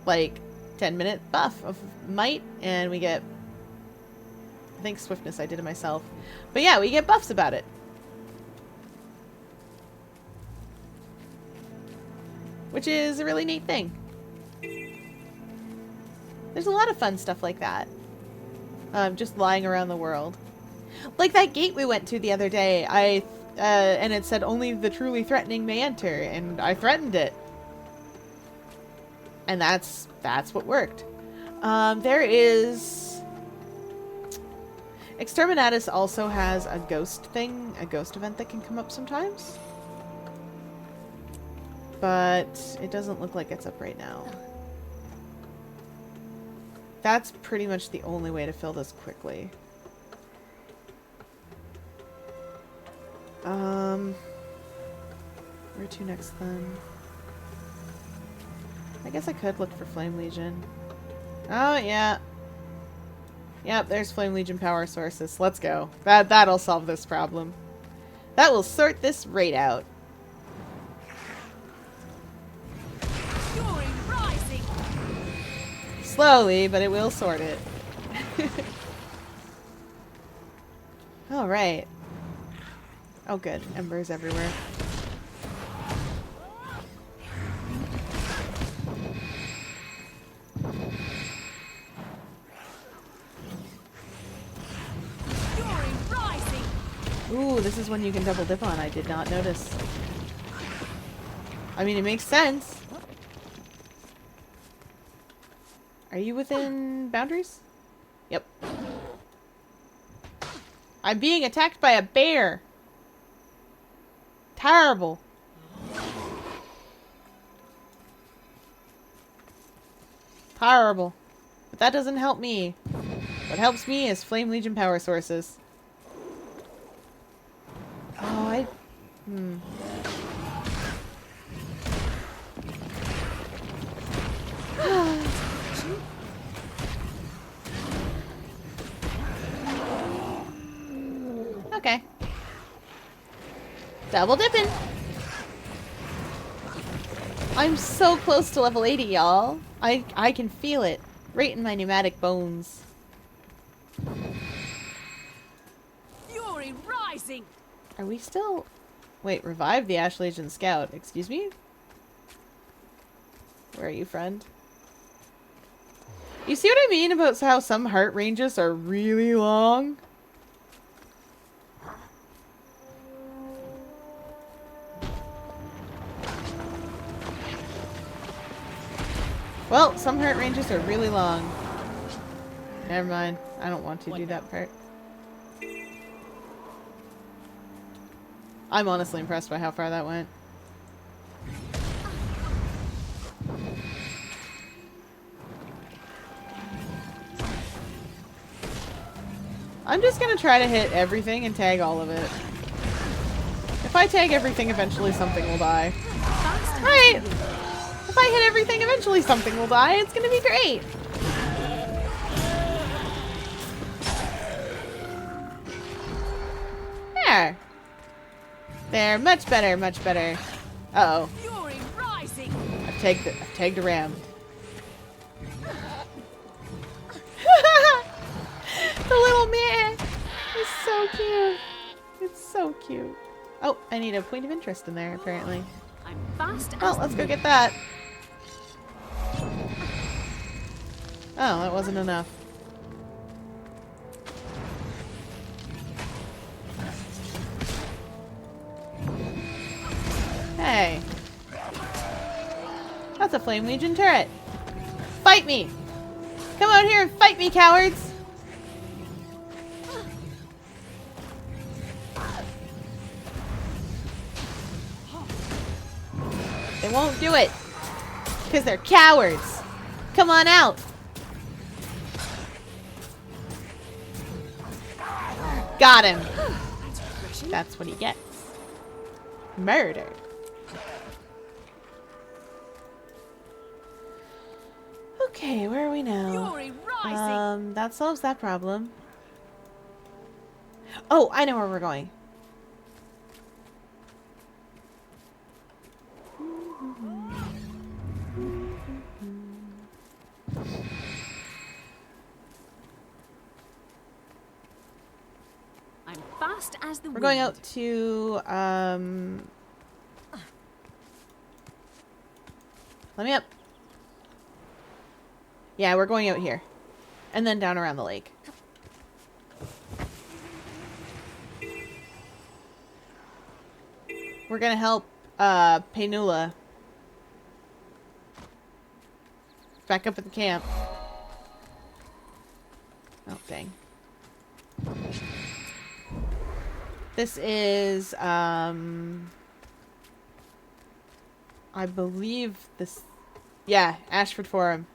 like 10-minute buff of might, and we get, I think swiftness, I did it myself, but yeah, we get buffs about it, which is a really neat thing. There's a lot of fun stuff like that, just lying around the world. Like that gate we went to the other day, and it said only the truly threatening may enter, and I threatened it. And that's what worked. There is... Exterminatus also has a ghost thing, a ghost event that can come up sometimes. But it doesn't look like it's up right now. That's pretty much the only way to fill this quickly. Where to next then? I guess I could look for Flame Legion. Oh, yeah. Yep, there's Flame Legion power sources. Let's go. That'll solve this problem. That will sort this raid out. Fury rising. Slowly, but it will sort it. Alright. Oh good, embers everywhere. Fury rising. Ooh, this is one you can double dip on. I did not notice. I mean, it makes sense. Are you within boundaries? Yep. I'm being attacked by a bear. Terrible. Terrible. But that doesn't help me. What helps me is Flame Legion power sources. Oh, Okay. Double dipping. I'm so close to level 80, y'all. I can feel it right in my pneumatic bones. Fury rising. Are we still... Wait, revive the Ash Legion Scout. Excuse me? Where are you, friend? You see what I mean about how some heart ranges are really long? Well, some heart ranges are really long. Never mind. I don't want to do that part. I'm honestly impressed by how far that went. I'm just gonna try to hit everything and tag all of it. If I tag everything, eventually something will die. Right! If I hit everything, eventually something will die. It's gonna be great! There! There, much better, much better. Uh-oh. Fury rising. I've tagged a ram. The little man is so cute. It's so cute. Oh, I need a point of interest in there, apparently. I'm fast. Oh, let's go get that. Oh, that wasn't enough. Hey. That's a Flame Legion turret. Fight me! Come out here and fight me, cowards! They won't do it. Because they're cowards. Come on out. Got him. That's what he gets. Murdered. Okay, where are we now? Fury rising. That solves that problem. Oh, I know where we're going. I'm fast as the We're going wind. out to, let me up. Yeah, we're going out here. And then down around the lake. We're gonna help, Paynula. Back up at the camp. Oh, dang. This is, I believe this... Yeah, Ashford Forum.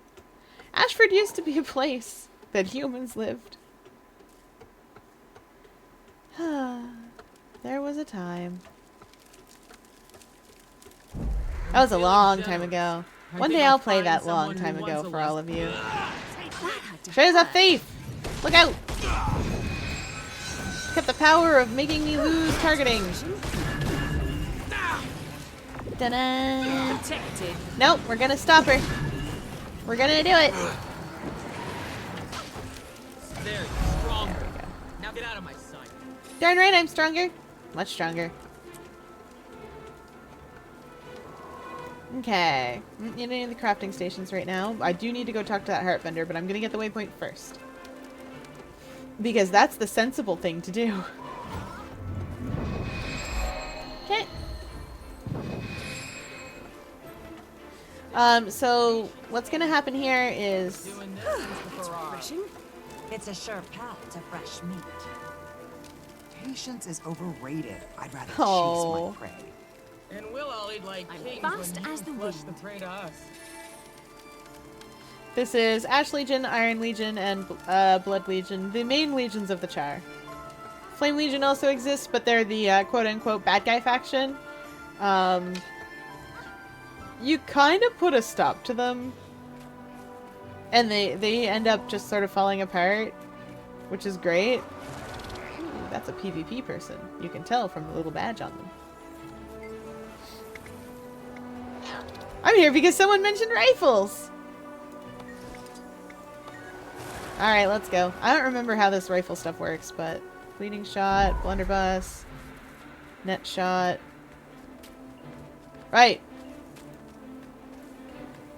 Ashford used to be a place that humans lived. There was a time. That was a long time ago. One day I'll play that long time ago for all of you. There's a thief! Look out! Got the power of making me lose targeting. Ta-da! Nope, we're gonna stop her. We're gonna do it. There, strong. There we go. Now get out of my sight. Darn right, I'm stronger. Much stronger. Okay. You need the crafting stations right now. I do need to go talk to that heart vendor, but I'm gonna get the waypoint first. Because that's the sensible thing to do. Okay. So what's gonna happen here is... It's refreshing. It's a sure path to fresh meat. Patience is overrated. I'd rather chase my prey. And we'll all eat like kings fast when you as the flush wind. the prey to us. This is Ash Legion, Iron Legion, and Blood Legion, the main legions of the Char. Flame Legion also exists, but they're the quote-unquote bad guy faction. You kind of put a stop to them, and they end up just sort of falling apart, which is great. Ooh, that's a PvP person. You can tell from the little badge on them. I'm here because someone mentioned rifles. Alright, let's go. I don't remember how this rifle stuff works, but... Fleeting shot, blunderbuss, net shot. Right.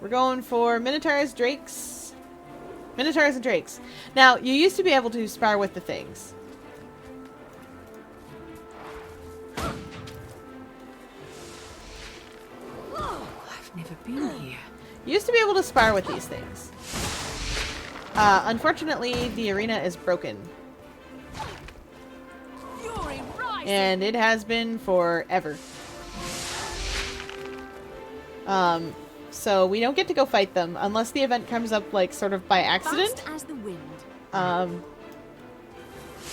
We're going for Minotaurs, Drakes. Minotaurs and Drakes. Now, you used to be able to spar with the things. I've never been here. You used to be able to spar with these things. Unfortunately, the arena is broken. And it has been forever. So we don't get to go fight them unless the event comes up like sort of by accident. Fast as the wind.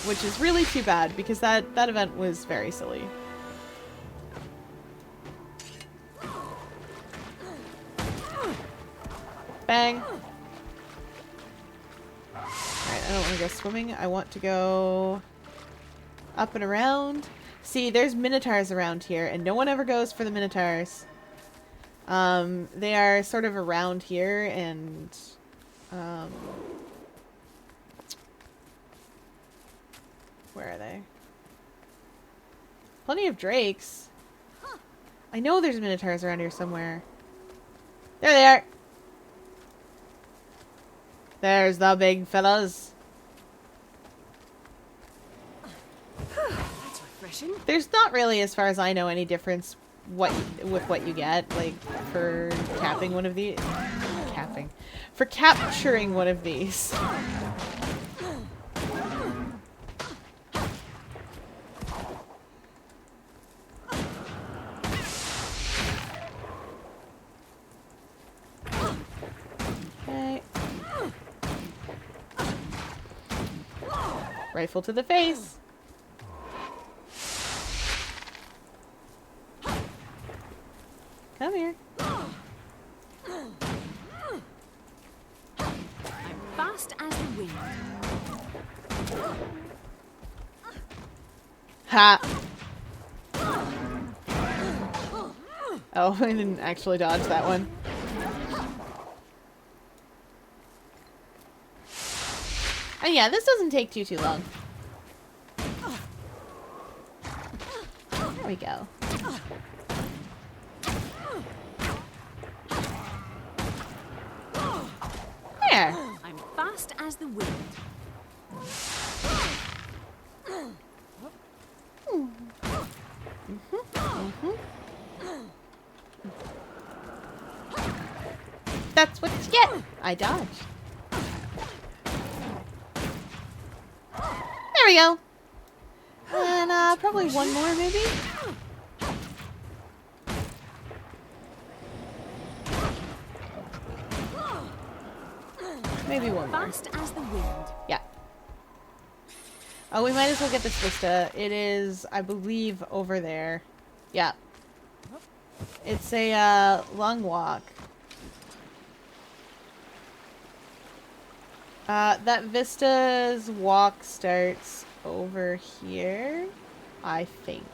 Which is really too bad because that event was very silly. Bang. Alright, I don't want to go swimming. I want to go up and around. See, there's Minotaurs around here, and no one ever goes for the Minotaurs. They are sort of around here, and where are they? Plenty of Drakes. I know there's Minotaurs around here somewhere. There they are. There's the big fellas. That's refreshing. There's not really, as far as I know, any difference with what you get, like, for capping one of these. For capturing one of these. Okay. Rifle to the face. Come here. I'm fast as the wind. Ha! Oh, I didn't actually dodge that one. And yeah, this doesn't take too long. There we go. There. I'm fast as the wind. That's what you get. I dodged. There we go. And probably one more, maybe. Maybe one more. Fast as the wind. Yeah. Oh, we might as well get this vista. It is, I believe, over there. Yeah. It's a long walk. That vista's walk starts over here, I think.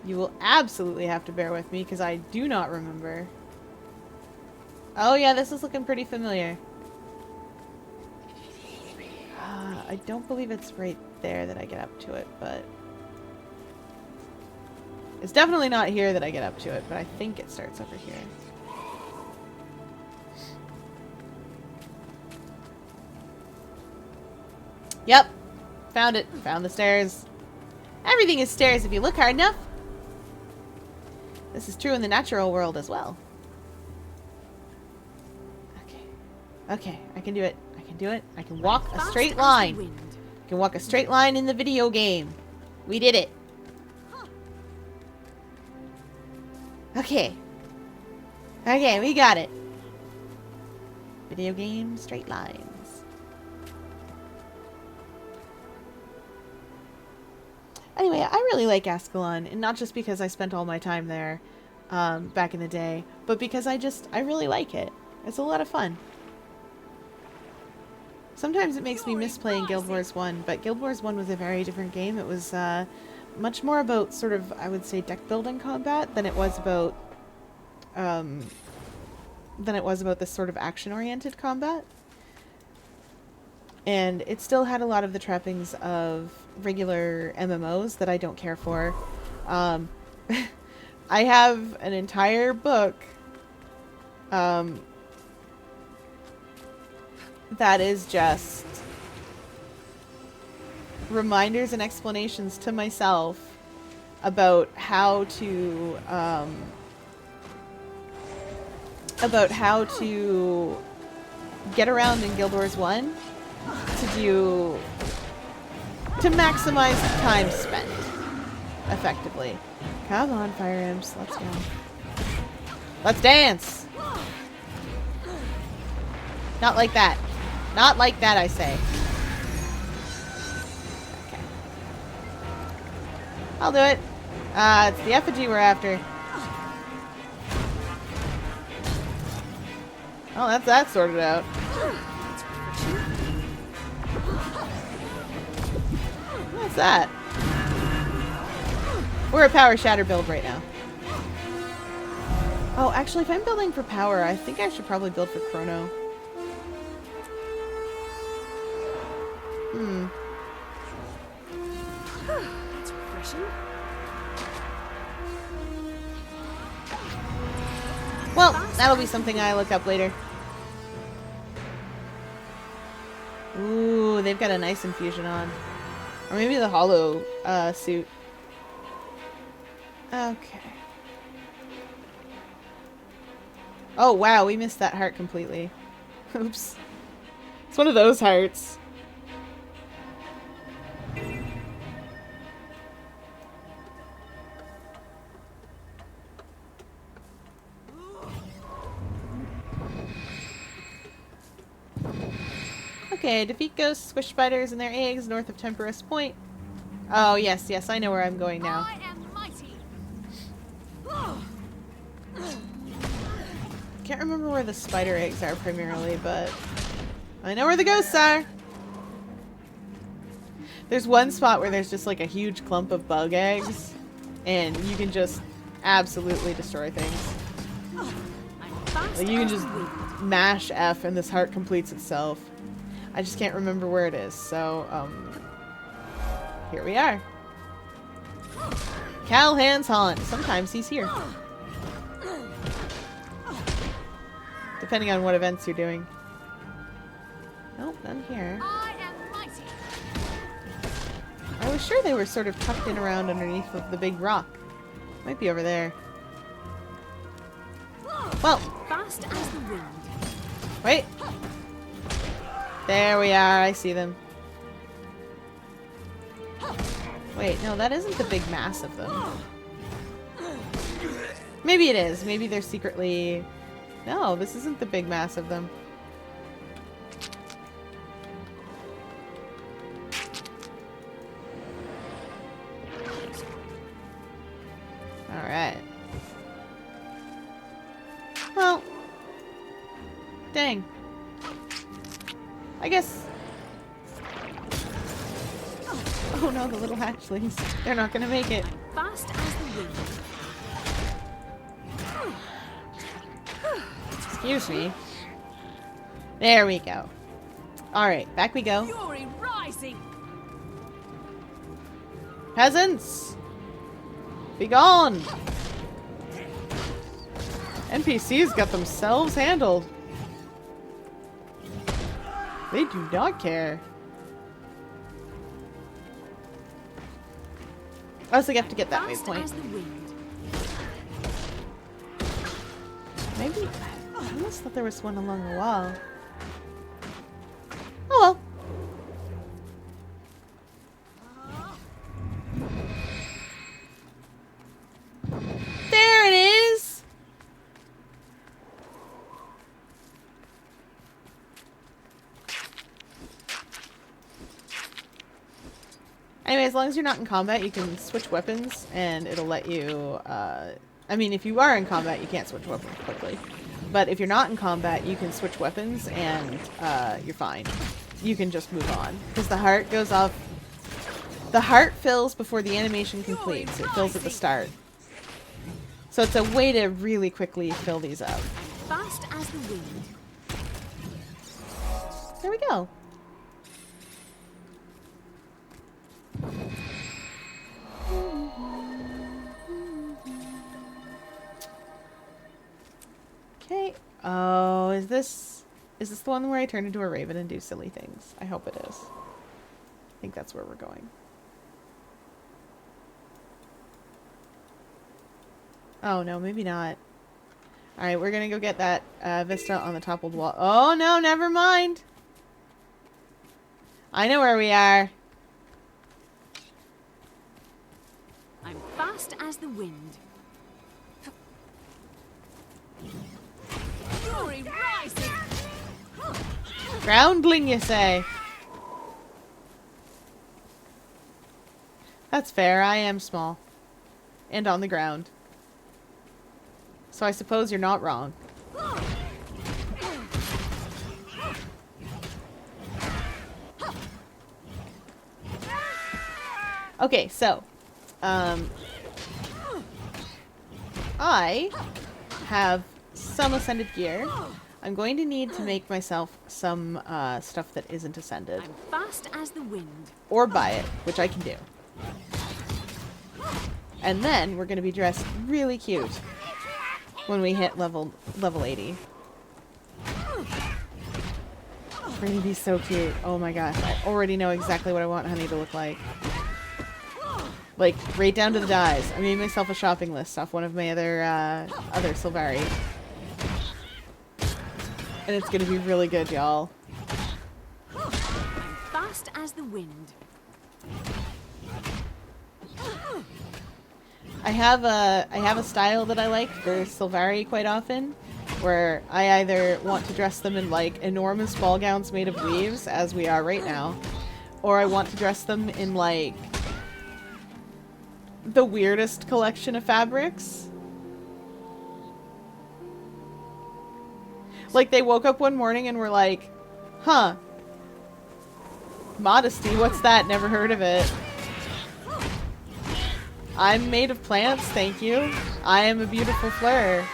You will absolutely have to bear with me because I do not remember. Oh yeah, this is looking pretty familiar. I don't believe it's right there that I get up to it, but... It's definitely not here that I get up to it, but I think it starts over here. Yep. Found it. Found the stairs. Everything is stairs if you look hard enough. This is true in the natural world as well. Okay. Okay, I can do it. I can do it. I can walk a straight line. I can walk a straight line in the video game. We did it. Okay. Okay, we got it. Video game straight lines. Anyway, I really like Ascalon, and not just because I spent all my time there back in the day, but because I really like it. It's a lot of fun. Sometimes it makes me miss playing Guild Wars 1, but Guild Wars 1 was a very different game. It was much more about sort of, I would say, deck building combat than it was about than it was about this sort of action-oriented combat. And it still had a lot of the trappings of regular MMOs that I don't care for. I have an entire book that is just reminders and explanations to myself about how to get around in Guild Wars 1 to maximize time spent effectively. Come on, Fire Imps, let's go. Let's dance! Not like that. Not like that, I say. Okay. I'll do it. It's the effigy we're after. Oh, that's that sorted out. What's that? We're a power shatter build right now. Oh, actually, if I'm building for power, I think I should probably build for chrono. That's refreshing. Well, that'll be something I look up later. Ooh, they've got a nice infusion on. Or maybe the hollow suit. Okay. Oh, wow, we missed that heart completely. Oops. It's one of those hearts. Okay, defeat ghosts, squish spiders and their eggs north of Temperous Point. Oh, yes, yes, I know where I'm going now. I am mighty. Can't remember where the spider eggs are primarily, but I know where the ghosts are. There's one spot where there's just like a huge clump of bug eggs, and you can just absolutely destroy things. Like you can just mash F and this heart completes itself. I just can't remember where it is, so here we are. Calhan's Haunt. Sometimes he's here. Depending on what events you're doing. Nope, none here. I am mighty. I was sure they were sort of tucked in around underneath of the big rock. Might be over there. Well, Fast as the wind. wait. There we are, I see them. Wait, no, that isn't the big mass of them. Maybe it is. Maybe they're secretly... No, this isn't the big mass of them. Alright. Well. Dang. I guess... Oh no, the little hatchlings. They're not gonna make it. Fast as the wind. Excuse me. There we go. Alright, back we go. Fury rising. Peasants! Be gone! NPCs got themselves handled. They do not care. Oh, so you have to get that waypoint. Maybe... I almost thought there was one along the wall. Oh well. There it is! Anyway, as long as you're not in combat, you can switch weapons, and it'll let you, I mean, if you are in combat, you can't switch weapons quickly. But if you're not in combat, you can switch weapons, and, you're fine. You can just move on. Because the heart goes off... The heart fills before the animation completes. It fills at the start. So it's a way to really quickly fill these up. Fast as the wind. There we go. Okay. Oh, is this the one where I turn into a raven and do silly things? I hope it is. I think that's where we're going. Oh, no, maybe not. Alright, we're gonna go get that vista on the toppled wall. Oh, no, never mind. I know where we are. I'm fast as the wind. Fury rising. Groundling, you say? That's fair. I am small. And on the ground. So I suppose you're not wrong. Okay, so I have some ascended gear. I'm going to need to make myself some stuff that isn't ascended. I'm fast as the wind. Or buy it, which I can do. And then we're going to be dressed really cute when we hit level 80. We're going to be so cute. Oh my gosh, I already know exactly what I want Honey to look like. Like, right down to the dyes. I made myself a shopping list off one of my other Silvari. And it's gonna be really good, y'all. I'm fast as the wind. I have a style that I like for Silvari quite often, where I either want to dress them in like enormous ball gowns made of weaves, as we are right now, or I want to dress them in like the weirdest collection of fabrics. Like, they woke up one morning and were like, huh, modesty, what's that? Never heard of it. I'm made of plants, thank you. I am a beautiful fleur.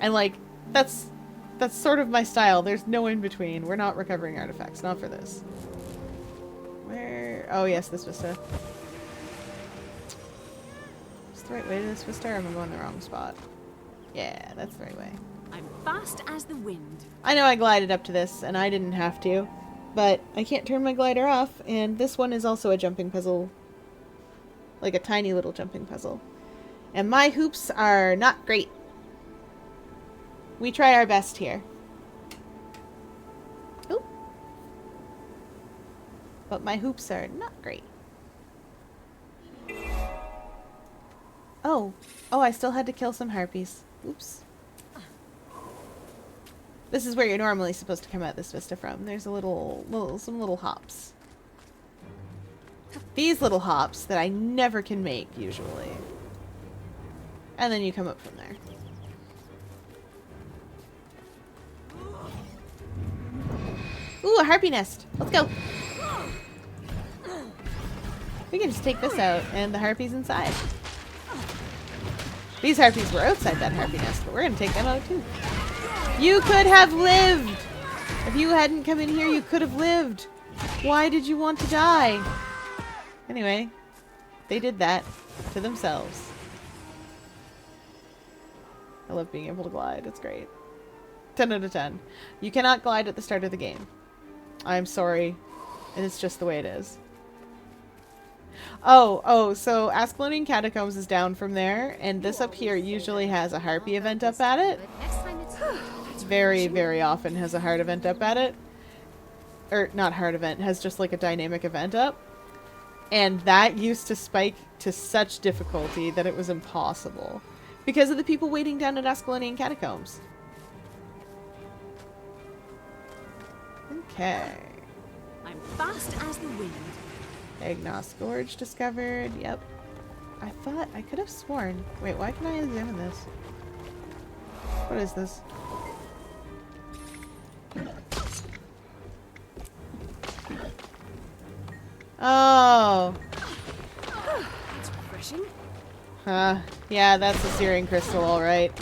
And like, that's sort of my style. There's no in between. We're not recovering artifacts, not for this. Where? Oh yes, this vista. Is the right way to this vista, or am I going the wrong spot? Yeah, that's the right way. I'm fast as the wind. I know I glided up to this, and I didn't have to, but I can't turn my glider off, and this one is also a jumping puzzle. Like a tiny little jumping puzzle. And my hoops are not great. We try our best here. Ooh. But my hoops are not great. Oh. Oh, I still had to kill some harpies. Oops. This is where you're normally supposed to come at this vista from. There's some little hops. These little hops that I never can make, usually. And then you come up from there. Ooh, a harpy nest. Let's go. We can just take this out, and the harpies inside. These harpies were outside that harpy nest, but we're going to take them out too. You could have lived! If you hadn't come in here, you could have lived. Why did you want to die? Anyway, they did that to themselves. I love being able to glide. It's great. 10 out of 10. You cannot glide at the start of the game. I'm sorry. And it's just the way it is. Oh, so Ascalonian Catacombs is down from there, and this up here usually has a harpy event up at it. It's very, very often has a hard event up at it. Or, not hard event, has just like a dynamic event up. And that used to spike to such difficulty that it was impossible. Because of the people waiting down at Ascalonian Catacombs. Okay. I'm fast as the wind. Agnos Gorge discovered. Yep. I thought I could have sworn. Wait, why can I examine this? What is this? Oh. That's refreshing. Yeah, that's a searing crystal, alright.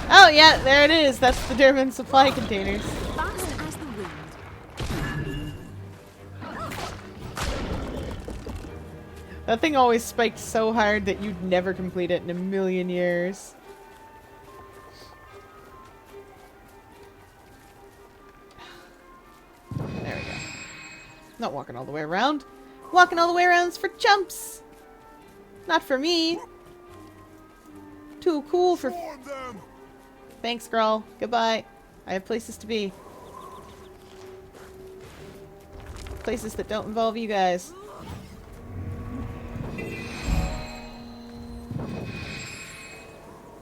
Oh, yeah, there it is. That's the German supply containers. Fast as the wind. That thing always spiked so hard that you'd never complete it in a million years. There we go. Not walking all the way around. Walking all the way around for jumps. Not for me. Too cool for... Thanks, girl. Goodbye. I have places to be. Places that don't involve you guys.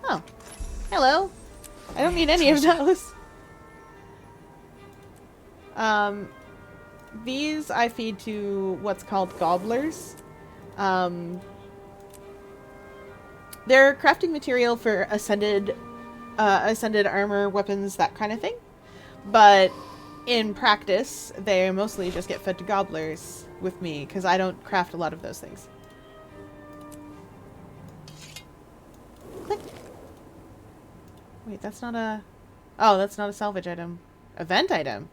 Oh. Hello. I don't need any of those. These I feed to what's called gobblers. They're crafting material for ascended armor, weapons, that kind of thing. But in practice, they mostly just get fed to gobblers with me, because I don't craft a lot of those things. Click. Wait, that's not a... Oh, that's not a salvage item. Event item?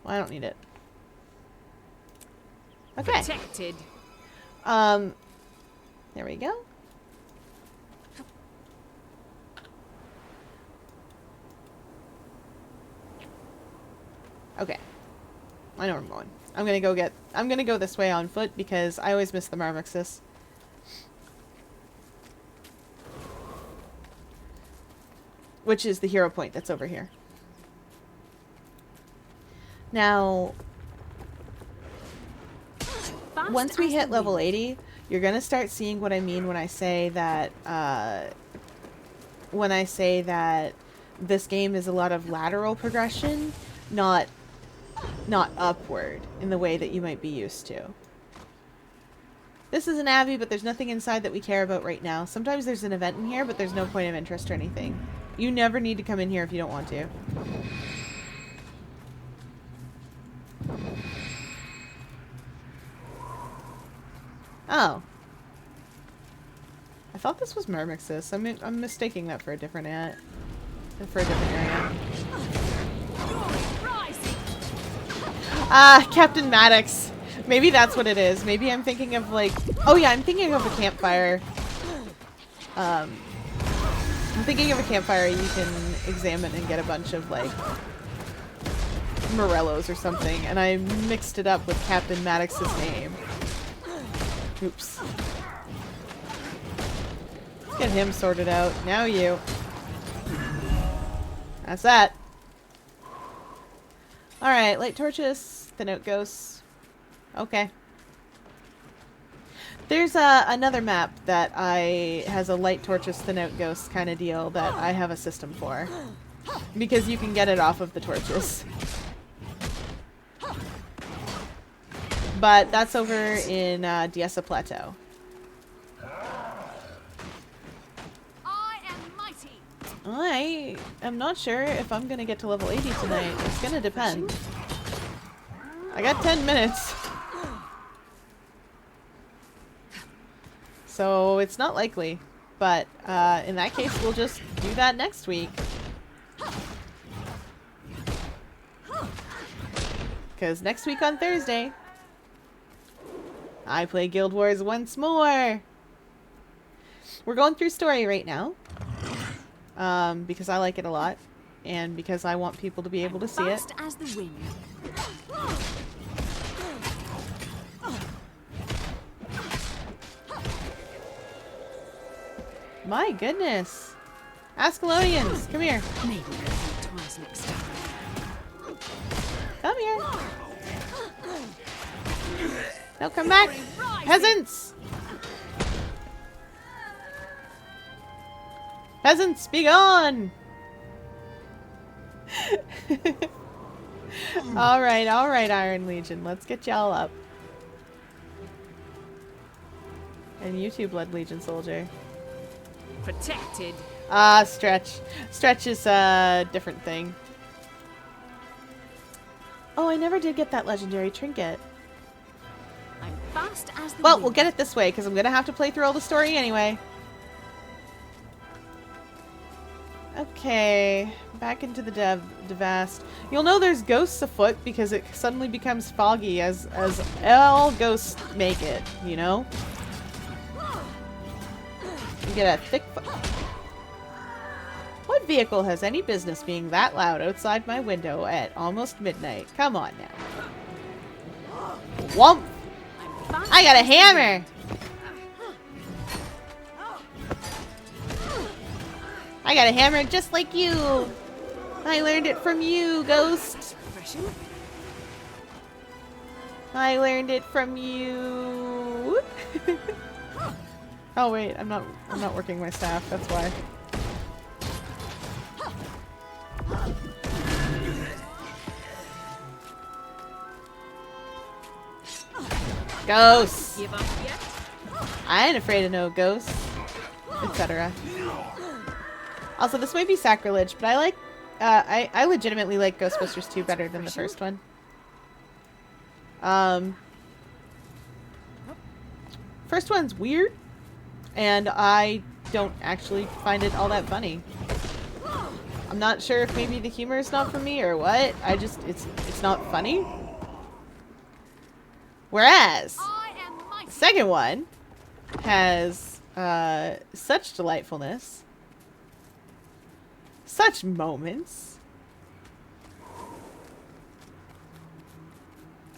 Well, I don't need it. Okay. Protected. There we go. Okay. I know where I'm going. I'm gonna go this way on foot because I always miss the Marmoxus. Which is the hero point that's over here. Now, once we hit level 80, you're gonna start seeing what I mean when I say that this game is a lot of lateral progression, not upward in the way that you might be used to. This is an Abbey, but there's nothing inside that we care about right now. Sometimes there's an event in here, but there's no point of interest or anything. You never need to come in here if you don't want to. Oh. I thought this was Myrmixus. I'm mistaking that for a different area. Ah, Captain Maddox. Maybe that's what it is. Maybe I'm thinking of like... Oh yeah, I'm thinking of a campfire. I'm thinking of a campfire you can examine and get a bunch of like... Morellos or something, and I mixed it up with Captain Maddox's name. Oops. Let's get him sorted out. Now you. That's that. Alright, light torches, thin out ghosts. Okay. There's another map that has a light torches, thin out ghosts kind of deal that I have a system for. Because you can get it off of the torches. But that's over in Diessa Plateau. I am not sure if I'm gonna get to level 80 tonight. It's gonna depend. I got 10 minutes. So it's not likely. But in that case, we'll just do that next week. Because next week on Thursday, I play Guild Wars once more. We're going through story right now. Because I like it a lot. And because I want people to be able to see it. Fast as the wind. My goodness. Ascalonians, come here. Maybe we'll think twice next time. Come here. No, come back. Peasants! Peasants, be gone! Alright, Iron Legion. Let's get y'all up. And you too, Blood Legion soldier. Protected. Ah, Stretch. Stretch is a different thing. Oh, I never did get that legendary trinket. I'm fast as the Well, wind. we'll get it this way, because I'm going to have to play through all the story anyway. Okay, back into the Devast. You'll know there's ghosts afoot because it suddenly becomes foggy as all ghosts make it, you know? You get a thick... What vehicle has any business being that loud outside my window at almost midnight? Come on now. Whomp! I got a hammer! I got a hammer just like you! I learned it from you, Ghost! I learned it from you! Oh wait, I'm not working my staff, that's why. Ghosts! Give up yet? I ain't afraid of no ghosts. Etc. Also, this might be sacrilege, but I like... I legitimately like Ghostbusters 2 better than the first one. First one's weird, and I don't actually find it all that funny. I'm not sure if maybe the humor is not for me or what. It's not funny. Whereas, the second one has such delightfulness, such moments,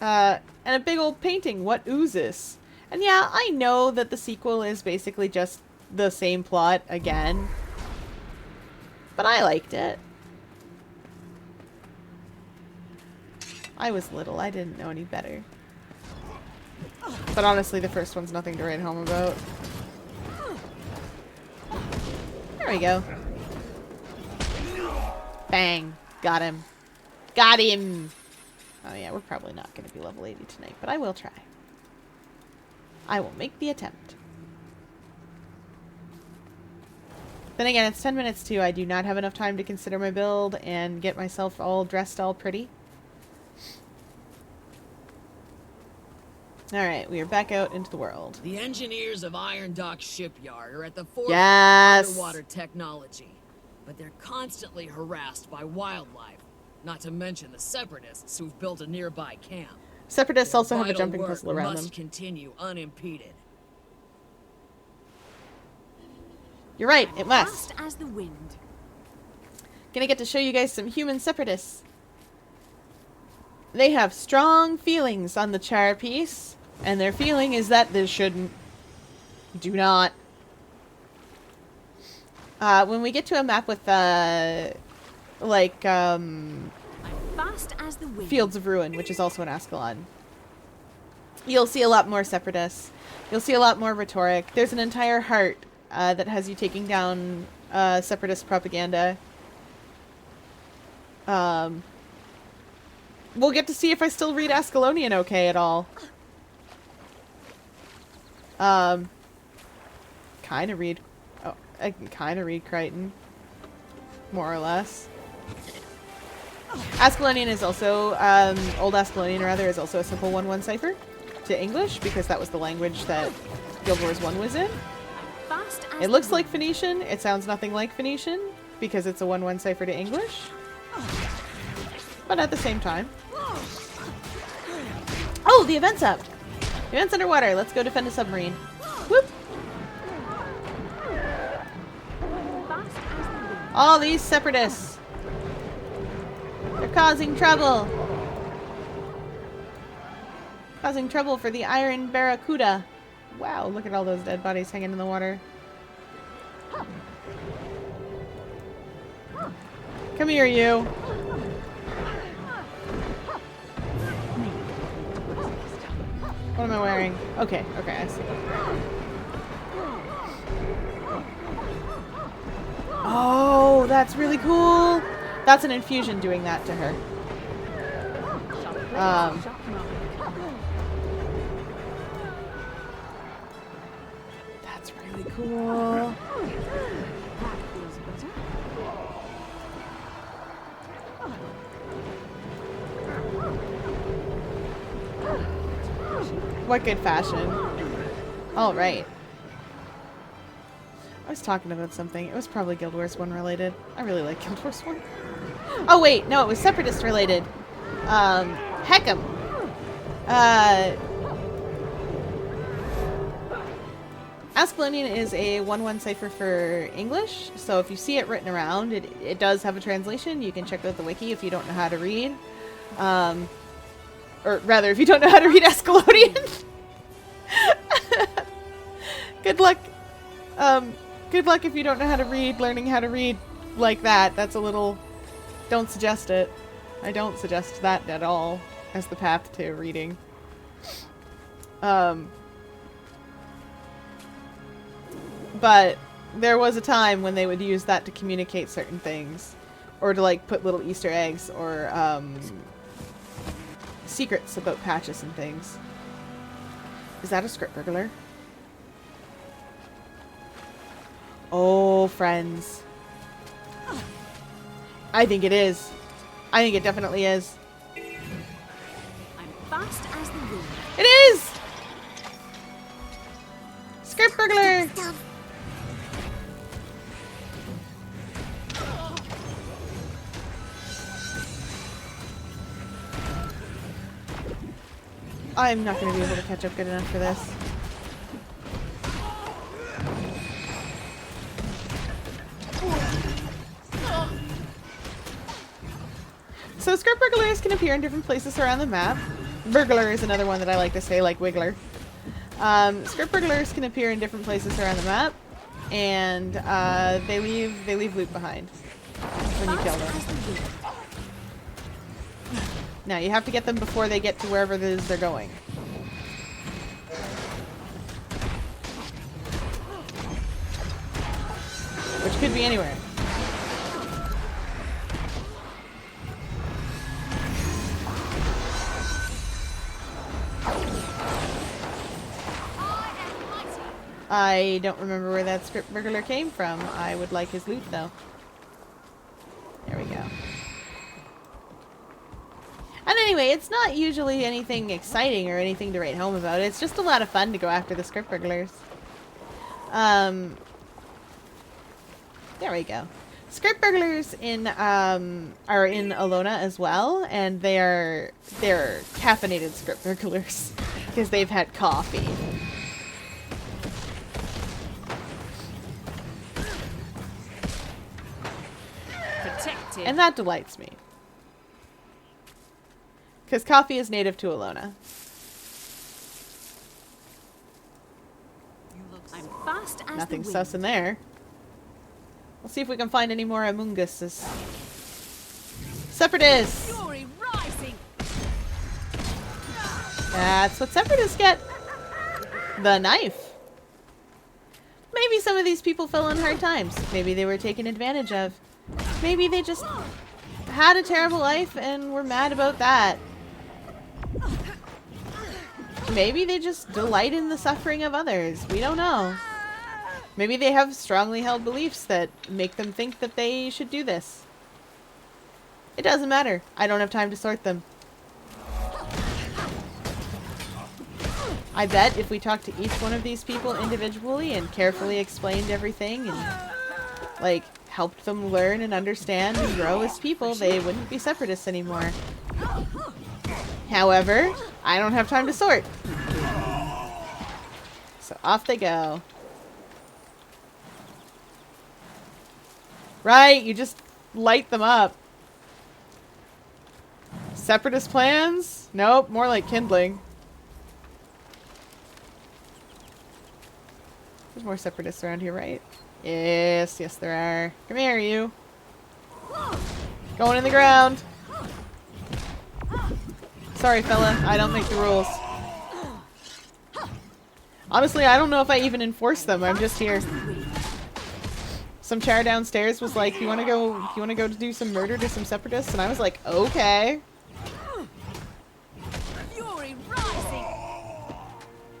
and a big old painting. What oozes? And yeah, I know that the sequel is basically just the same plot again, but I liked it. I was little, I didn't know any better. But honestly, the first one's nothing to write home about. There we go. Bang. Got him. Got him! Oh yeah, we're probably not going to be level 80 tonight, but I will try. I will make the attempt. Then again, it's 10 minutes too. I do not have enough time to consider my build and get myself all dressed all pretty. Alright, we are back out into the world. The engineers of Iron Dock Shipyard are at the forefront Yes! of underwater technology, but they're constantly harassed by wildlife, not to mention the Separatists who've built a nearby camp. Separatists also have a Vital jumping work pistol around must them. continue unimpeded. You're right, it must. Fast as the wind. Gonna get to show you guys some human Separatists. They have strong feelings on the char piece, and their feeling is that this shouldn't. Do not. When we get to a map with, Fast as the wind. Fields of Ruin, which is also in Ascalon, you'll see a lot more Separatists. You'll see a lot more rhetoric. There's an entire heart that has you taking down Separatist propaganda. We'll get to see if I still read Ascalonian okay at all. Kind of read... Oh, I can kind of read Crichton. More or less. Ascalonian is also... Old Ascalonian, rather, is also a simple 1-1 cipher to English, because that was the language that Guild Wars 1 was in. It looks like Phoenician. It sounds nothing like Phoenician, because it's a 1-1 cipher to English. But at the same time... Oh, the event's up! The event's underwater. Let's go defend a submarine. Whoop! All these Separatists! They're causing trouble! Causing trouble for the Iron Barracuda. Wow, look at all those dead bodies hanging in the water. Come here, you. What am I wearing? Okay, okay, I see. Oh, that's really cool. That's an infusion doing that to her. That's really cool. What good fashion. All right. I was talking about something. It was probably Guild Wars 1 related. I really like Guild Wars 1. Oh wait, no, it was Separatist related. Heck'em. Ascalonian is a 1-1 cipher for English, so if you see it written around, it does have a translation. You can check out the wiki if you don't know how to read. Or rather, if you don't know how to read Ascalonian. Good luck. Good luck if you don't know how to read, learning how to read like that. That's a little... Don't suggest it. I don't suggest that at all as the path to reading. But there was a time when they would use that to communicate certain things. Or to, like, put little Easter eggs or, secrets about patches and things. Is that a script burglar? Oh, friends. I think it is. I think it definitely is. I'm fast as the wind. It is! Script burglar! I'm not going to be able to catch up good enough for this. So script burglars can appear in different places around the map. Burglar is another one that I like to say, like Wiggler. Script burglars can appear in different places around the map, and they leave loot behind when you kill them. Now you have to get them before they get to wherever it is they're going. Which could be anywhere. I don't remember where that script burglar came from. I would like his loot though. There we go. And anyway, it's not usually anything exciting or anything to write home about. It's just a lot of fun to go after the script burglars. There we go. Script burglars in are in Alona as well, and they're caffeinated script burglars because they've had coffee. Protected. And that delights me. Because coffee is native to Alona. I'm fast as Nothing the wind. sus in there. We'll see if we can find any more Among Uses. Separatists! Fury rising. That's what separatists get. The knife. Maybe some of these people fell on hard times. Maybe they were taken advantage of. Maybe they just had a terrible life and were mad about that. Maybe they just delight in the suffering of others. We don't know. Maybe they have strongly held beliefs that make them think that they should do this. It doesn't matter. I don't have time to sort them. I bet if we talked to each one of these people individually and carefully explained everything and, like, helped them learn and understand and grow as people, they wouldn't be separatists anymore. However, I don't have time to sort. So off they go. Right, you just light them up. Separatist plans? Nope, more like kindling. There's more separatists around here, right? Yes, yes there are. Come here, you. Going in the ground. Sorry, fella. I don't make the rules. Honestly, I don't know if I even enforce them. I'm just here. Some char downstairs was like, "You want to go to do some murder to some separatists?" And I was like, "Okay." Fury rising.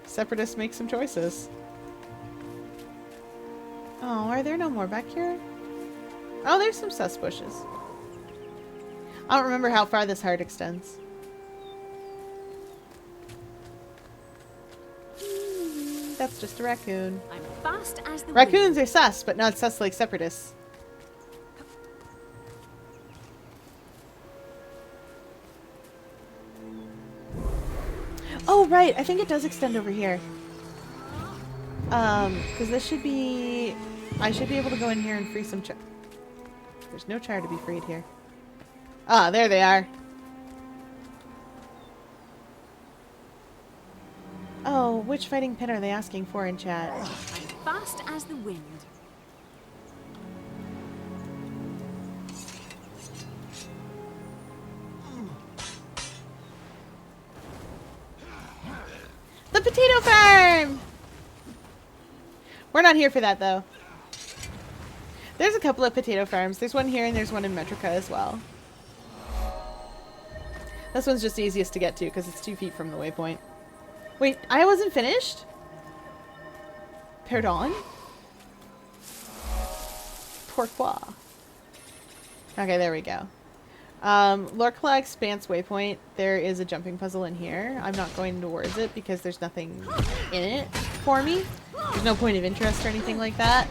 Separatists make some choices. Oh, are there no more back here? Oh, there's some sus bushes. I don't remember how far this heart extends. That's just a raccoon. I'm fast as the Raccoons are sus, but not sus like separatists. Oh, right. I think it does extend over here. Because this should be... I should be able to go in here and free some char... There's no char to be freed here. Ah, there they are. Oh, which fighting pit are they asking for in chat? I'm fast as the wind. The potato farm! We're not here for that, though. There's a couple of potato farms. There's one here and there's one in Metrica as well. This one's just easiest to get to because it's 2 feet from the waypoint. Wait, I wasn't finished? Pardon? Pourquoi? Okay, there we go. Lorcla Expanse waypoint. There is a jumping puzzle in here. I'm not going towards it because there's nothing in it for me. There's no point of interest or anything like that.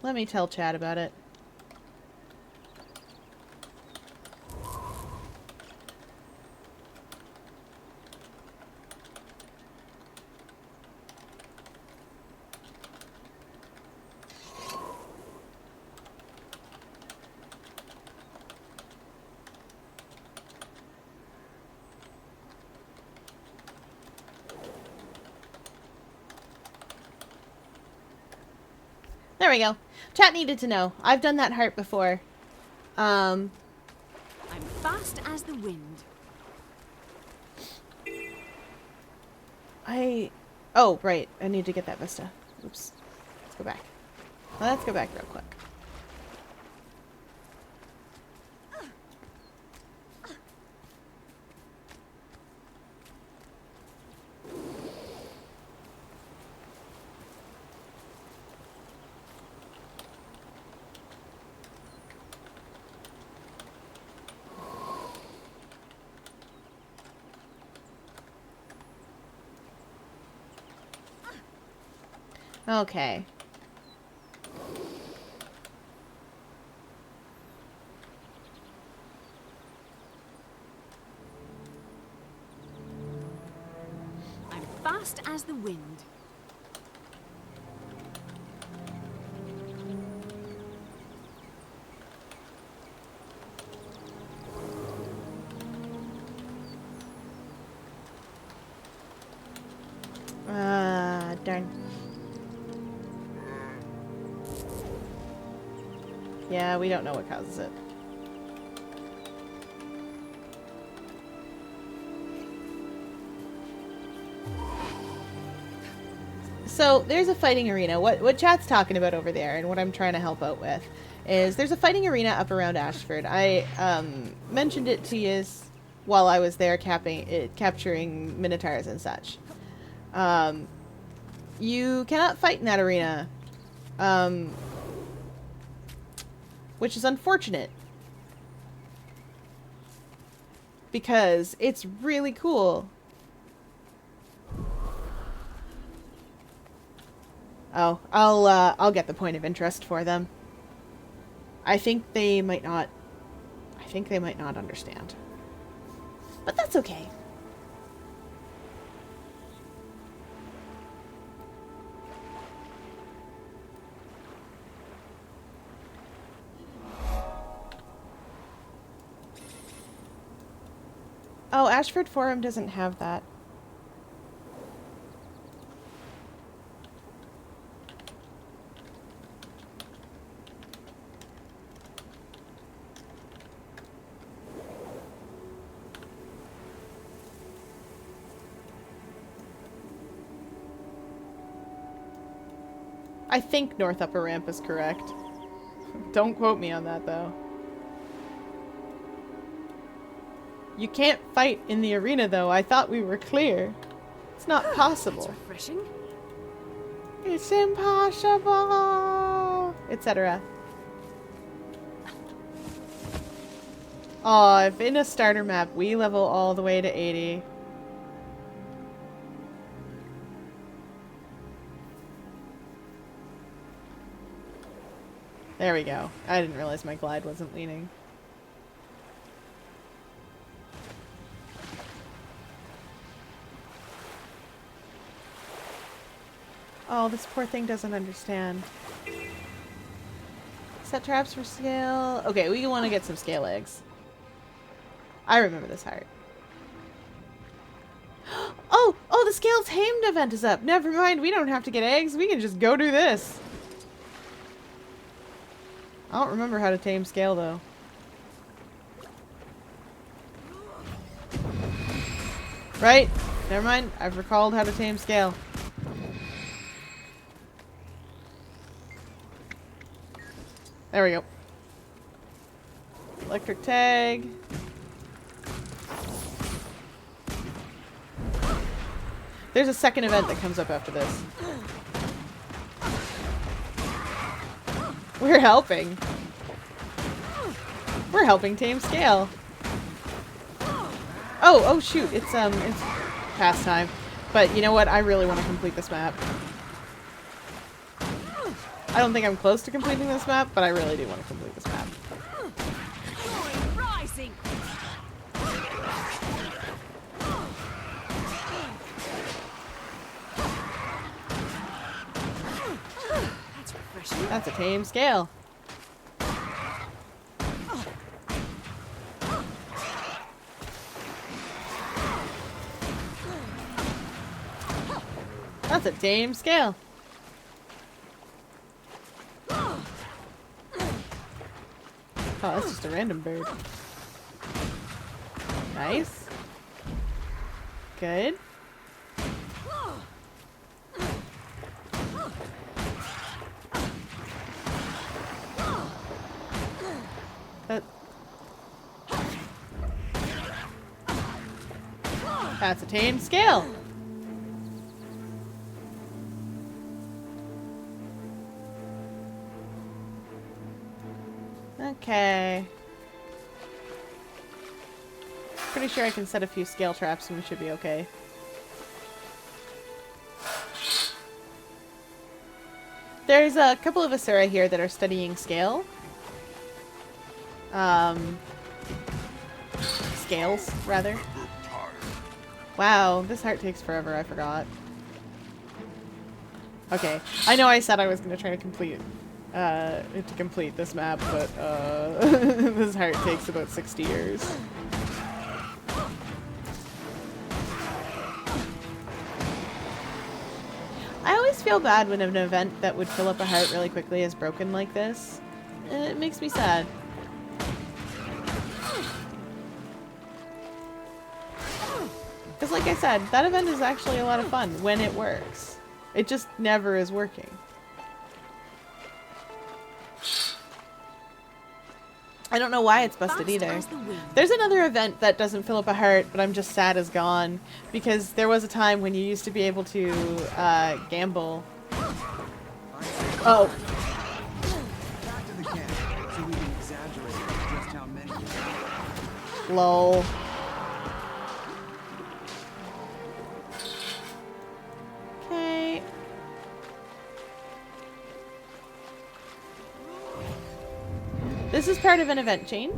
Let me tell Chad about it. There we go. Chat needed to know. I've done that heart before. I'm fast as the wind. Oh, right. I need to get that vista. Oops. Let's go back. Let's go back real quick. Okay. I'm fast as the wind. Darn. Yeah, we don't know what causes it. So, there's a fighting arena. What chat's talking about over there and what I'm trying to help out with is there's a fighting arena up around Ashford. I mentioned it to you while I was there capturing minotaurs and such. You cannot fight in that arena. Which is unfortunate. Because it's really cool. Oh, I'll get the point of interest for them. I think they might not understand. But that's okay. Oh, Ashford Forum doesn't have that. I think North Upper Ramp is correct. Don't quote me on that, though. You can't fight in the arena, though. I thought we were clear. It's not possible. That's refreshing. It's impossible, etc. Oh, if in a starter map we level all the way to 80. There we go. I didn't realize my glide wasn't leaning. Oh, this poor thing doesn't understand. Set traps for scale. Okay, we want to get some scale eggs. I remember this heart. Oh, the scale tamed event is up. Never mind, we don't have to get eggs. We can just go do this. I don't remember how to tame scale, though. Right? Never mind. I've recalled how to tame scale. There we go. Electric tag. There's a second event that comes up after this. We're helping. We're helping tame scale. Oh shoot, it's past time. But you know what? I really want to complete this map. I don't think I'm close to completing this map, but I really do want to complete this map. Rising. That's refreshing. That's a tame scale. That's a tame scale. Oh, that's just a random bird. Nice. Good. That's a tame scale. Okay. Pretty sure I can set a few scale traps and we should be okay. There's a couple of Asura here that are studying scale. Scales, rather. Wow, this heart takes forever, I forgot. Okay, I know I said I was going to try to complete this map, but this heart takes about 60 years. I always feel bad when an event that would fill up a heart really quickly is broken like this. It makes me sad. Because like I said, that event is actually a lot of fun when it works. It just never is working. I don't know why it's busted either. There's another event that doesn't fill up a heart, but I'm just sad is gone. Because there was a time when you used to be able to gamble. Oh. Back to the camp, so we can exaggerate just how many. Lol. Okay. This is part of an event chain,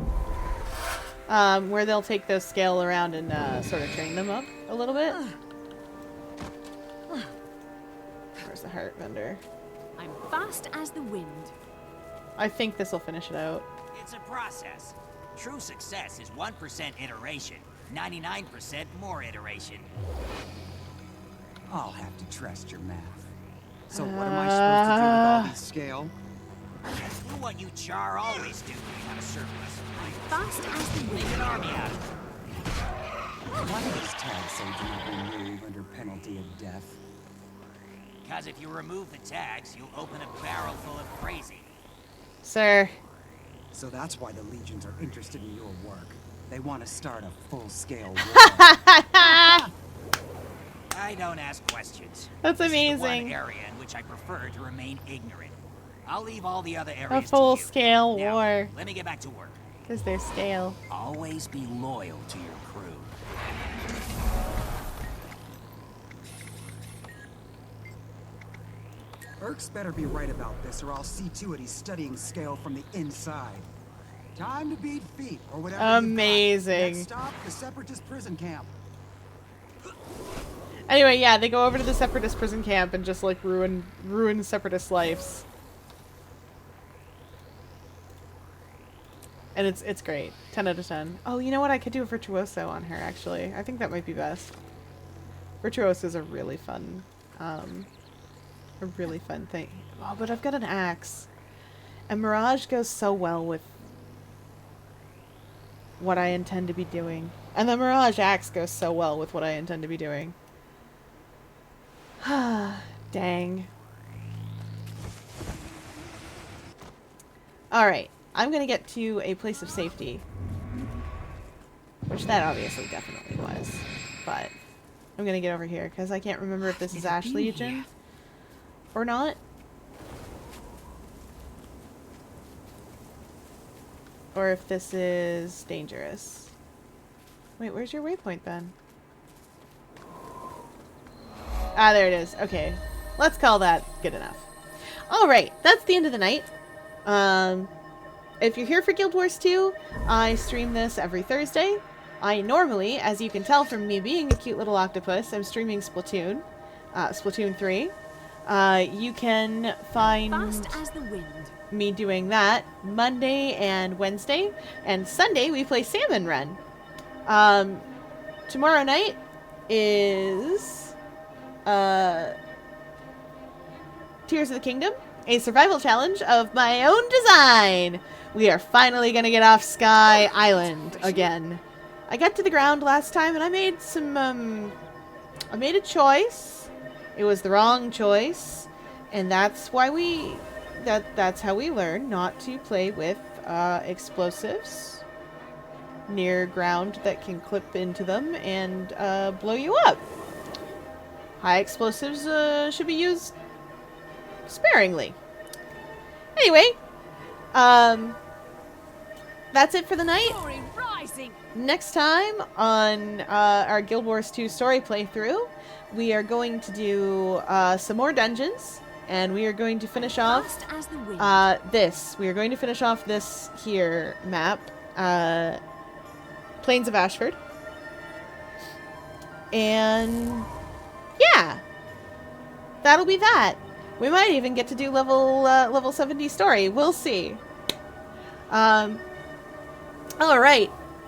where they'll take those scale around and sort of train them up a little bit. Where's the heart vendor? I'm fast as the wind. I think this will finish it out. It's a process. True success is 1% iteration, 99% more iteration. I'll have to trust your math. So what am I supposed to do with all these scale? Do what you Char always do when you have a surplus. Fast as the wind. Make an army out of it. Why does tag say do not remove under penalty of death? Because if you remove the tags, you'll open a barrel full of crazy. Sir. So that's why the legions are interested in your work. They want to start a full-scale war. I don't ask questions. That's This is the amazing. one area in which I prefer to remain ignorant. I'll leave all the other areas A to full-scale you. Now, war. let me get back to work. Because they're scale. Always be loyal to your crew. Erk's better be right about this, or I'll see to it he's studying scale from the inside. Time to beat feet, or whatever. Amazing. Next stop, the Separatist prison camp. Anyway, yeah, they go over to the Separatist prison camp and just like ruin Separatist lives. And it's great. 10 out of 10. Oh, you know what? I could do a Virtuoso on her, actually. I think that might be best. Virtuoso is a really fun thing. Oh, but I've got an axe. And Mirage goes so well with what I intend to be doing. And the Mirage axe goes so well with what I intend to be doing. Dang. Alright. I'm gonna get to a place of safety. Which that obviously definitely was. But I'm gonna get over here because I can't remember if this is Ash Legion or not. Or if this is dangerous. Wait, where's your waypoint then? Ah, there it is. Okay. Let's call that good enough. Alright, that's the end of the night. If you're here for Guild Wars 2, I stream this every Thursday. I normally, as you can tell from me being a cute little octopus, I'm streaming Splatoon. Splatoon 3. You can find Fast as the wind. me doing that Monday and Wednesday. And Sunday we play Salmon Run. Tomorrow night is Tears of the Kingdom, a survival challenge of my own design. We are finally gonna get off Sky Island again. I got to the ground last time and I made some I made a choice. It was the wrong choice, and that's why that's how we learn not to play with explosives near ground that can clip into them and blow you up. High explosives should be used sparingly. Anyway, that's it for the night. Next time on our Guild Wars 2 story playthrough, we are going to do some more dungeons, and we are going to finish off this. We are going to finish off this here map, Plains of Ashford. And yeah, that'll be that. We might even get to do level 70 story. We'll see. Alright.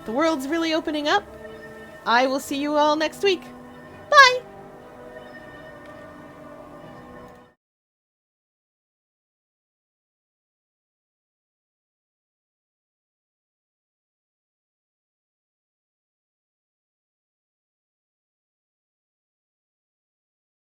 The world's really opening up. I will see you all next week. Bye!